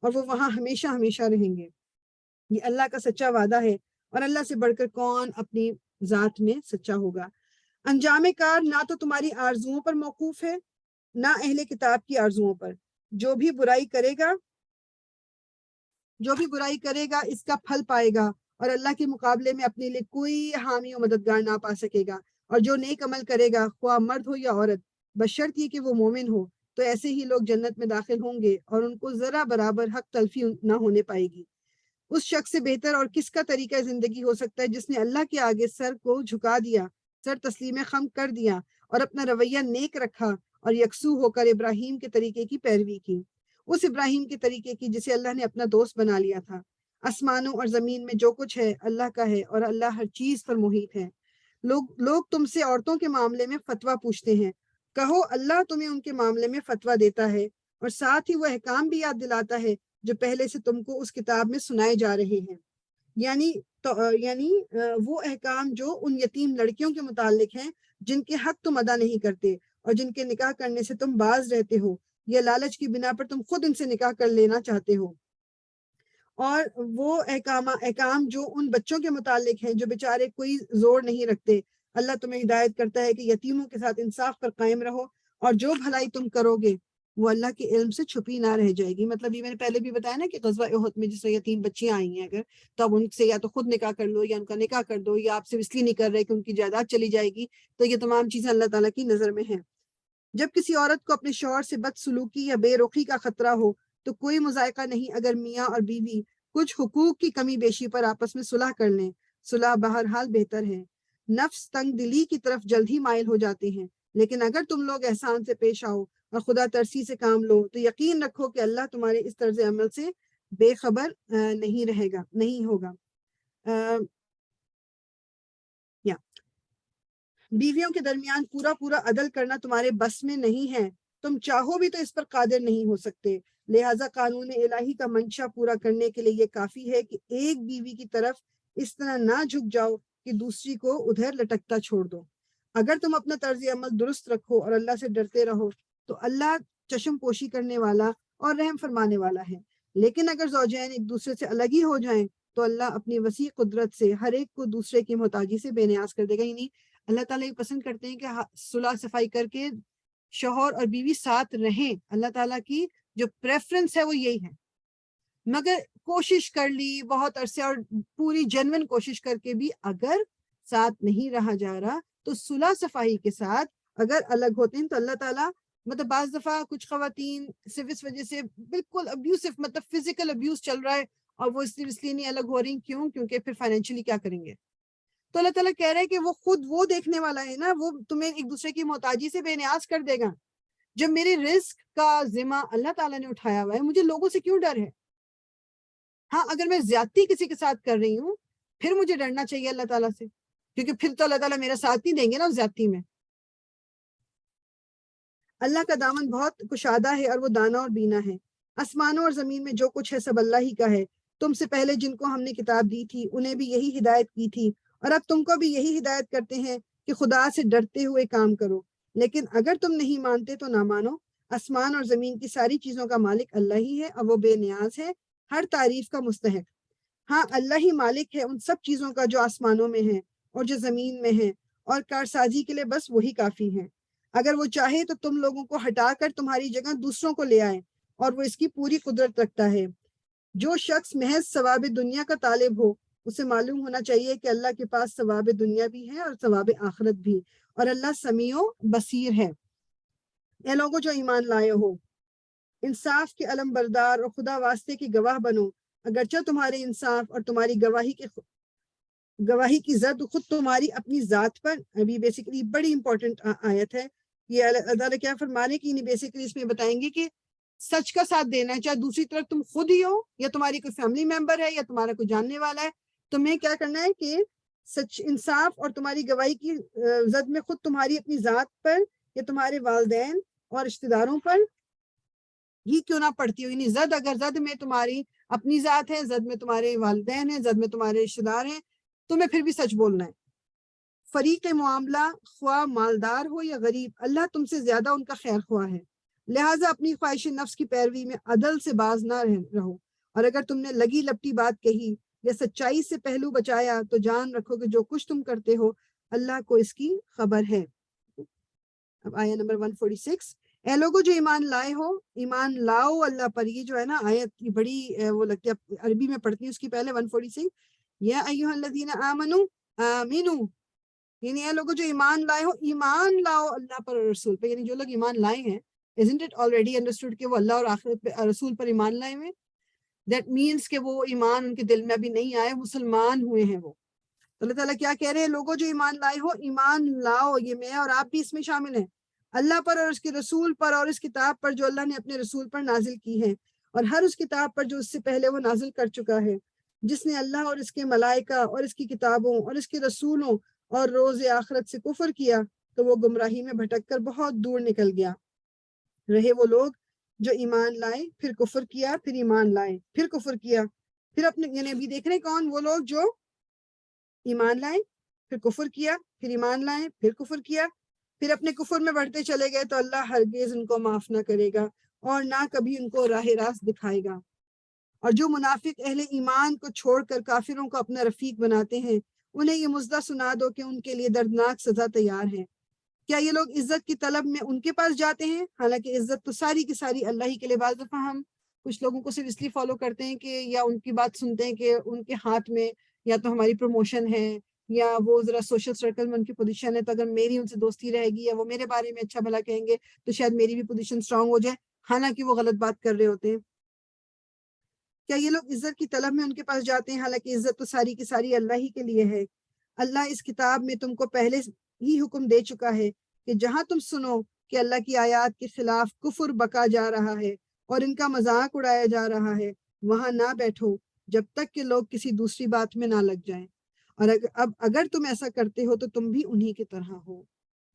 اور وہ وہاں ہمیشہ ہمیشہ رہیں گے. یہ اللہ کا سچا وعدہ ہے, اور اللہ سے بڑھ کر کون اپنی ذات میں سچا ہوگا. انجام کار نہ تو تمہاری آرزوؤں پر موقوف ہے, نہ اہل کتاب کی آرزوؤں پر. جو بھی برائی کرے گا اس کا پھل پائے گا, اور اللہ کے مقابلے میں اپنے لیے کوئی حامی و مددگار نہ پا سکے گا. اور جو نیک عمل کرے گا, خواہ مرد ہو یا عورت, بشرط یہ کہ وہ مومن ہو, تو ایسے ہی لوگ جنت میں داخل ہوں گے, اور ان کو ذرا برابر حق تلفی نہ ہونے پائے گی. اس شخص سے بہتر اور کس کا طریقہ زندگی ہو سکتا ہے جس نے اللہ کے آگے سر کو جھکا دیا, سر تسلیم خم کر دیا, اور اپنا رویہ نیک رکھا, اور یکسو ہو کر ابراہیم کے طریقے کی پیروی کی, اس ابراہیم کے طریقے کی جسے اللہ نے اپنا دوست بنا لیا تھا. آسمانوں اور زمین میں جو کچھ ہے اللہ کا ہے, اور اللہ ہر چیز پر محیط ہے. لوگ تم سے عورتوں کے معاملے میں فتویٰ پوچھتے ہیں, کہو اللہ تمہیں ان کے معاملے میں فتویٰ دیتا ہے, اور ساتھ ہی وہ احکام بھی یاد دلاتا ہے جو پہلے سے تم کو اس کتاب میں سنائے جا رہے ہیں. یعنی وہ احکام جو ان یتیم لڑکیوں کے متعلق ہیں جن کے حق تم ادا نہیں کرتے, اور جن کے نکاح کرنے سے تم باز رہتے ہو, یا لالچ کی بنا پر تم خود ان سے نکاح کر لینا چاہتے ہو. اور وہ احکام جو ان بچوں کے متعلق ہیں جو بیچارے کوئی زور نہیں رکھتے. اللہ تمہیں ہدایت کرتا ہے کہ یتیموں کے ساتھ انصاف پر قائم رہو, اور جو بھلائی تم کرو گے وہ اللہ کے علم سے چھپی نہ رہ جائے گی. مطلب یہ میں نے پہلے بھی بتایا نا کہ غزوہ احد میں جس سے یتیم بچیاں آئی ہیں, اگر تو اب ان سے یا تو خود نکاح کر لو, یا ان کا نکاح کر دو, یا آپ سے اس لیے نہیں کر رہے کہ ان کی جائیداد چلی جائے گی. تو یہ تمام چیزیں اللہ تعالیٰ کی نظر میں ہیں. جب کسی عورت کو اپنے شوہر سے بد سلوکی یا بے رخی کا خطرہ ہو تو کوئی مذائقہ نہیں اگر میاں اور بیوی کچھ حقوق کی کمی بیشی پر آپس میں صلح کر لیں. صلح بہرحال بہتر ہے. نفس تنگ دلی کی طرف جلد ہی مائل ہو جاتے ہیں, لیکن اگر تم لوگ احسان سے پیش آؤ اور خدا ترسی سے کام لو تو یقین رکھو کہ اللہ تمہارے اس طرز عمل سے بے خبر نہیں ہوگا. بیویوں کے درمیان پورا عدل کرنا تمہارے بس میں نہیں ہے, تم چاہو بھی تو اس پر قادر نہیں ہو سکتے. لہٰذا قانون الہی کا منشا پورا کرنے کے لیے یہ کافی ہے کہ ایک بیوی کی طرف اس طرح نہ جھک جاؤ کہ دوسری کو ادھر لٹکتا چھوڑ دو. اگر تم اپنا طرز عمل درست رکھو اور اللہ سے ڈرتے رہو تو اللہ چشم پوشی کرنے والا اور رحم فرمانے والا ہے. لیکن اگر زوجین ایک دوسرے سے الگ ہی ہو جائیں تو اللہ اپنی وسیع قدرت سے ہر ایک کو دوسرے کی محتاجی سے بے نیاز کر دے گا. یعنی اللہ تعالیٰ یہ پسند کرتے ہیں کہ صلح صفائی کر کے شوہر اور بیوی ساتھ رہیں. اللہ تعالیٰ کی جو پریفرنس ہے وہ یہی ہے. مگر کوشش کر لی بہت عرصے اور پوری جنون کوشش کر کے بھی اگر ساتھ نہیں رہا جا رہا تو صلح صفائی کے ساتھ اگر الگ ہوتے ہیں تو اللہ تعالیٰ مطلب بعض دفعہ کچھ خواتین صرف اس وجہ سے بالکل ابیوسو مطلب فزیکل ابیوز چل رہا ہے اور وہ اس لیے نہیں الگ ہو رہی. کیوں؟ کیونکہ پھر فائنینشلی کیا کریں گے. تو اللہ تعالیٰ کہہ رہا ہے کہ وہ خود وہ دیکھنے والا ہے نا, وہ تمہیں ایک دوسرے کی محتاجی سے بے نیاز کر دے گا. جب میرے رزق کا ذمہ اللہ تعالیٰ نے اٹھایا ہوا ہے مجھے لوگوں سے کیوں ڈر ہے؟ ہاں اگر میں زیادتی کسی کے ساتھ کر رہی ہوں پھر مجھے ڈرنا چاہیے اللہ تعالیٰ سے, کیونکہ پھر تو اللہ تعالیٰ میرا ساتھ نہیں دیں گے نا اس زیادتی میں. اللہ کا دامن بہت کشادہ ہے اور وہ دانا اور بینا ہے. آسمانوں اور زمین میں جو کچھ ہے سب اللہ ہی کا ہے. تم سے پہلے جن کو ہم نے کتاب دی تھی انہیں بھی یہی ہدایت کی تھی اور اب تم کو بھی یہی ہدایت کرتے ہیں کہ خدا سے ڈرتے ہوئے کام کرو. لیکن اگر تم نہیں مانتے تو نہ مانو. آسمان اور زمین کی ساری چیزوں کا مالک اللہ ہی ہے اور وہ بے نیاز ہے, ہر تعریف کا مستحق. ہاں اللہ ہی مالک ہے ان سب چیزوں کا جو آسمانوں میں ہیں اور جو زمین میں ہیں, اور کارسازی کے لیے بس وہی کافی ہیں. اگر وہ چاہے تو تم لوگوں کو ہٹا کر تمہاری جگہ دوسروں کو لے آئے اور وہ اس کی پوری قدرت رکھتا ہے. جو شخص محض ثواب دنیا کا طالب ہو اسے معلوم ہونا چاہیے کہ اللہ کے پاس ثواب دنیا بھی ہے اور ثواب آخرت بھی, اور اللہ سمیع و بصیر ہے. اے لوگوں جو ایمان لائے ہو, انصاف کے علم بردار اور خدا واسطے کی گواہ بنو. اگرچہ تمہارے انصاف اور تمہاری گواہی کی زد خود تمہاری اپنی ذات پر, ابھی بیسیکلی بڑی امپورٹنٹ آیت ہے یہ. اللہ تعالیٰ کیا فرمانے کی نہیں بیسیکلی اس میں بتائیں گے کہ سچ کا ساتھ دینا ہے, چاہے دوسری طرف تم خود ہی ہو یا تمہاری کوئی فیملی ممبر ہے یا تمہارا کوئی جاننے والا ہے. تمہیں کیا کرنا ہے کہ سچ انصاف اور تمہاری گواہی کی زد میں خود تمہاری اپنی ذات پر یا تمہارے والدین اور رشتہ داروں پر ہی کیوں نہ پڑتی ہو. یعنی زد اگر زد میں تمہاری اپنی ذات ہے, زد میں تمہارے والدین ہیں, زد میں تمہارے رشتہ دار ہیں, تمہیں پھر بھی سچ بولنا ہے. فریق معاملہ خواہ مالدار ہو یا غریب اللہ تم سے زیادہ ان کا خیر خواہ ہے. لہٰذا اپنی خواہش نفس کی پیروی میں عدل سے باز نہ رہو, اور اگر تم نے لگی لپٹی بات کہی یا سچائی سے پہلو بچایا تو جان رکھو کہ جو کچھ تم کرتے ہو اللہ کو اس کی خبر ہے. اب آیت نمبر 146, اے لوگو جو ایمان لائے ہو ایمان لاؤ اللہ پر. یہ جو ہے نا آیت کی بڑی وہ لگتی ہے, عربی میں پڑھتی ہے اس کی پہلے 146 یا ایھا الذین آمنوا آمنوا, یعنی اے لوگو جو ایمان لائے ہو ایمان لاؤ اللہ پر اور رسول پہ. یعنی جو لوگ ایمان لائے ہیں isn't it already understood کہ وہ اللہ اور آخرت پہ رسول پر ایمان لائے ہوئے, that means کہ وہ ایمان ان کے دل میں ابھی نہیں آئے, مسلمان ہوئے ہیں وہ. اللہ تعالیٰ کیا کہہ رہے ہیں, لوگوں جو ایمان لائے ہو ایمان لاؤ, یہ میں اور آپ بھی اس میں شامل ہیں, اللہ پر اور اس کے رسول پر اور اس کتاب پر جو اللہ نے اپنے رسول پر نازل کی ہے, اور ہر اس کتاب پر جو اس سے پہلے وہ نازل کر چکا ہے. جس نے اللہ اور اس کے ملائکہ اور اس کی کتابوں اور اس کے رسولوں اور روز آخرت سے کفر کیا تو وہ گمراہی میں بھٹک کر بہت دور نکل گیا. رہے وہ لوگ جو ایمان لائے پھر کفر کیا پھر ایمان لائے پھر کفر کیا پھر اپنے, یعنی ابھی دیکھ رہے ہیں کون وہ لوگ جو ایمان لائے پھر کفر کیا پھر ایمان لائے پھر کفر کیا پھر اپنے کفر میں بڑھتے چلے گئے تو اللہ ہرگز ان کو معاف نہ کرے گا اور نہ کبھی ان کو راہ راست دکھائے گا. اور جو منافق اہل ایمان کو چھوڑ کر کافروں کو اپنا رفیق بناتے ہیں انہیں یہ مژدہ سنا دو کہ ان کے لیے دردناک سزا تیار ہے. کیا یہ لوگ عزت کی طلب میں ان کے پاس جاتے ہیں, حالانکہ عزت تو ساری کی ساری اللہ ہی کے لیے. بعض دفعہ ہم کچھ لوگوں کو صرف اس لیے فالو کرتے ہیں کہ یا ان کی بات سنتے ہیں کہ ان کے ہاتھ میں یا تو ہماری پروموشن ہے یا وہ ذرا سوشل سرکل میں ان کی پوزیشن ہے, تو اگر میری ان سے دوستی رہے گی یا وہ میرے بارے میں اچھا بھلا کہیں گے تو شاید میری بھی پوزیشن سٹرانگ ہو جائے, حالانکہ وہ غلط بات کر رہے ہوتے ہیں. کیا یہ لوگ عزت کی طلب میں ان کے پاس جاتے ہیں, حالانکہ عزت تو ساری کی ساری اللہ ہی کے لیے ہے. اللہ اس کتاب میں تم کو پہلے ہی حکم دے چکا ہے کہ جہاں تم سنو کہ اللہ کی آیات کے خلاف کفر بکا جا رہا ہے اور ان کا مذاق اڑایا جا رہا ہے, وہاں نہ بیٹھو جب تک کہ لوگ کسی دوسری بات میں نہ لگ جائیں, اور اگر تم ایسا کرتے ہو تو تم بھی انہی کی طرح ہو.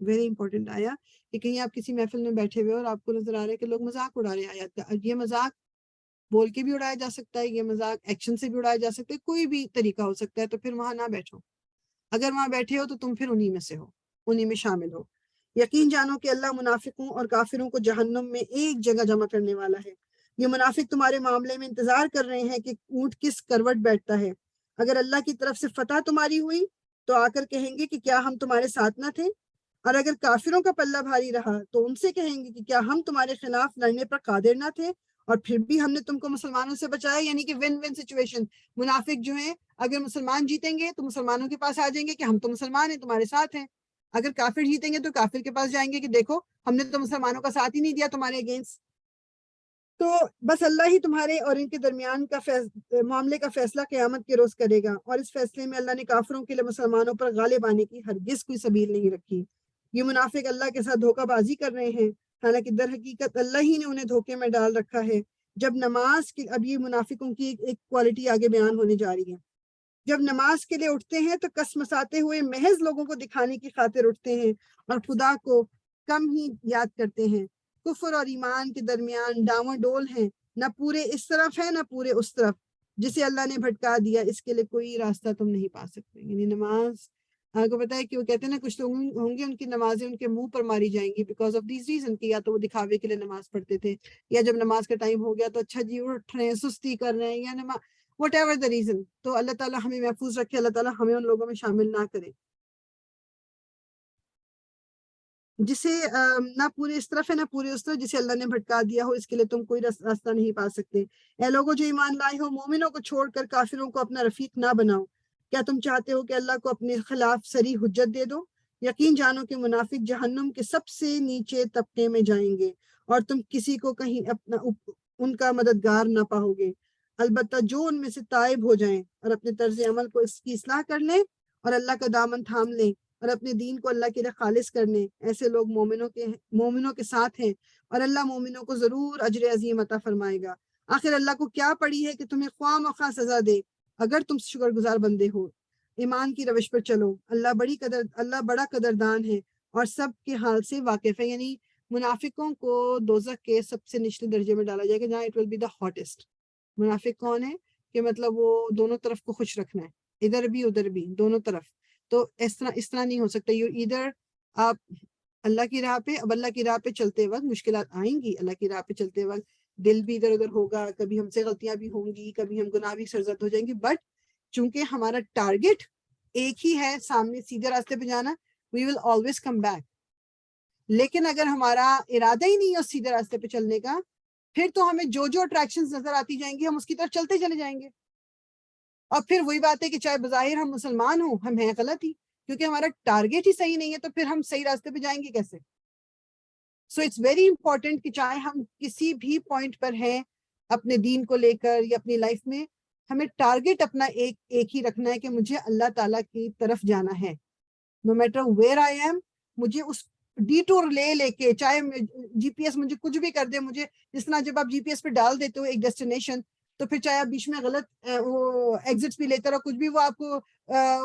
ویری امپورٹنٹ آیا کہ کہیں آپ کسی محفل میں بیٹھے ہوئے اور آپ کو نظر آ رہا ہے کہ لوگ مذاق اڑا رہے ہیں آیات کا. یہ مذاق بول کے بھی اڑایا جا سکتا ہے, یہ مذاق ایکشن سے بھی اڑایا جا سکتا ہے, کوئی بھی طریقہ ہو سکتا ہے, تو پھر وہاں نہ بیٹھو. اگر وہاں بیٹھے ہو تو تم پھر انہی میں سے ہو. انہی میں شامل ہو۔ یقین جانو کہ اللہ منافقوں اور کافروں کو جہنم میں ایک جگہ جمع کرنے والا ہے۔ یہ منافق تمہارے معاملے میں انتظار کر رہے ہیں کہ اونٹ کس کروٹ بیٹھتا ہے۔ اگر اللہ کی طرف سے فتح تمہاری ہوئی تو آ کر کہیں گے کہ کیا ہم تمہارے ساتھ نہ تھے، اور اگر کافروں کا پلہ بھاری رہا تو ان سے کہیں گے کہ کیا ہم تمہارے خلاف لڑنے پر قادر نہ تھے اور پھر بھی ہم نے تم کو مسلمانوں سے بچایا۔ یعنی کہ ون ون سچویشن۔ منافق جو ہیں اگر مسلمان جیتیں گے تو مسلمانوں کے پاس آ جائیں گے کہ ہم تو مسلمان ہیں، تمہارے ساتھ ہیں۔ اگر کافر جیتیں گے تو کافر کے پاس جائیں گے کہ دیکھو ہم نے تو مسلمانوں کا ساتھ ہی نہیں دیا تمہارے اگینسٹ۔ تو بس اللہ ہی تمہارے اور ان کے درمیان کا معاملے کا فیصلہ قیامت کے روز کرے گا، اور اس فیصلے میں اللہ نے کافروں کے لیے مسلمانوں پر غالب آنے کی ہرگز کوئی سبیل نہیں رکھی۔ یہ منافق اللہ کے ساتھ دھوکہ بازی کر رہے ہیں، حالانکہ در حقیقت اللہ ہی نے انہیں دھوکے میں ڈال رکھا ہے۔ جب نماز کی، اب یہ منافقوں کی ایک کوالٹی آگے بیان ہونے جا رہی ہے، جب نماز کے لیے اٹھتے ہیں تو کس مساتے ہوئے محض لوگوں کو دکھانے کی خاطر اٹھتے ہیں اور خدا کو کم ہی یاد کرتے ہیں۔ کفر اور ایمان کے درمیان ڈاواں ڈول ہیں، نہ پورے اس طرف ہے نہ پورے اس طرف۔ جسے اللہ نے بھٹکا دیا اس کے لیے کوئی راستہ تم نہیں پا سکتے۔ یعنی نماز، آپ کو پتا ہے کہ وہ کہتے ہیں نا کچھ لوگ ہوں گے ان کی نمازیں ان کے منہ پر ماری جائیں گی بیکاز آف دیز ریزن، کہ یا تو وہ دکھاوے کے لیے نماز پڑھتے تھے، یا جب نماز کا ٹائم ہو گیا تو اچھا جی اٹھ رہے ہیں، سستی کر رہے ہیں، یا وٹ ایور دا ریزن۔ تو اللہ تعالیٰ ہمیں محفوظ رکھے، اللہ تعالیٰ ہمیں ان لوگوں میں شامل نہ کرے جسے نہ پورے اس طرف ہے نہ پورے اس طرف، جسے اللہ نے بھٹکا دیا ہو اس کے لیے تم کوئی راستہ نہیں پا سکتے۔ اے لوگوں جو ایمان لائے ہو، مومنوں کو چھوڑ کر کافروں کو اپنا رفیق نہ بناؤ۔ کیا تم چاہتے ہو کہ اللہ کو اپنے خلاف صریح حجت دے دو؟ یقین جانو کہ منافق جہنم کے سب سے نیچے طبقے میں جائیں گے اور تم کسی کو کہیں ان کا مددگار نہ پاؤ گے، البتہ جو ان میں سے تائب ہو جائیں اور اپنے طرز عمل کو اس کی اصلاح کر لیں اور اللہ کا دامن تھام لیں اور اپنے دین کو اللہ کے لیے خالص کرنے، ایسے لوگ مومنوں کے ساتھ ہیں، اور اللہ مومنوں کو ضرور اجر عظیم عطا فرمائے گا۔ آخر اللہ کو کیا پڑی ہے کہ تمہیں خواہ مخواہ سزا دے اگر تم شکر گزار بندے ہو۔ ایمان کی روش پر چلو، اللہ بڑا قدردان ہے اور سب کے حال سے واقف ہے۔ یعنی منافقوں کو دوزخ کے سب سے نچلے درجے میں ڈالا جائے گا، جہاں it will be the hottest. منافق کون ہے؟ کہ مطلب وہ دونوں طرف کو خوش رکھنا ہے، ادھر بھی ادھر بھی، دونوں طرف۔ تو اس طرح نہیں ہو سکتا۔ ادھر آپ اللہ کی راہ پہ، اب اللہ کی راہ پہ چلتے وقت مشکلات آئیں گی، اللہ کی راہ پہ چلتے وقت دل بھی ادھر ادھر ہوگا، کبھی ہم سے غلطیاں بھی ہوں گی، کبھی ہم گناہ بھی سرزد ہو جائیں گے، بٹ چونکہ ہمارا ٹارگٹ ایک ہی ہے، سامنے سیدھے راستے پہ جانا، وی ول آلویز کم بیک۔ لیکن اگر ہمارا ارادہ ہی نہیں ہے اس سیدھے راستے پہ چلنے کا، پھر تو ہمیں جو اٹریکشنز نظر آتی جائیں گی ہم اس کی طرف چلتے چلے جائیں گے، اور پھر وہی بات ہے کہ چاہے بظاہر ہم مسلمان ہوں، ہم ہیں غلط ہی، کیونکہ ہمارا ٹارگٹ ہی صحیح نہیں ہے، تو پھر ہم صحیح راستے پہ جائیں گے کیسے؟ سو اٹس ویری امپورٹنٹ کہ چاہے ہم کسی بھی پوائنٹ پر ہیں اپنے دین کو لے کر یا اپنی لائف میں، ہمیں ٹارگٹ اپنا ایک ہی رکھنا ہے کہ مجھے اللہ تعالیٰ کی طرف جانا ہے، no metre where I am. مجھے اس ڈیٹور لے کے، چاہے جی پی ایس مجھے کچھ بھی کر دے، مجھے جس طرح جب آپ جی پی ایس پہ ڈال دیتے ہو ایک ڈیسٹینیشن، تو پھر چاہے آپ بیچ میں غلط وہ ایگزٹس بھی لیتے رہو، کچھ بھی، وہ آپ کو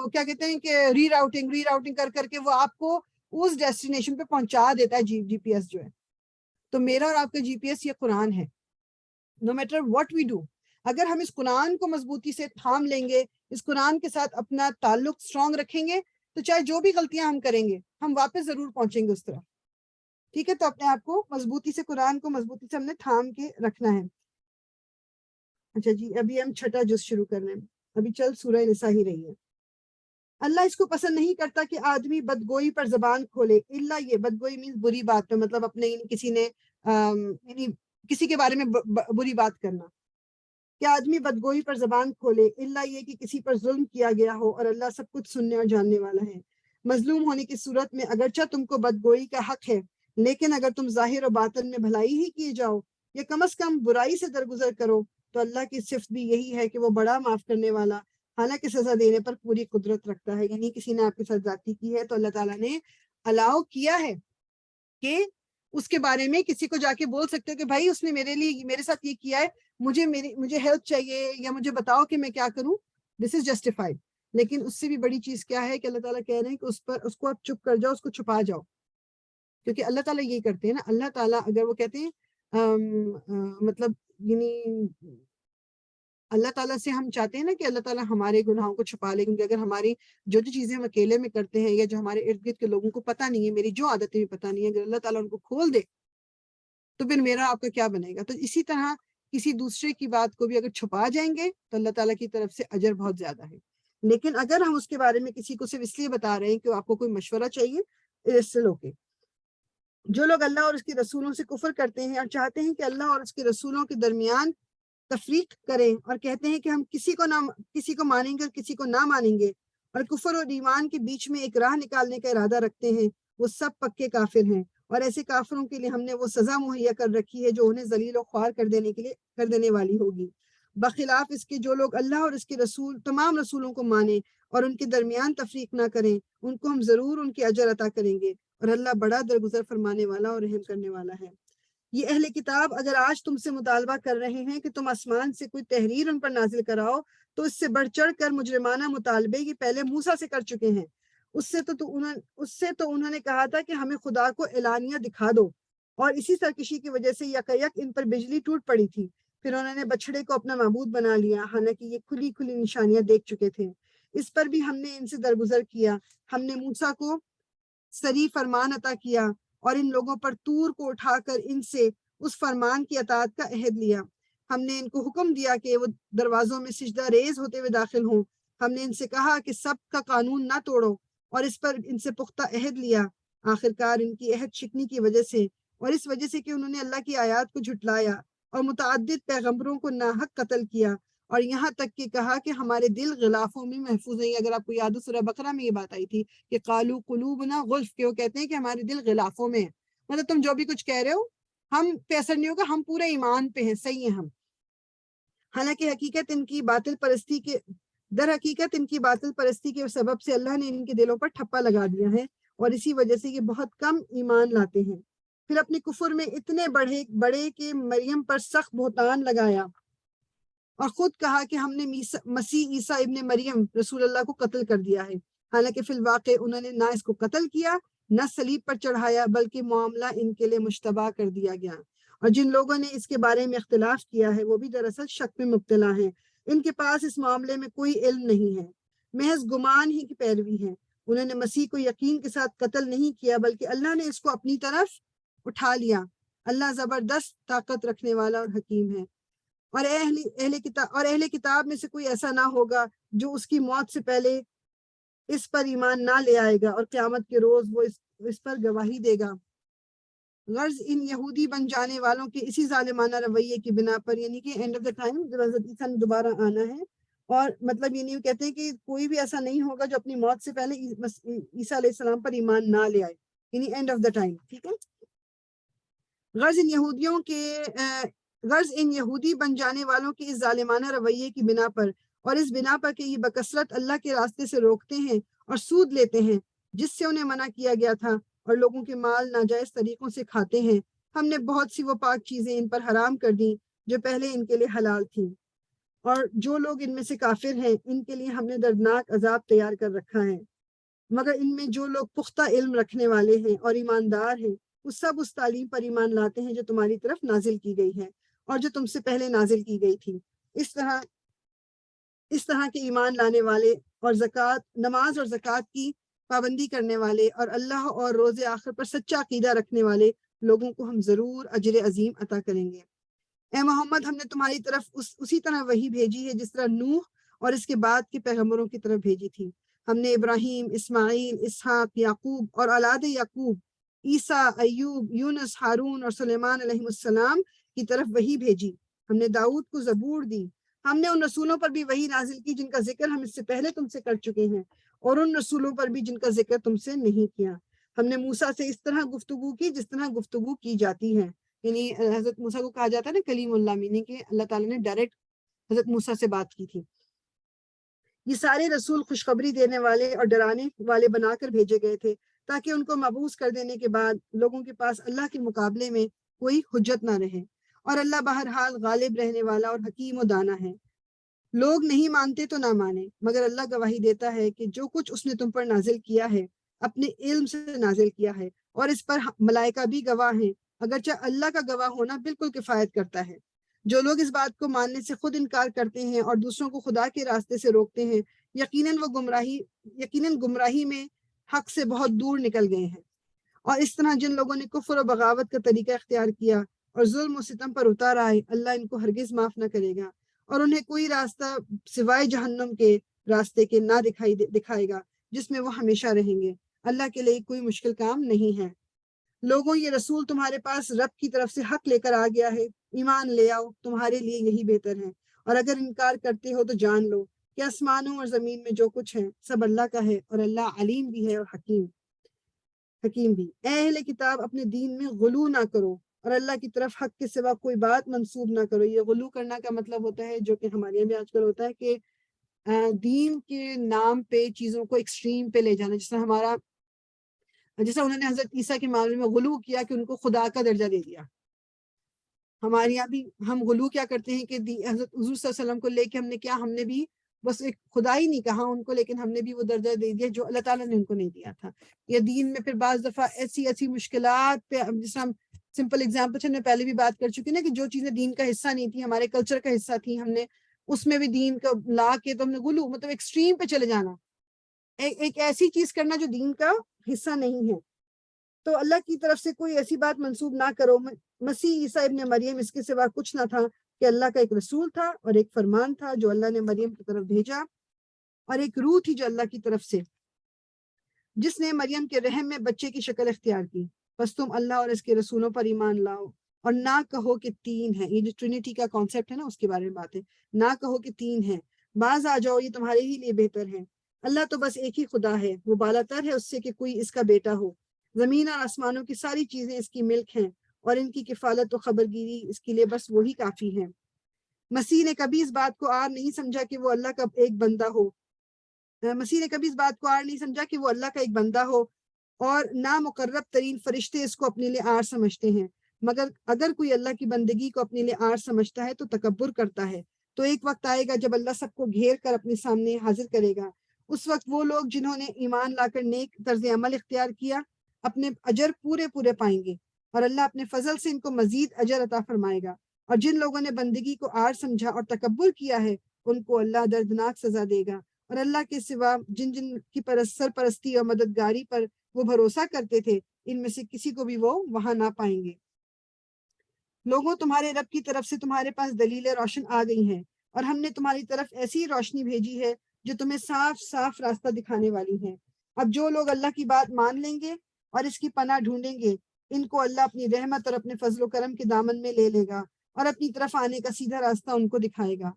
کیا کہتے ہیں کہ ری راؤٹنگ کر کے وہ آپ کو اس ڈیسٹینیشن پہ پہنچا دیتا ہے جی پی ایس جو ہے۔ تو میرا اور آپ کا جی پی ایس یہ قرآن ہے، no matter what we do. اگر ہم اس قرآن کو مضبوطی سے تھام لیں گے، اس قرآن کے ساتھ اپنا تعلق اسٹرانگ رکھیں گے، تو چاہے جو بھی غلطیاں ہم کریں گے ہم واپس ضرور پہنچیں گے اس طرف، ٹھیک ہے؟ تو اپنے آپ کو مضبوطی سے، قرآن کو مضبوطی سے ہم نے تھام کے رکھنا ہے۔ اچھا جی، ابھی ہم چھٹا جز شروع کر رہے ہیں، ابھی چل سورہ نساء ہی رہی ہے۔ اللہ اس کو پسند نہیں کرتا کہ آدمی بدگوئی پر زبان کھولے، اللہ یہ بدگوئی مینس بری بات پہ، مطلب اپنے کسی کے بارے میں بری بات کرنا، کہ آدمی بدگوئی پر زبان کھولے، اللہ یہ کہ کسی پر ظلم کیا گیا ہو، اور اللہ سب کچھ سننے اور جاننے والا ہے۔ مظلوم ہونے کی صورت میں اگرچہ تم کو بدگوئی کا حق ہے، لیکن اگر تم ظاہر و باطن میں بھلائی ہی کیے جاؤ یا کم از کم برائی سے درگزر کرو، تو اللہ کی صفت بھی یہی ہے کہ وہ بڑا معاف کرنے والا، حالانکہ سزا دینے پر پوری قدرت رکھتا ہے۔ یعنی کسی نے آپ کے ساتھ زیادتی کی ہے تو اللہ تعالیٰ نے الاؤ کیا ہے کہ اس کے بارے میں کسی کو جا کے بول سکتے ہو کہ بھائی اس نے میرے ساتھ یہ کیا ہے، مجھے ہیلپ چاہیے، یا مجھے بتاؤ کہ میں کیا کروں، دس از جسٹیفائڈ۔ لیکن اس سے بھی بڑی چیز کیا ہے کہ اللہ تعالیٰ کہہ رہے ہیں کہ اس کو آپ چپ کر جاؤ، اس کو چھپا جاؤ، کیونکہ اللہ تعالیٰ یہی کرتے ہیں نا۔ اللہ تعالیٰ اگر وہ کہتے ہیں مطلب یعنی اللہ تعالیٰ سے ہم چاہتے ہیں نا کہ اللہ تعالیٰ ہمارے گناہوں کو چھپا لے، کیونکہ اگر ہماری جو چیزیں ہم اکیلے میں کرتے ہیں یا جو ہمارے ارد گرد کے لوگوں کو پتہ نہیں ہے، میری جو عادتیں بھی پتہ نہیں ہے، اگر اللہ تعالیٰ ان کو کھول دے تو پھر میرا آپ کا کیا بنے گا؟ تو اسی طرح کسی دوسرے کی بات کو بھی اگر چھپا جائیں گے تو اللہ تعالیٰ کی طرف سے اجر بہت زیادہ ہے. لیکن اگر ہم اس کے بارے میں کسی کو صرف اس لیے بتا رہے ہیں کہ آپ کو کوئی مشورہ چاہیے، اس سے لوگ جو لوگ اللہ اور اس کے رسولوں سے کفر کرتے ہیں اور چاہتے ہیں کہ اللہ اور اس کے رسولوں کے درمیان تفریق کریں اور کہتے ہیں کہ ہم کسی کو مانیں گے اور کسی کو نہ مانیں گے اور کفر اور ایمان کے بیچ میں ایک راہ نکالنے کا ارادہ رکھتے ہیں، وہ سب پکے کافر ہیں. اور ایسے کافروں کے لیے ہم نے وہ سزا مہیا کر رکھی ہے جو انہیں ذلیل و خوار کر دینے والی ہوگی. بخلاف اس کے جو لوگ اللہ اور اس کے تمام رسولوں کو مانیں اور ان کے درمیان تفریق نہ کریں، ان کو ہم ضرور ان کے اجر عطا کریں گے، اور اللہ بڑا درگزر فرمانے والا اور رحم کرنے والا ہے. یہ اہل کتاب اگر آج تم سے مطالبہ کر رہے ہیں کہ تم آسمان سے کوئی تحریر ان پر نازل کراؤ تو اس سے بڑھ چڑھ کر مجرمانہ مطالبے یہ پہلے موسیٰ سے کر چکے ہیں. اس سے تو انہوں نے کہا تھا کہ ہمیں خدا کو اعلانیہ دکھا دو، اور اسی سرکشی کی وجہ سے یکایک ان پر بجلی ٹوٹ پڑی تھی. پھر انہوں نے بچڑے کو اپنا معبود بنا لیا، حالانکہ یہ کھلی کھلی نشانیاں دیکھ چکے تھے. اس پر بھی ہم نے ان سے درگزر کیا. ہم نے موسیٰ کو صریح فرمان عطا کیا اور ان لوگوں پر طور کو اٹھا کر ان سے اس فرمان کی اطاعت کا عہد لیا. ہم نے ان کو حکم دیا کہ وہ دروازوں میں سجدہ ریز ہوتے ہوئے داخل ہوں. ہم نے ان سے کہا کہ سب کا قانون نہ توڑو، اور اس پر ان سے پختہ عہد لیا. آخرکار ان کی عہد شکنی کی وجہ سے اور اس وجہ سے کہ انہوں نے اللہ کی آیات کو جھٹلایا اور متعدد پیغمبروں کو ناحق قتل کیا، اور یہاں تک کہ کہا کہ ہمارے دل غلافوں میں محفوظ ہیں. اگر آپ کو یاد ہو سورہ بقرہ میں یہ بات آئی تھی کہ قالو قلوبنا غلف، کہ وہ کہتے ہیں کہ ہمارے دل غلافوں میں ہیں، مطلب تم جو بھی کچھ کہہ رہے ہو ہم پہ اثر نہیں ہوگا، ہم پورے ایمان پہ ہیں، صحیح ہیں ہم. حالانکہ در حقیقت ان کی باطل پرستی کے سبب سے اللہ نے ان کے دلوں پر ٹھپا لگا دیا ہے، اور اسی وجہ سے یہ بہت کم ایمان لاتے ہیں. پھر اپنے کفر میں اتنے بڑے کہ مریم پر سخت بہتان لگایا اور خود کہا کہ ہم نے مسیح عیسیٰ ابن مریم رسول اللہ کو قتل کر دیا ہے. حالانکہ فی الواقع انہوں نے نہ اس کو قتل کیا نہ صلیب پر چڑھایا، بلکہ معاملہ ان کے لیے مشتبہ کر دیا گیا. اور جن لوگوں نے اس کے بارے میں اختلاف کیا ہے وہ بھی دراصل شک میں مبتلا ہیں. ان کے پاس اس معاملے میں کوئی علم نہیں ہے، محض گمان ہی کی پیروی ہے. انہوں نے مسیح کو یقین کے ساتھ قتل نہیں کیا، بلکہ اللہ نے اس کو اپنی طرف اٹھا لیا. اللہ زبردست طاقت رکھنے والا اور حکیم ہے. اور اہل کتاب میں سے کوئی ایسا نہ ہوگا جو اس کی موت سے پہلے اس پر ایمان نہ لے آئے گا، اور قیامت کے روز وہ اس پر گواہی دے گا. غرض ان یہودی بن جانے والوں کے اسی ظالمانہ رویے کی بنا پر، یعنی کہ اینڈ آف دا ٹائم جب حضرت عیسیٰ نے دوبارہ آنا ہے، اور مطلب یہ نہیں کہتے ہیں کہ کوئی بھی ایسا نہیں ہوگا جو اپنی موت سے پہلے عیسیٰ علیہ السلام پر ایمان نہ لے آئے، یعنی اینڈ آف دا ٹائم. ٹھیک ہے. غرض ان یہودی بن جانے والوں کے اس ظالمانہ رویے کی بنا پر، اور اس بنا پر کہ یہ بکثرت اللہ کے راستے سے روکتے ہیں اور سود لیتے ہیں جس سے انہیں منع کیا گیا تھا، اور لوگوں کے مال ناجائز طریقوں سے کھاتے ہیں، ہم نے بہت سی وہ پاک چیزیں ان پر حرام کر دیں جو پہلے ان کے لیے حلال تھیں. اور جو لوگ ان میں سے کافر ہیں ان کے لیے ہم نے دردناک عذاب تیار کر رکھا ہے. مگر ان میں جو لوگ پختہ علم رکھنے والے ہیں اور ایماندار ہیں، وہ سب اس تعلیم پر ایمان لاتے ہیں جو تمہاری طرف نازل کی گئی ہے اور جو تم سے پہلے نازل کی گئی تھی. اس طرح کے ایمان لانے والے اور نماز اور زکوٰۃ کی پابندی کرنے والے اور اللہ اور روز آخر پر سچا عقیدہ رکھنے والے لوگوں کو ہم ضرور اجر عظیم عطا کریں گے. اے محمد، ہم نے تمہاری طرف اسی طرح وحی بھیجی ہے جس طرح نوح اور اس کے بعد کے پیغمبروں کی طرف بھیجی تھی. ہم نے ابراہیم، اسماعیل، اسحاق، یعقوب اور اولاد یعقوب، عیسیٰ، ایوب، یونس، ہارون اور سلیمان علیہ السلام کی طرف وحی بھیجی. ہم نے داؤد کو زبور دی. ہم نے ان رسولوں پر بھی وحی نازل کی جن کا ذکر ہم اس سے پہلے تم سے کر چکے ہیں، اور ان رسولوں پر بھی جن کا ذکر تم سے نہیں کیا. ہم نے موسیٰ سے اس طرح گفتگو کی جس طرح گفتگو کی جاتی ہے، یعنی حضرت موسیٰ کو کہا جاتا ہے نا کلیم اللہ، میننگ کہ اللہ تعالیٰ نے ڈائریکٹ حضرت موسیٰ سے بات کی تھی. یہ سارے رسول خوشخبری دینے والے اور ڈرانے والے بنا کر بھیجے گئے تھے تاکہ ان کو مبعوث کر دینے کے بعد لوگوں کے پاس اللہ کے مقابلے میں کوئی حجت نہ رہے. اور اللہ بہرحال غالب رہنے والا اور حکیم و دانا ہے. لوگ نہیں مانتے تو نہ مانے، مگر اللہ گواہی دیتا ہے کہ جو کچھ اس نے تم پر نازل کیا ہے اپنے علم سے نازل کیا ہے، اور اس پر ملائکہ بھی گواہ ہیں، اگرچہ اللہ کا گواہ ہونا بالکل کفایت کرتا ہے. جو لوگ اس بات کو ماننے سے خود انکار کرتے ہیں اور دوسروں کو خدا کے راستے سے روکتے ہیں، یقیناً گمراہی میں حق سے بہت دور نکل گئے ہیں۔ اور اس طرح جن لوگوں نے کفر و بغاوت کا طریقہ اختیار کیا اور ظلم و ستم پر اتار آئے، اللہ ان کو ہرگز معاف نہ کرے گا، اور انہیں کوئی راستہ سوائے جہنم کے راستے کے نہ دکھائے گا جس میں وہ ہمیشہ رہیں گے۔ اللہ کے لیے کوئی مشکل کام نہیں ہے۔ لوگوں، یہ رسول تمہارے پاس رب کی طرف سے حق لے کر آ گیا ہے، ایمان لے آؤ، تمہارے لیے یہی بہتر ہے، اور اگر انکار کرتے ہو تو جان لو کہ آسمانوں اور زمین میں جو کچھ ہے سب اللہ کا ہے، اور اللہ علیم بھی ہے اور حکیم بھی۔ اے اہل کتاب، اپنے دین میں غلو نہ کرو اور اللہ کی طرف حق کے سوا کوئی بات منسوب نہ کرو۔ یہ غلو کرنا کا مطلب ہوتا ہے، جو کہ ہمارے یہاں بھی آج کل ہوتا ہے، کہ دین کے نام پہ چیزوں کو ایکسٹریم پہ لے جانا، جیسا انہوں نے حضرت عیسیٰ کے معاملے میں غلو کیا کہ ان کو خدا کا درجہ دے دیا۔ ہمارے یہاں بھی ہم غلو کیا کرتے ہیں کہ حضرت حضور صلی اللہ علیہ وسلم کو لے کے ہم نے بھی بس ایک خدا ہی نہیں کہا ان کو، لیکن ہم نے بھی وہ درجہ دے دیا جو اللہ تعالیٰ نے ان کو نہیں دیا تھا۔ یا دین میں پھر بعض دفعہ ایسی مشکلات پہ، جیسے ہم سمپل ایگزامپل سے میں پہلے بھی بات کر چکی نا، کہ جو چیزیں دین کا حصہ نہیں تھی، ہمارے کلچر کا حصہ تھی، ہم نے اس میں بھی دین کا لا کے تو ہم نے غلو، مطلب ایکسٹریم پہ چلے جانا، ایک ایسی چیز کرنا جو دین کا حصہ نہیں ہے۔ تو اللہ کی طرف سے کوئی ایسی بات منسوب نہ کرو۔ مسیح عیسیٰ ابن مریم اس کے سوا کچھ نہ تھا کہ اللہ کا ایک رسول تھا اور ایک فرمان تھا جو اللہ نے مریم کی طرف بھیجا، اور ایک روح تھی جو اللہ کی طرف سے، جس نے مریم کے رحم میں بچے کی شکل اختیار کی۔ بس تم اللہ اور اس کے رسولوں پر ایمان لاؤ اور نہ کہو کہ تین ہیں۔ یہ جو ٹرینٹی کا کانسیپٹ ہے نا، اس کے بارے میں بات ہے۔ نہ کہو کہ تین ہیں، باز آ جاؤ، یہ تمہارے ہی لیے بہتر ہے۔ اللہ تو بس ایک ہی خدا ہے، وہ بالاتر ہے اس سے کہ کوئی اس کا بیٹا ہو۔ زمین اور آسمانوں کی ساری چیزیں اس کی ملک ہیں، اور ان کی کفالت و خبرگیری اس کے لیے بس وہی کافی ہے۔ مسیح نے کبھی اس بات کو عار نہیں سمجھا کہ وہ اللہ کا ایک بندہ ہو۔ اللہ کا ایک بندہ ہو، اور نہ مقرب ترین فرشتے اس کو اپنے لیے عار سمجھتے ہیں، مگر اگر کوئی اللہ کی بندگی کو اپنے لیے عار سمجھتا ہے تو تکبر کرتا ہے۔ تو ایک وقت آئے گا جب اللہ سب کو گھیر کر اپنے سامنے حاضر کرے گا۔ اس وقت وہ لوگ جنہوں نے ایمان لا کر نیک طرز عمل اختیار کیا اپنے اجر پورے پائیں گے، اور اللہ اپنے فضل سے ان کو مزید اجر عطا فرمائے گا۔ اور جن لوگوں نے بندگی کو عار سمجھا اور تکبر کیا ہے ان کو اللہ دردناک سزا دے گا۔ اور اللہ کے سوا جن کی سرپرستی اور مددگاری پر وہ بھروسہ کرتے تھے، ان میں سے کسی کو بھی وہ وہاں نہ پائیں گے۔ لوگوں، تمہارے رب کی طرف سے تمہارے پاس دلیلیں روشن آ گئی ہیں، اور ہم نے تمہاری طرف ایسی روشنی بھیجی ہے جو تمہیں صاف راستہ دکھانے والی ہے۔ اب جو لوگ اللہ کی بات مان لیں گے اور اس کی پناہ ڈھونڈیں گے، ان کو اللہ اپنی رحمت اور اپنے فضل و کرم کے دامن میں لے لے گا اور اپنی طرف آنے کا سیدھا راستہ ان کو دکھائے گا۔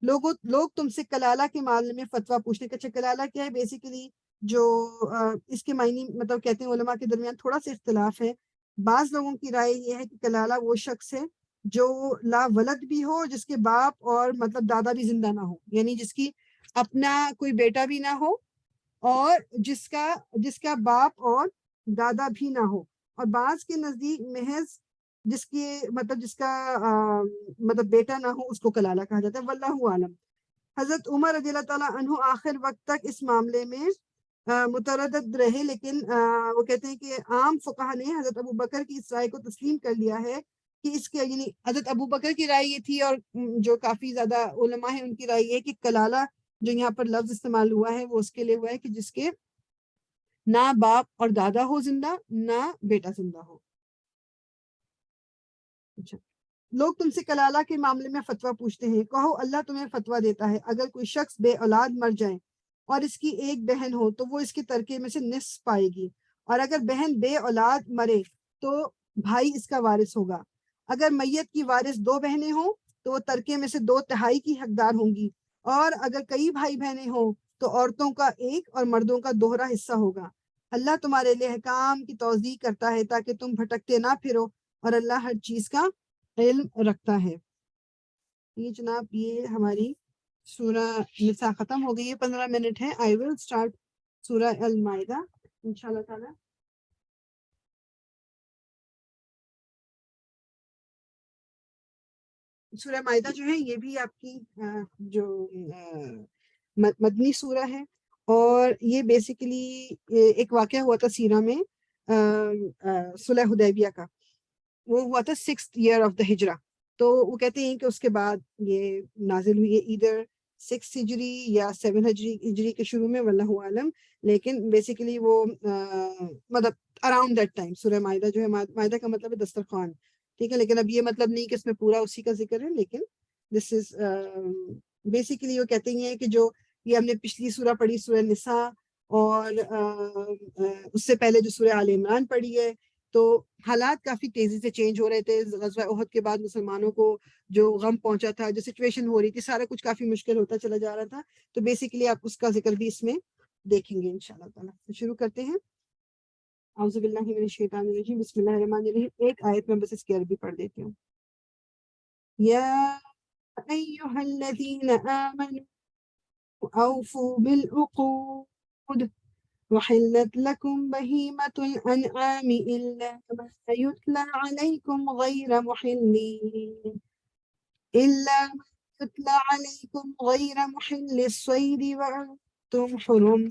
لوگ تم سے کلالہ کے معاملے میں فتویٰ پوچھنے کا، کلالہ کیا ہے؟ بیسیکلی جو اس کے معنی مطلب کہتے ہیں، علماء کے درمیان تھوڑا سا اختلاف ہے۔ بعض لوگوں کی رائے یہ ہے کہ کلالہ وہ شخص ہے جو لا ولد بھی ہو، جس کے باپ اور مطلب دادا بھی زندہ نہ ہو، یعنی جس کی اپنا کوئی بیٹا بھی نہ ہو اور جس کا باپ اور دادا بھی نہ ہو۔ اور بعض کے نزدیک محض جس کا مطلب بیٹا نہ ہو اس کو کلالہ کہا جاتا ہے، واللہ عالم۔ حضرت عمر رضی اللہ تعالیٰ عنہ آخر وقت تک اس معاملے میں متردد رہے، لیکن وہ کہتے ہیں کہ عام فقہ نے حضرت ابو بکر کی اس رائے کو تسلیم کر لیا ہے کہ اس کے، یعنی حضرت ابو بکر کی رائے یہ تھی، اور جو کافی زیادہ علماء ہیں ان کی رائے یہ کہ کلالہ جو یہاں پر لفظ استعمال ہوا ہے وہ اس کے لیے ہوا ہے کہ جس کے نہ باپ اور دادا ہو زندہ، نہ بیٹا زندہ ہو۔ اچھا، لوگ تم سے کلالہ کے معاملے میں فتویٰ پوچھتے ہیں، کہو اللہ تمہیں فتویٰ دیتا ہے، اگر کوئی شخص بے اولاد مر جائے اور اس کی ایک بہن ہو تو وہ اس کے ترکے میں سے نصف پائے گی، اور اگر بہن بے اولاد مرے تو بھائی اس کا وارث ہوگا۔ اگر میت کی وارث 2 بہنیں ہوں تو وہ ترکے میں سے 2/3 کی حقدار ہوں گی، اور اگر کئی بھائی بہنیں ہوں تو عورتوں کا 1 اور مردوں کا 2 حصہ ہوگا۔ اللہ تمہارے لیے احکام کی توضیح کرتا ہے تاکہ تم بھٹکتے نہ پھرو، اور اللہ ہر چیز کا علم رکھتا ہے۔ یہ جناب یہ ہماری سورہ نساء ختم ہو گئی ہے، 15 منٹ ہے۔ I will start سورہ المائدہ انشاءاللہ تعالی۔ سورہ مائدہ جو ہے یہ بھی آپ کی جو مدنی سورہ ہے، اور یہ بیسیکلی ایک واقعہ ہوا تھا سیرہ میں، صلح حدیبیہ کا، وہ ہوا تھا 6th year of the ہجرہ۔ تو وہ کہتے ہیں کہ اس کے بعد یہ نازل ہوئی ہے ادھر 6 ہجری یا 7 ہجری کے شروع میں، واللہ عالم، لیکن بیسیکلی وہ مطلب اراؤنڈ دیٹ ٹائم سورہ مائدہ جو ہے، مائدہ کا مطلب ہے دسترخوان، ٹھیک ہے، لیکن اب یہ مطلب نہیں کہ اس میں پورا اسی کا ذکر ہے، لیکن دس از بیسیکلی وہ کہتے ہیں کہ جو یہ ہم نے پچھلی سورہ پڑھی سورہ نساء، اور اس سے پہلے جو سورہ آل عمران پڑھی ہے، تو حالات کافی تیزی سے چینج ہو رہے تھے. غزوہ احد کے بعد مسلمانوں کو جو غم پہنچا تھا، جو سچویشن ہو رہی تھی، سارا کچھ کافی مشکل ہوتا چلا جا رہا تھا. تو بیسیکلی آپ اس کا ذکر بھی اس میں دیکھیں گے انشاءاللہ تعالیٰ. تو شروع کرتے ہیں. اعوذ باللہ من الشیطان الرجیم، بسم اللہ الرحمن الرحیم. ایک آیت میں بس اس کی عربی پڑھ دیتی ہوں. یا ایھا الذین آمنوا اوفوا بالعقود وحلت لكم بهيمة الأنعام إلا ما يتلى عليكم غير محل الصيد وأنتم حرم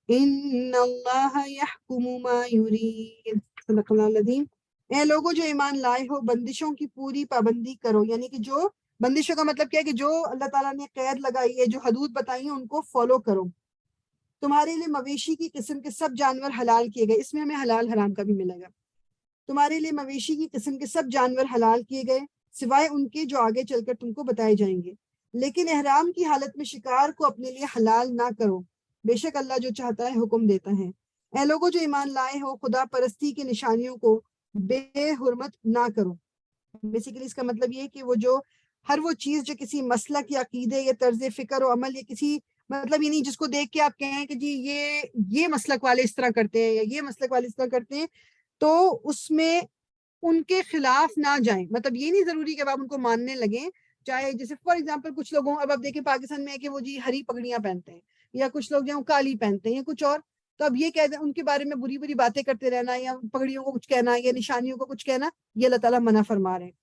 إن الله يحكم ما يريد. صدق اللہ العظیم. اے لوگوں جو ایمان لائے ہو، بندشوں کی پوری پابندی کرو، یعنی کہ جو بندشوں کا مطلب کیا ہے کہ جو اللہ تعالیٰ نے قید لگائی ہے، جو حدود بتائی ہیں، ان کو فالو کرو. تمہارے لیے مویشی کی قسم کے سب جانور حلال کیے گئے. اس میں ہمیں حلال حرام کا بھی ملے گا. تمہارے لیے مویشی کی قسم کے سب جانور حلال کیے گئے سوائے ان کے جو آگے چل کر تم کو بتائے جائیں گے، لیکن احرام کی حالت میں شکار کو اپنے لیے حلال نہ کرو، بے شک اللہ جو چاہتا ہے حکم دیتا ہے. اے لوگوں جو ایمان لائے ہو، خدا پرستی کی نشانیوں کو بے حرمت نہ کرو. بیسیکلی اس کا مطلب یہ ہے کہ وہ جو ہر وہ چیز جو کسی مسلک یا عقیدے یا طرز فکر و عمل یا کسی مطلب یہ نہیں جس کو دیکھ کے آپ کہیں کہ جی یہ مسلک والے اس طرح کرتے ہیں یا یہ مسلک والے اس طرح کرتے ہیں، تو اس میں ان کے خلاف نہ جائیں. مطلب یہ نہیں ضروری کہ آپ ان کو ماننے لگیں. چاہے جیسے فار ایگزامپل کچھ لوگوں، اب آپ دیکھیں پاکستان میں ہے کہ وہ جی ہری پگڑیاں پہنتے ہیں، یا کچھ لوگ جو کالی پہنتے ہیں یا کچھ اور، تو اب یہ کہتے ہیں ان کے بارے میں بری بری باتیں کرتے رہنا یا پگڑیوں کو کچھ کہنا یا نشانیوں کو کچھ کہنا، یہ اللہ تعالیٰ منع فرما رہے ہیں.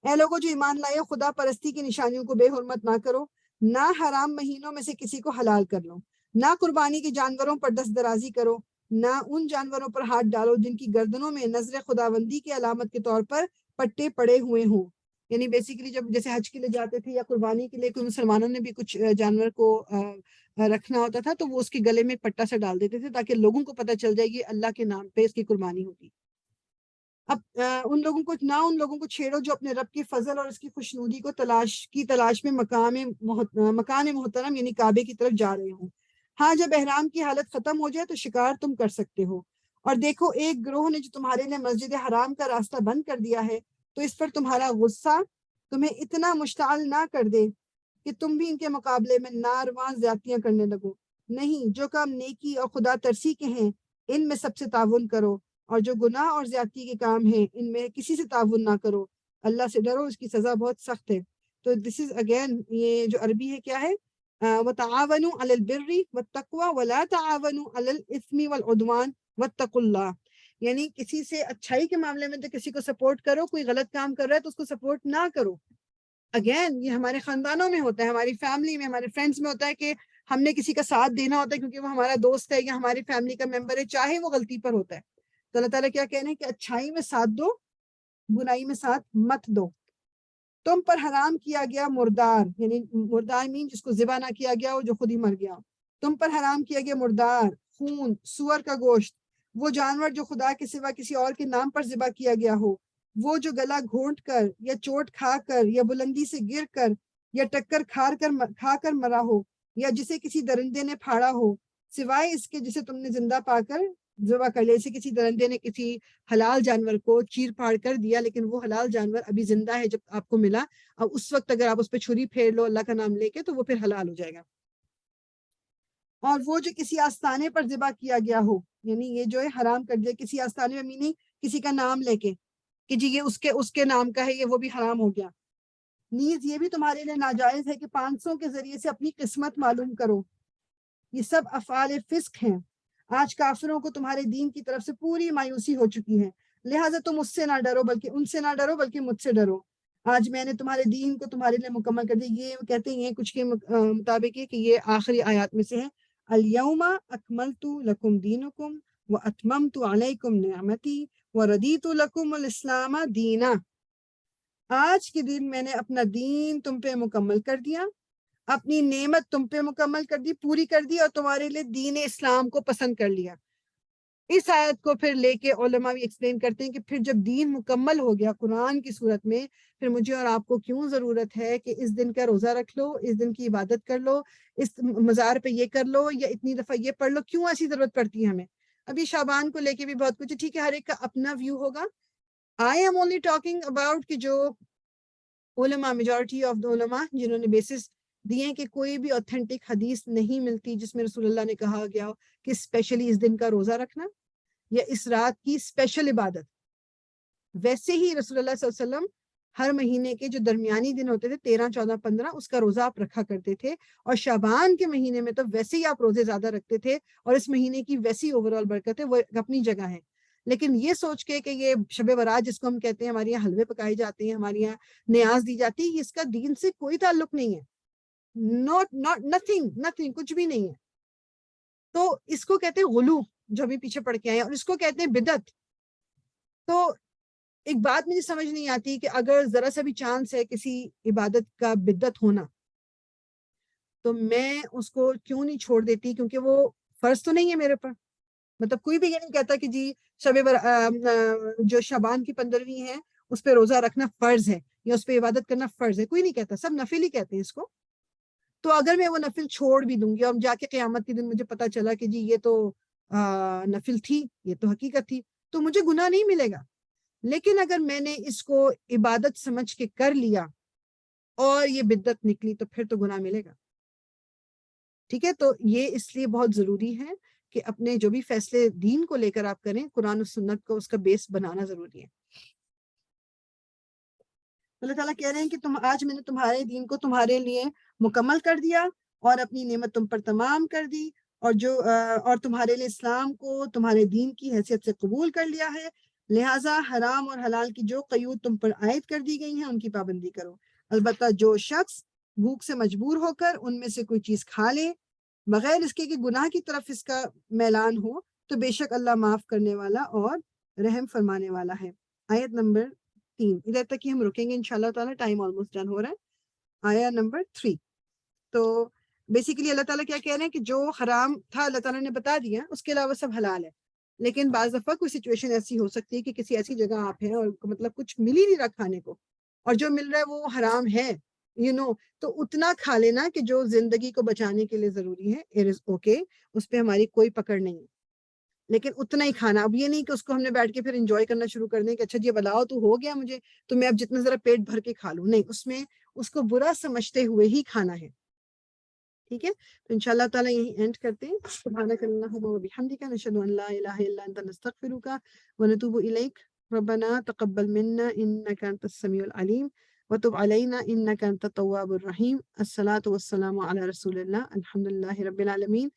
اے لوگوں جو ایمان لائے ہو، خدا پرستی کی نشانیوں کو بے حرمت نہ کرو، نہ حرام مہینوں میں سے کسی کو حلال کر لو، نہ قربانی کے جانوروں پر دست درازی کرو، نہ ان جانوروں پر ہاتھ ڈالو جن کی گردنوں میں نظر خداوندی کی علامت کے طور پر پٹے پڑے ہوئے ہوں. یعنی بیسیکلی جب جیسے حج کے لیے جاتے تھے یا قربانی کے لیے کوئی مسلمانوں نے بھی کچھ جانور کو رکھنا ہوتا تھا تو وہ اس کے گلے میں پٹا سے ڈال دیتے تھے تاکہ لوگوں کو پتہ چل جائے یہ اللہ کے نام پہ اس کی قربانی ہوگی. اب ان لوگوں کو چھیڑو جو اپنے رب کے فضل اور اس کی خوشنودی کو تلاش میں مکان محترم یعنی کعبے کی طرف جا رہے ہوں. ہاں، جب احرام کی حالت ختم ہو جائے تو شکار تم کر سکتے ہو. اور دیکھو، ایک گروہ نے جو تمہارے لیے مسجد حرام کا راستہ بند کر دیا ہے، تو اس پر تمہارا غصہ تمہیں اتنا مشتعل نہ کر دے کہ تم بھی ان کے مقابلے میں ناروا زیادتیاں کرنے لگو. نہیں، جو کام نیکی اور خدا ترسی کے ہیں ان میں سب سے تعاون کرو، اور جو گناہ اور زیادتی کے کام ہیں ان میں کسی سے تعاون نہ کرو. اللہ سے ڈرو، اس کی سزا بہت سخت ہے. تو دس از اگین، یہ جو عربی ہے کیا ہے، وَتَعَاوَنُوا عَلَى الْبِرِّ وَالتَّقْوَى وَلَا تَعَاوَنُوا عَلَى الْإِثْمِ وَالْعُدْوَانِ وَاتَّقُوا اللَّهَ. یعنی کسی سے اچھائی کے معاملے میں تو کسی کو سپورٹ کرو، کوئی غلط کام کر رہا ہے تو اس کو سپورٹ نہ کرو. اگین یہ ہمارے خاندانوں میں ہوتا ہے، ہماری فیملی میں، ہمارے فرینڈز میں ہوتا ہے کہ ہم نے کسی کا ساتھ دینا ہوتا ہے کیونکہ وہ ہمارا دوست ہے یا ہماری فیملی کا ممبر ہے، چاہے وہ غلطی پر ہوتا ہے. تو اللہ تعالیٰ کیا کہنے کہ اچھائی میں ساتھ دو، برائی میں ساتھ مت دو. تم پر حرام کیا گیا مردار، یعنی مردار مین جس کو ذبح نہ کیا گیا ہو، جو خود ہی مر گیا. تم پر حرام کیا گیا مردار، خون، سور کا گوشت، وہ جانور جو خدا کے سوا کسی اور کے نام پر ذبح کیا گیا ہو، وہ جو گلا گھونٹ کر یا چوٹ کھا کر یا بلندی سے گر کر یا ٹکر کھا کر مرا ہو، یا جسے کسی درندے نے پھاڑا ہو، سوائے اس کے جسے تم نے زندہ پا کر ذبح کر لیا. جیسے کسی درندے نے کسی حلال جانور کو چیر پھاڑ کر دیا، لیکن وہ حلال جانور ابھی زندہ ہے جب آپ کو ملا، اب اس وقت اگر آپ اس پہ چھری پھیر لو اللہ کا نام لے کے تو وہ پھر حلال ہو جائے گا. اور وہ جو کسی آستانے پر ذبح کیا گیا ہو، یعنی یہ جو ہے حرام کر دیا کسی آستانے میں، مینی کسی کا نام لے کے کہ جی یہ اس کے نام کا ہے، یہ وہ بھی حرام ہو گیا. نیز یہ بھی تمہارے لیے ناجائز ہے کہ 500 کے ذریعے سے اپنی قسمت معلوم کرو. یہ سب افعال فسق ہیں. آج کافروں کو تمہارے دین کی طرف سے پوری مایوسی ہو چکی ہے، لہٰذا تم اس سے نہ ڈرو، بلکہ ان سے نہ ڈرو بلکہ مجھ سے ڈرو. آج میں نے تمہارے دین کو تمہارے لیے مکمل کر دیا. یہ کہتے ہیں کچھ کے مطابق ہے کہ یہ آخری آیات میں سے ہے. الیوم اکملت لکم دینکم واتممت علیکم نعمتی وردیت لکم الاسلام دینا. آج کے دن میں نے اپنا دین تم پہ مکمل کر دیا، اپنی نعمت تم پہ مکمل کر دی، پوری کر دی، اور تمہارے لیے دین اسلام کو پسند کر لیا۔ اس آیت کو پھر لے کے علماء بھی ایکسپلین کرتے ہیں کہ پھر جب دین مکمل ہو گیا قرآن کی صورت میں، پھر مجھے اور آپ کو کیوں ضرورت ہے کہ اس دن کا روزہ رکھ لو، اس دن کی عبادت کر لو، اس مزار پہ یہ کر لو، یا اتنی دفعہ یہ پڑھ لو، کیوں ایسی ضرورت پڑتی ہے ہمیں؟ ابھی شعبان کو لے کے بھی بہت کچھ ہے، ٹھیک ہے، ہر ایک کا اپنا ویو ہوگا۔ I am only talking about کہ جو علماء، میجورٹی آف دا علماء جنہوں نے بیسس دیے کہ کوئی بھی اوتھینٹک حدیث نہیں ملتی جس میں رسول اللہ نے کہا گیا ہو کہ اسپیشلی اس دن کا روزہ رکھنا یا اس رات کی اسپیشل عبادت۔ ویسے ہی رسول اللہ صلی اللہ علیہ وسلم ہر مہینے کے جو درمیانی دن ہوتے تھے 13، 14، 15 اس کا روزہ آپ رکھا کرتے تھے، اور شعبان کے مہینے میں تو ویسے ہی آپ روزے زیادہ رکھتے تھے، اور اس مہینے کی ویسی اوور آل برکت ہے وہ اپنی جگہ ہے۔ لیکن یہ سوچ کے کہ یہ شب برات جس کو ہم کہتے ہیں، ہمارے یہاں حلوے پکائے جاتے ہیں، ہمارے یہاں نیاز دی جاتی ہے، اس کا دین سے کوئی تعلق نہیں ہے، نتھنگ، کچھ بھی نہیں ہے۔ تو اس کو کہتے ہیں غلو، جو ابھی پیچھے پڑھ کے آئے ہیں، اور اس کو کہتے ہیں بدعت۔ تو ایک بات مجھے سمجھ نہیں آتی کہ اگر ذرا سا بھی چانس ہے کسی عبادت کا بدعت ہونا، تو میں اس کو کیوں نہیں چھوڑ دیتی، کیونکہ وہ فرض تو نہیں ہے میرے پر۔ مطلب کوئی بھی یہ نہیں کہتا کہ جی جو شعبان کی 15ویں ہے اس پہ روزہ رکھنا فرض ہے یا اس پہ عبادت کرنا فرض ہے، کوئی نہیں کہتا، سب نفل ہی کہتے ہیں اس کو۔ تو اگر میں وہ نفل چھوڑ بھی دوں گی اور جا کے قیامت کے دن مجھے پتا چلا کہ جی یہ تو نفل تھی، یہ تو حقیقت تھی، تو مجھے گناہ نہیں ملے گا۔ لیکن اگر میں نے اس کو عبادت سمجھ کے کر لیا اور یہ بدعت نکلی تو پھر تو گناہ ملے گا۔ ٹھیک ہے، تو یہ اس لیے بہت ضروری ہے کہ اپنے جو بھی فیصلے دین کو لے کر آپ کریں، قرآن و سنت کو اس کا بیس بنانا ضروری ہے۔ اللہ تعالیٰ کہہ رہے ہیں کہ آج میں نے تمہارے دین کو تمہارے لیے مکمل کر دیا اور اپنی نعمت تم پر تمام کر دی، اور تمہارے لیے اسلام کو تمہارے دین کی حیثیت سے قبول کر لیا ہے، لہٰذا حرام اور حلال کی جو قیود تم پر عائد کر دی گئی ہیں ان کی پابندی کرو۔ البتہ جو شخص بھوک سے مجبور ہو کر ان میں سے کوئی چیز کھا لے بغیر اس کے کہ گناہ کی طرف اس کا میلان ہو، تو بے شک اللہ معاف کرنے والا اور رحم فرمانے والا ہے۔ آیت نمبر 3، ادھر تک ہی ہم رکیں گے انشاءاللہ تعالیٰ، ٹائم آلموسٹ ڈن ہو رہا ہے۔ آیا نمبر 3، تو بیسیکلی اللہ تعالیٰ کیا کہہ رہے ہیں کہ جو حرام تھا اللہ تعالیٰ نے بتا دیا، اس کے علاوہ سب حلال ہے۔ لیکن بعض دفعہ کوئی سچویشن ایسی ہو سکتی ہے کہ کسی ایسی جگہ آپ ہیں اور مطلب کچھ مل ہی نہیں رہا کھانے کو، اور جو مل رہا ہے وہ حرام ہے، تو اتنا کھا لینا کہ جو زندگی کو بچانے کے لیے ضروری ہے، اٹ از اوکے، اس پہ ہماری کوئی پکڑ نہیں ہے، لیکن اتنا ہی کھانا۔ اب یہ نہیں کہ اس کو ہم نے بیٹھ کے پھر انجوائے کرنا شروع کر دیں کہ اچھا جی بلاؤ تو ہو گیا مجھے، تو میں اب جتنا ذرا پیٹ بھر کے کھا لوں، نہیں، اس میں اس کو برا سمجھتے ہوئے ہی کھانا ہے۔ ٹھیک ہے، تو انشاءاللہ تعالیٰ یہی اینڈ کرتے ہیں۔ سبحانک اللہم و بحمدک، نشہد ان لا الہ الا انت، نستغفرک ونتوب الیک، ربنا تقبل منا انک انت السمیع العلیم وتب علینا انک انت التواب الرحیم۔ الصلاۃ والسلام علی رسول اللہ، الحمد للہ رب العالمین۔